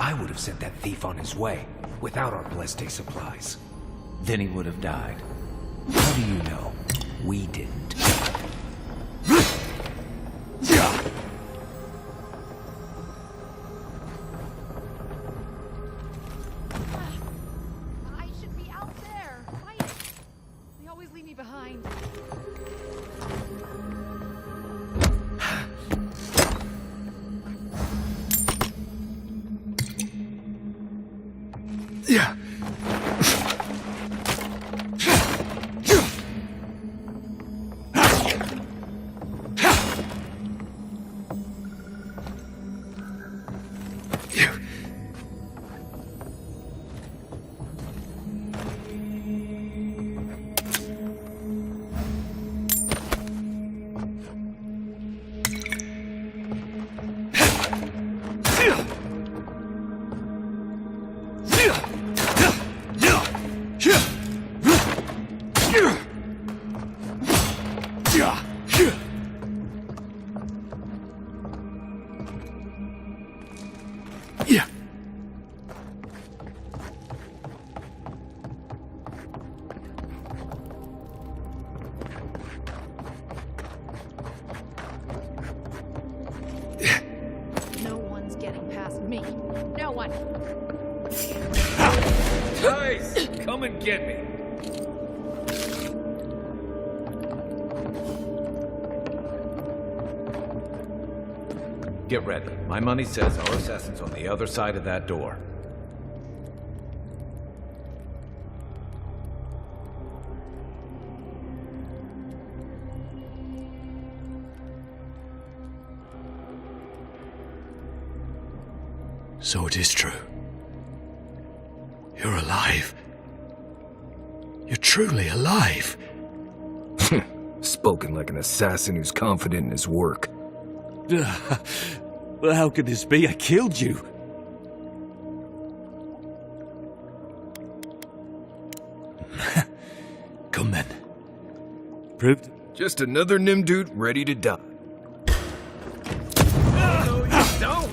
I would have sent that thief on his way, without our Bleste supplies. Then he would have died. How do you know? We didn't. I should be out there, fighting. They always leave me behind. Yeah. Yeah. No one's getting past me. No one. Guys, come and get me. Get ready. My money says our assassin's on the other side of that door. So it is true. You're alive. You're truly alive. Spoken like an assassin who's confident in his work. Well, how could this be? I killed you. Come then. Proved? Just another Nimdude ready to die. No, you don't!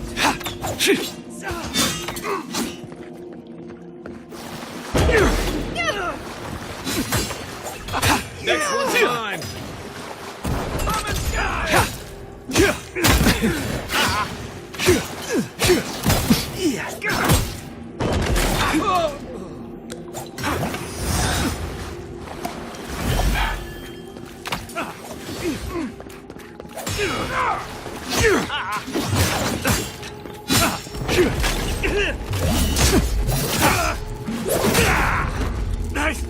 Next one's mine! Come and die! Nice!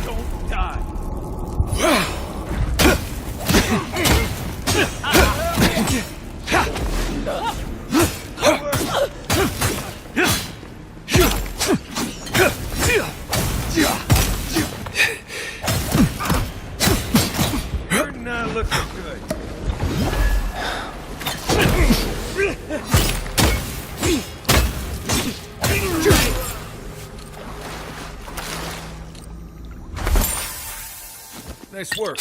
Don't die! You're not looking good. Nice work.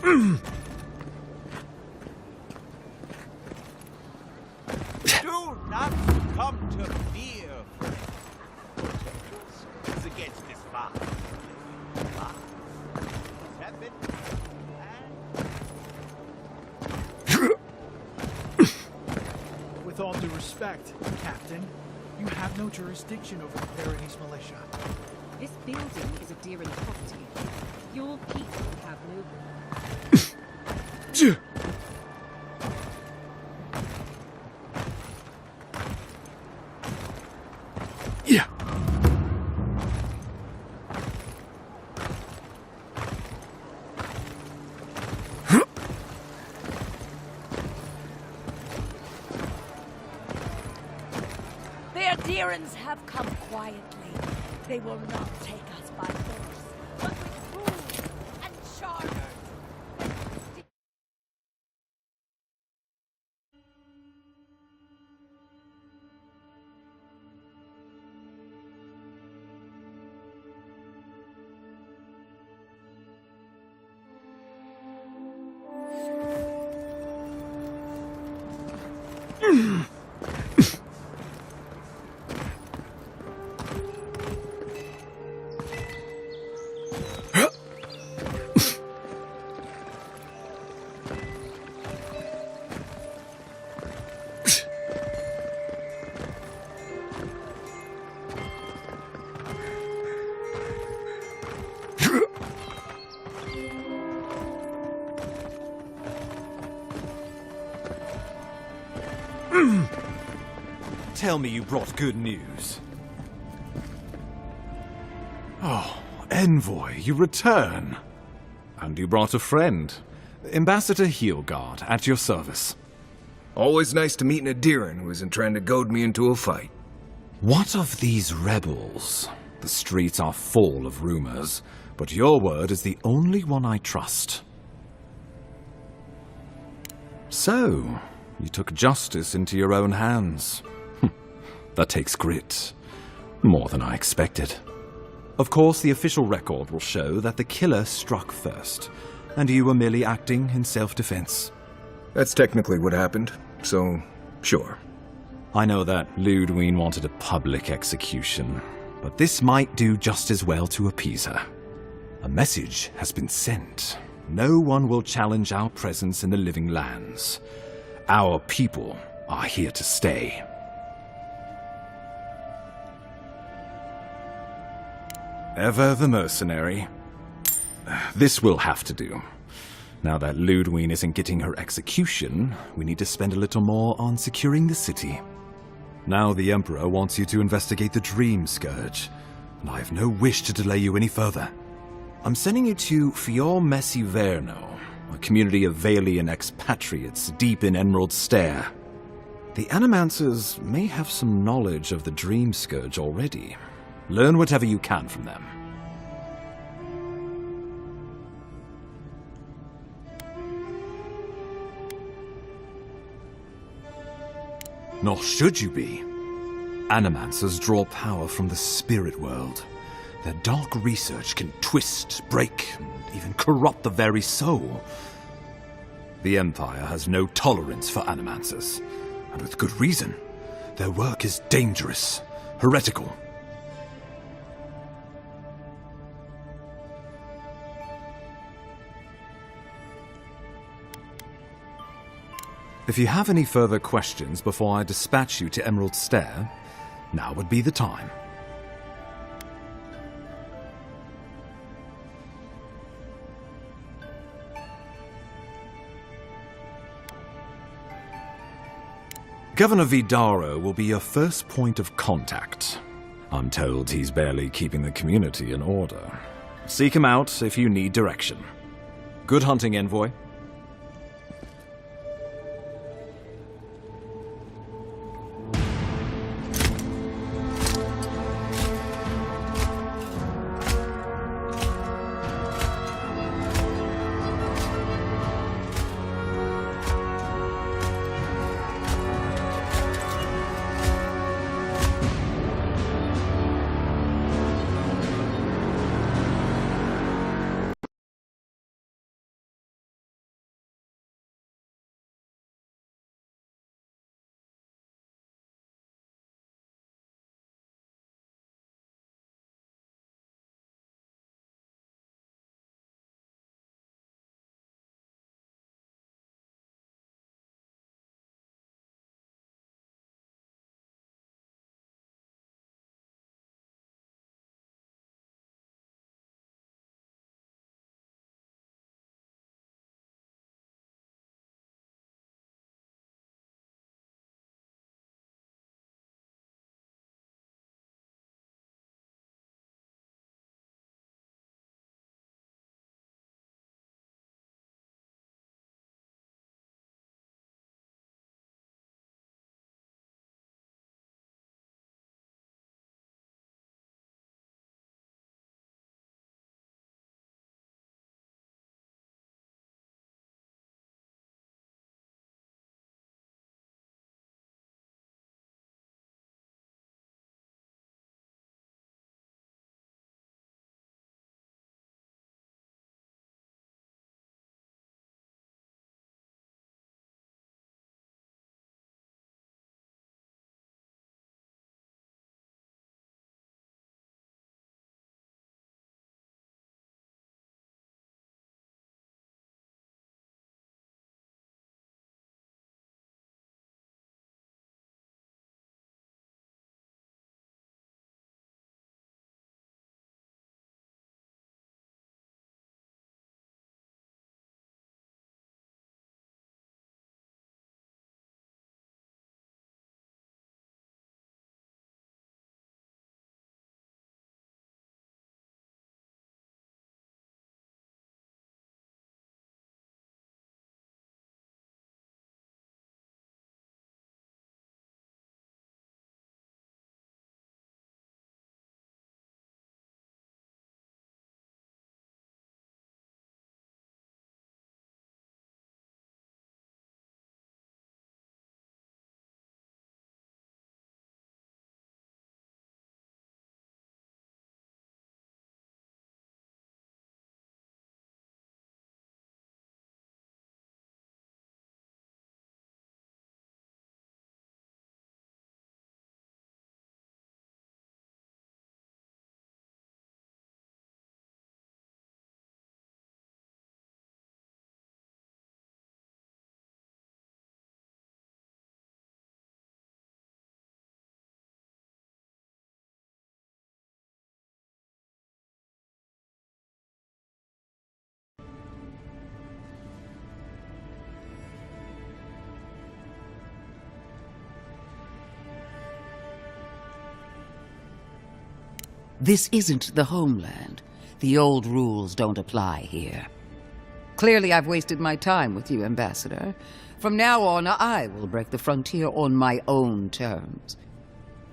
Do not come to fear. It's against this father. With all due respect, Captain, you have no jurisdiction over the Pyrenees militia. This building is a Deering property. Your people have movement. Yeah. The Adherents have come quietly. They will not take us by force, but with rules and charters. Tell me you brought good news. Oh, Envoy, you return. And you brought a friend. Ambassador Heelguard, at your service. Always nice to meet an Adiran who isn't trying to goad me into a fight. What of these rebels? The streets are full of rumors, but your word is the only one I trust. So, you took justice into your own hands. That takes grit. More than I expected. Of course, the official record will show that the killer struck first, and you were merely acting in self-defense. That's technically what happened, so sure. I know that Ludwine wanted a public execution, but this might do just as well to appease her. A message has been sent. No one will challenge our presence in the living lands. Our people are here to stay. Ever the mercenary. This will have to do. Now that Ludwine isn't getting her execution, we need to spend a little more on securing the city. Now the Emperor wants you to investigate the Dream Scourge, and I have no wish to delay you any further. I'm sending you to Fior Messi Verno, a community of Valian expatriates deep in Emerald Stair. The Animancers may have some knowledge of the Dream Scourge already. Learn whatever you can from them. Nor should you be. Animancers draw power from the spirit world. Their dark research can twist, break, and even corrupt the very soul. The Empire has no tolerance for Animancers, and with good reason. Their work is dangerous, heretical. If you have any further questions before I dispatch you to Emerald Stair, now would be the time. Governor Vidaro will be your first point of contact. I'm told he's barely keeping the community in order. Seek him out if you need direction. Good hunting, Envoy. This isn't the homeland. The old rules don't apply here. Clearly, I've wasted my time with you, Ambassador. From now on, I will break the frontier on my own terms.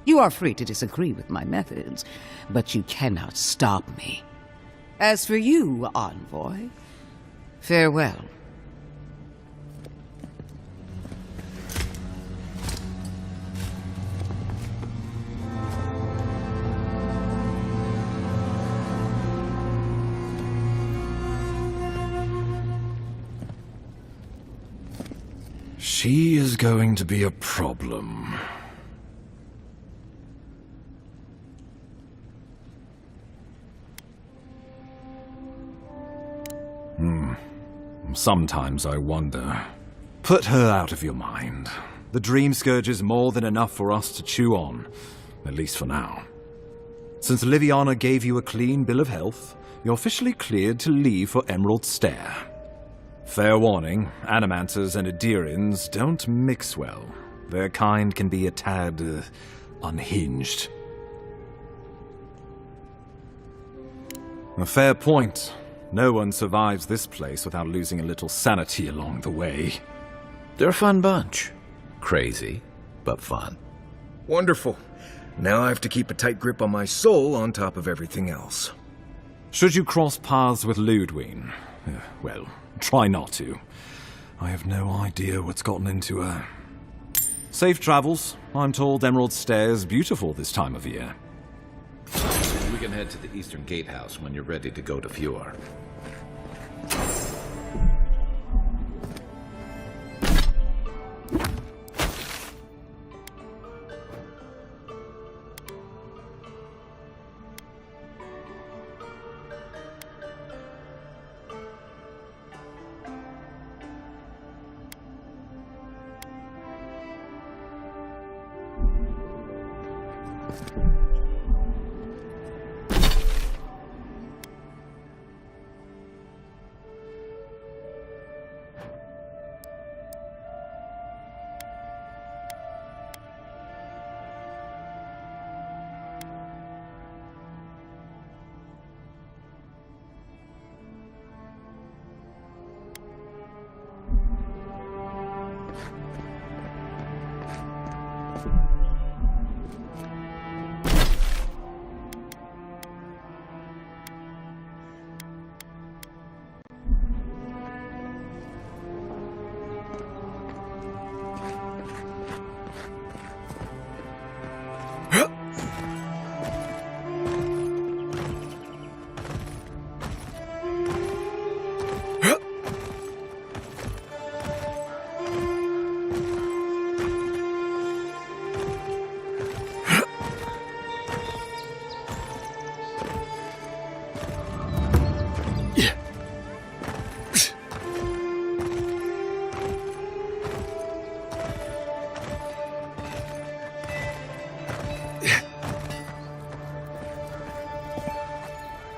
You are free to disagree with my methods, but you cannot stop me. As for you, Envoy, farewell. She is going to be a problem. Sometimes I wonder. Put her out of your mind. The Dream Scourge is more than enough for us to chew on, at least for now. Since Liviana gave you a clean bill of health, you're officially cleared to leave for Emerald Stair. Fair warning, Animanters and Adirians don't mix well. Their kind can be a tad unhinged. A fair point. No one survives this place without losing a little sanity along the way. They're a fun bunch. Crazy, but fun. Wonderful. Now I have to keep a tight grip on my soul on top of everything else. Should you cross paths with Ludwine, well, try not to. I have no idea what's gotten into her. Safe travels. I'm told Emerald Stair's beautiful this time of year. We can head to the Eastern Gatehouse when you're ready to go to Fjord.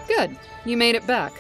Good. You made it back.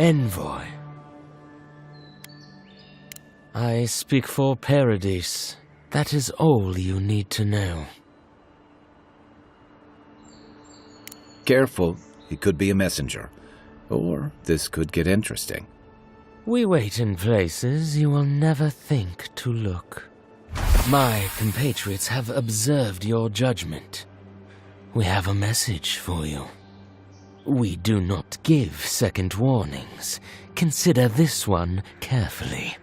envoy. I speak for Paradis. That is all you need to know. Careful, he could be a messenger. Or this could get interesting. We wait in places you will never think to look. My compatriots have observed your judgment. We have a message for you. We do not give second warnings. Consider this one carefully.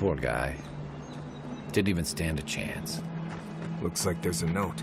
Poor guy. Didn't even stand a chance. Looks like there's a note.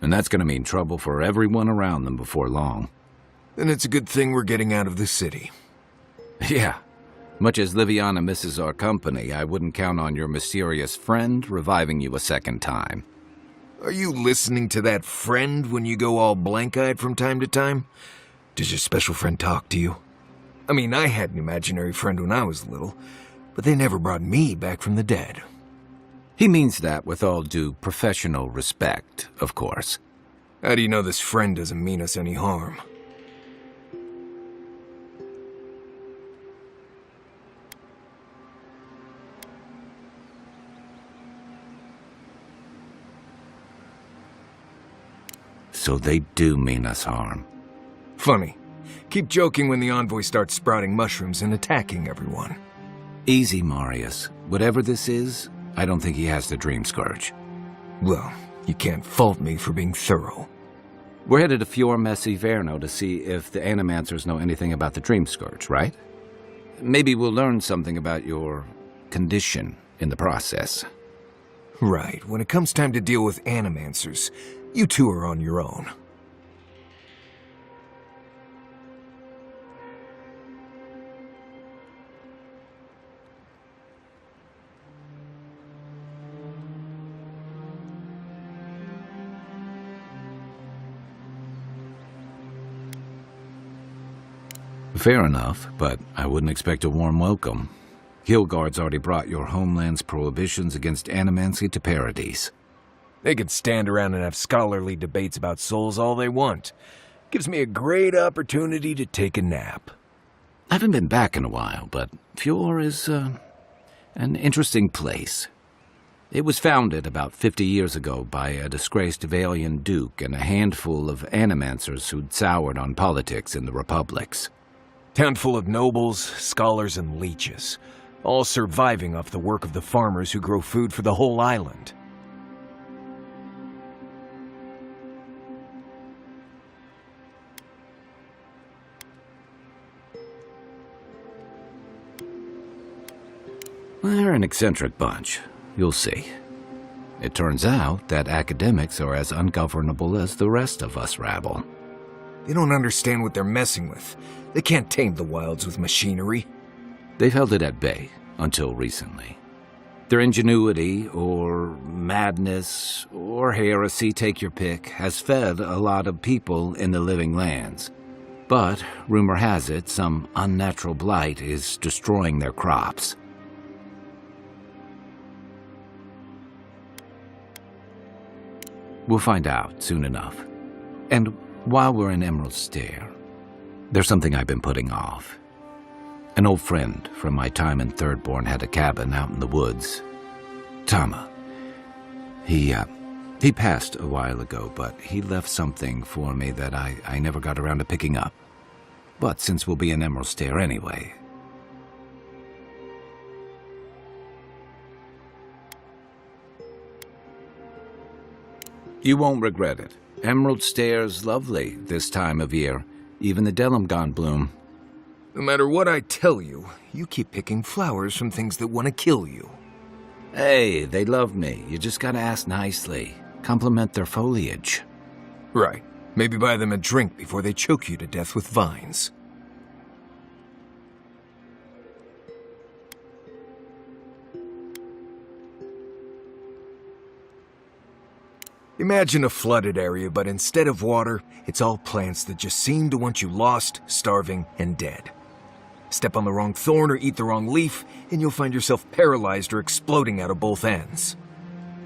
And that's going to mean trouble for everyone around them before long. Then it's a good thing we're getting out of the city. Yeah. Much as Liviana misses our company, I wouldn't count on your mysterious friend reviving you a second time. Are you listening to that friend when you go all blank-eyed from time to time? Does your special friend talk to you? I mean, I had an imaginary friend when I was little, but they never brought me back from the dead. He means that with all due professional respect, of course. How do you know this friend doesn't mean us any harm? So they do mean us harm. Funny. Keep joking when the envoy starts sprouting mushrooms and attacking everyone. Easy, Marius. Whatever this is, I don't think he has the Dream Scourge. Well, you can't fault me for being thorough. We're headed to Fior Messi Verno to see if the Animancers know anything about the Dream Scourge, right? Maybe we'll learn something about your condition in the process. Right. When it comes time to deal with Animancers, you two are on your own. Fair enough, but I wouldn't expect a warm welcome. Hillguard's already brought your homeland's prohibitions against animancy to Paradise. They can stand around and have scholarly debates about souls all they want. Gives me a great opportunity to take a nap. I haven't been back in a while, but Fior is, an interesting place. It was founded about 50 years ago by a disgraced Valian duke and a handful of animancers who'd soured on politics in the republics. Town full of nobles, scholars, and leeches, all surviving off the work of the farmers who grow food for the whole island. They're an eccentric bunch. You'll see. It turns out that academics are as ungovernable as the rest of us rabble. They don't understand what they're messing with. They can't tame the wilds with machinery. They've held it at bay until recently. Their ingenuity, or madness, or heresy, take your pick, has fed a lot of people in the living lands. But, rumor has it, some unnatural blight is destroying their crops. We'll find out soon enough. And while we're in Emerald Stair, there's something I've been putting off. An old friend from my time in Thirdborn had a cabin out in the woods. Tama. He passed a while ago, but he left something for me that I never got around to picking up. But since we'll be in Emerald Stair anyway... You won't regret it. Emerald Stair's lovely this time of year. Even the Delimgon bloom. No matter what I tell you, you keep picking flowers from things that want to kill you. Hey, they love me. You just gotta ask nicely. Compliment their foliage. Right. Maybe buy them a drink before they choke you to death with vines. Imagine a flooded area, but instead of water, it's all plants that just seem to want you lost, starving, and dead. Step on the wrong thorn or eat the wrong leaf, and you'll find yourself paralyzed or exploding out of both ends.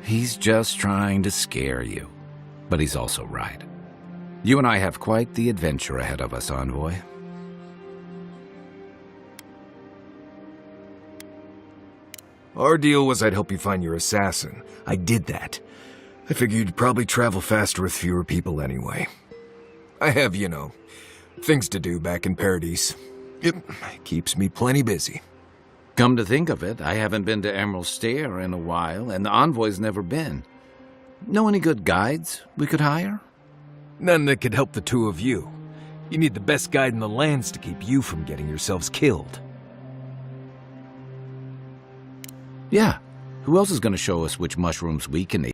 He's just trying to scare you. But he's also right. You and I have quite the adventure ahead of us, Envoy. Our deal was I'd help you find your assassin. I did that. I figured you'd probably travel faster with fewer people anyway. I have, things to do back in Paradise. It keeps me plenty busy. Come to think of it, I haven't been to Emerald Stair in a while, and the Envoy's never been. Know any good guides we could hire? None that could help the two of you. You need the best guide in the lands to keep you from getting yourselves killed. Yeah. Who else is going to show us which mushrooms we can eat?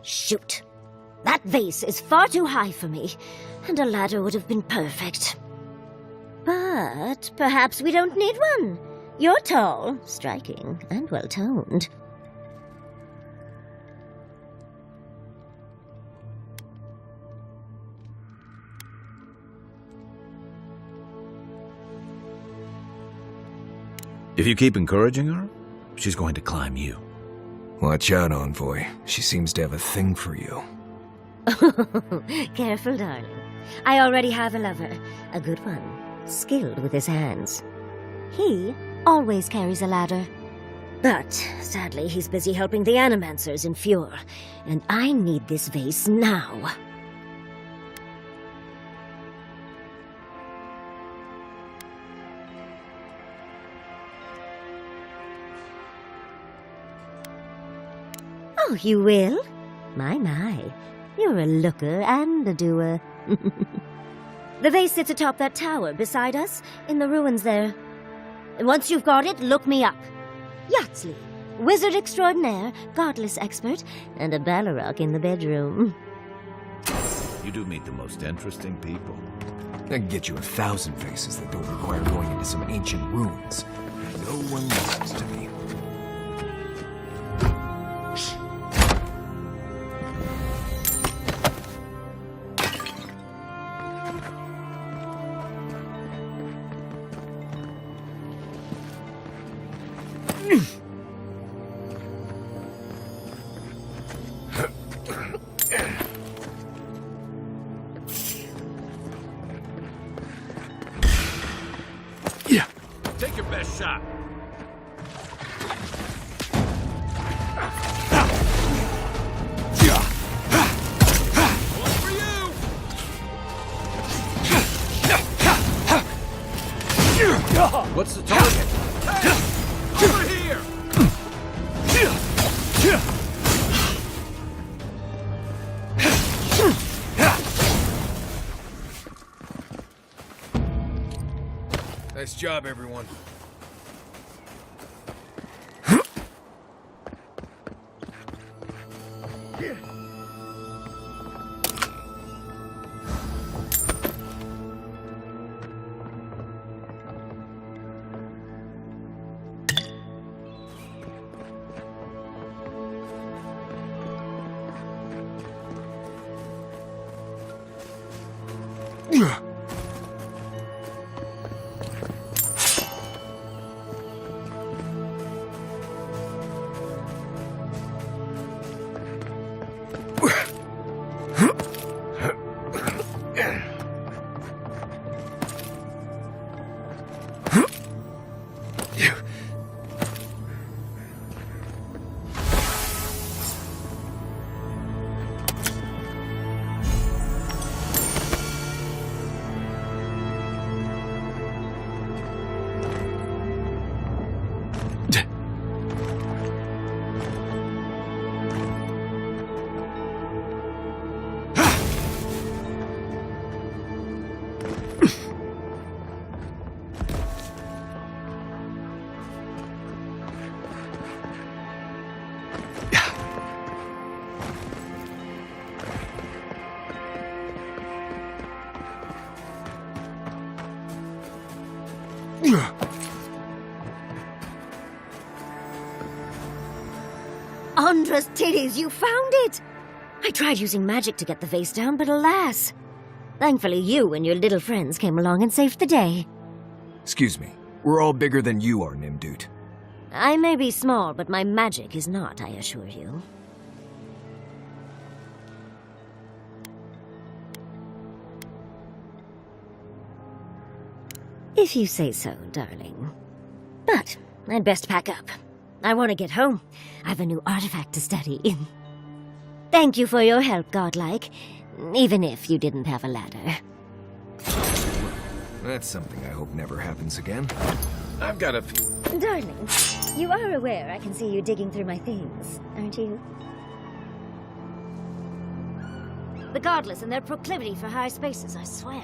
Shoot. That vase is far too high for me, and a ladder would have been perfect. But perhaps we don't need one. You're tall, striking, and well-toned. If you keep encouraging her, she's going to climb you. Watch out, Envoy. She seems to have a thing for you. Careful, darling. I already have a lover. A good one. Skilled with his hands. He always carries a ladder. But, sadly, he's busy helping the Animancers in Fjord, and I need this vase now. Oh, you will? My. You're a looker and a doer. The vase sits atop that tower beside us, in the ruins there. Once you've got it, look me up. Yatsley, wizard extraordinaire, godless expert, and a Balrog in the bedroom. You do meet the most interesting people. I can get you 1,000 vases that don't require going into some ancient ruins. No one listens to me. Take your best shot. What's the target? Hey! Over here! Nice job, everyone. Andra's titties, you found it! I tried using magic to get the vase down, but alas. Thankfully, you and your little friends came along and saved the day. Excuse me. We're all bigger than you are, Nimdut. I may be small, but my magic is not, I assure you. If you say so, darling. But I'd best pack up. I want to get home. I've a new artifact to study. Thank you for your help, Godlike. Even if you didn't have a ladder. That's something I hope never happens again. I've got a few. Darling, you are aware I can see you digging through my things, aren't you? The Godless and their proclivity for high spaces, I swear.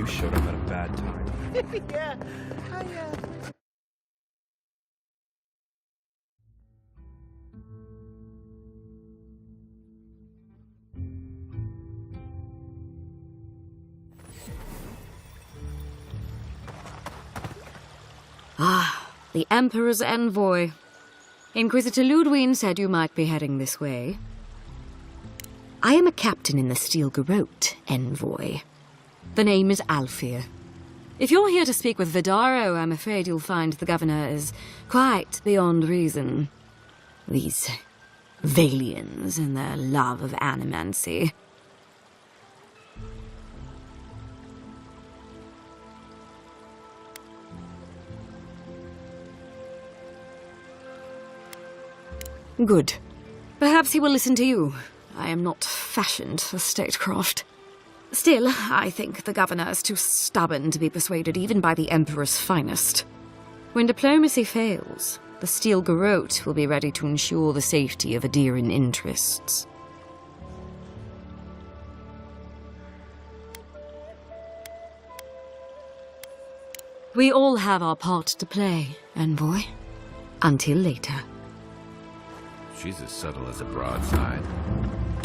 You showed up at a bad time. Yeah, Ah, the Emperor's envoy. Inquisitor Ludwig said you might be heading this way. I am a captain in the Steel Garrote, envoy. The name is Alfir. If you're here to speak with Vidaro, I'm afraid you'll find the governor is quite beyond reason. These Valians and their love of animancy. Good. Perhaps he will listen to you. I am not fashioned for statecraft. Still, I think the governor is too stubborn to be persuaded even by the Emperor's finest. When diplomacy fails, the Steel Garrote will be ready to ensure the safety of Adiran interests. We all have our part to play, envoy. Until later. She's as subtle as a broadside.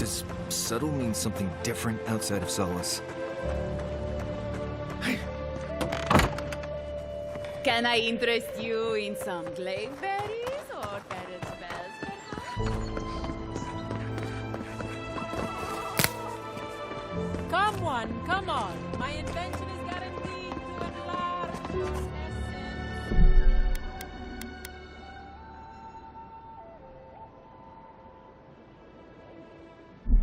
Does subtle mean something different outside of Solace? Can I interest you in some glaveberries or ferret's bells, Come on, come on. My invention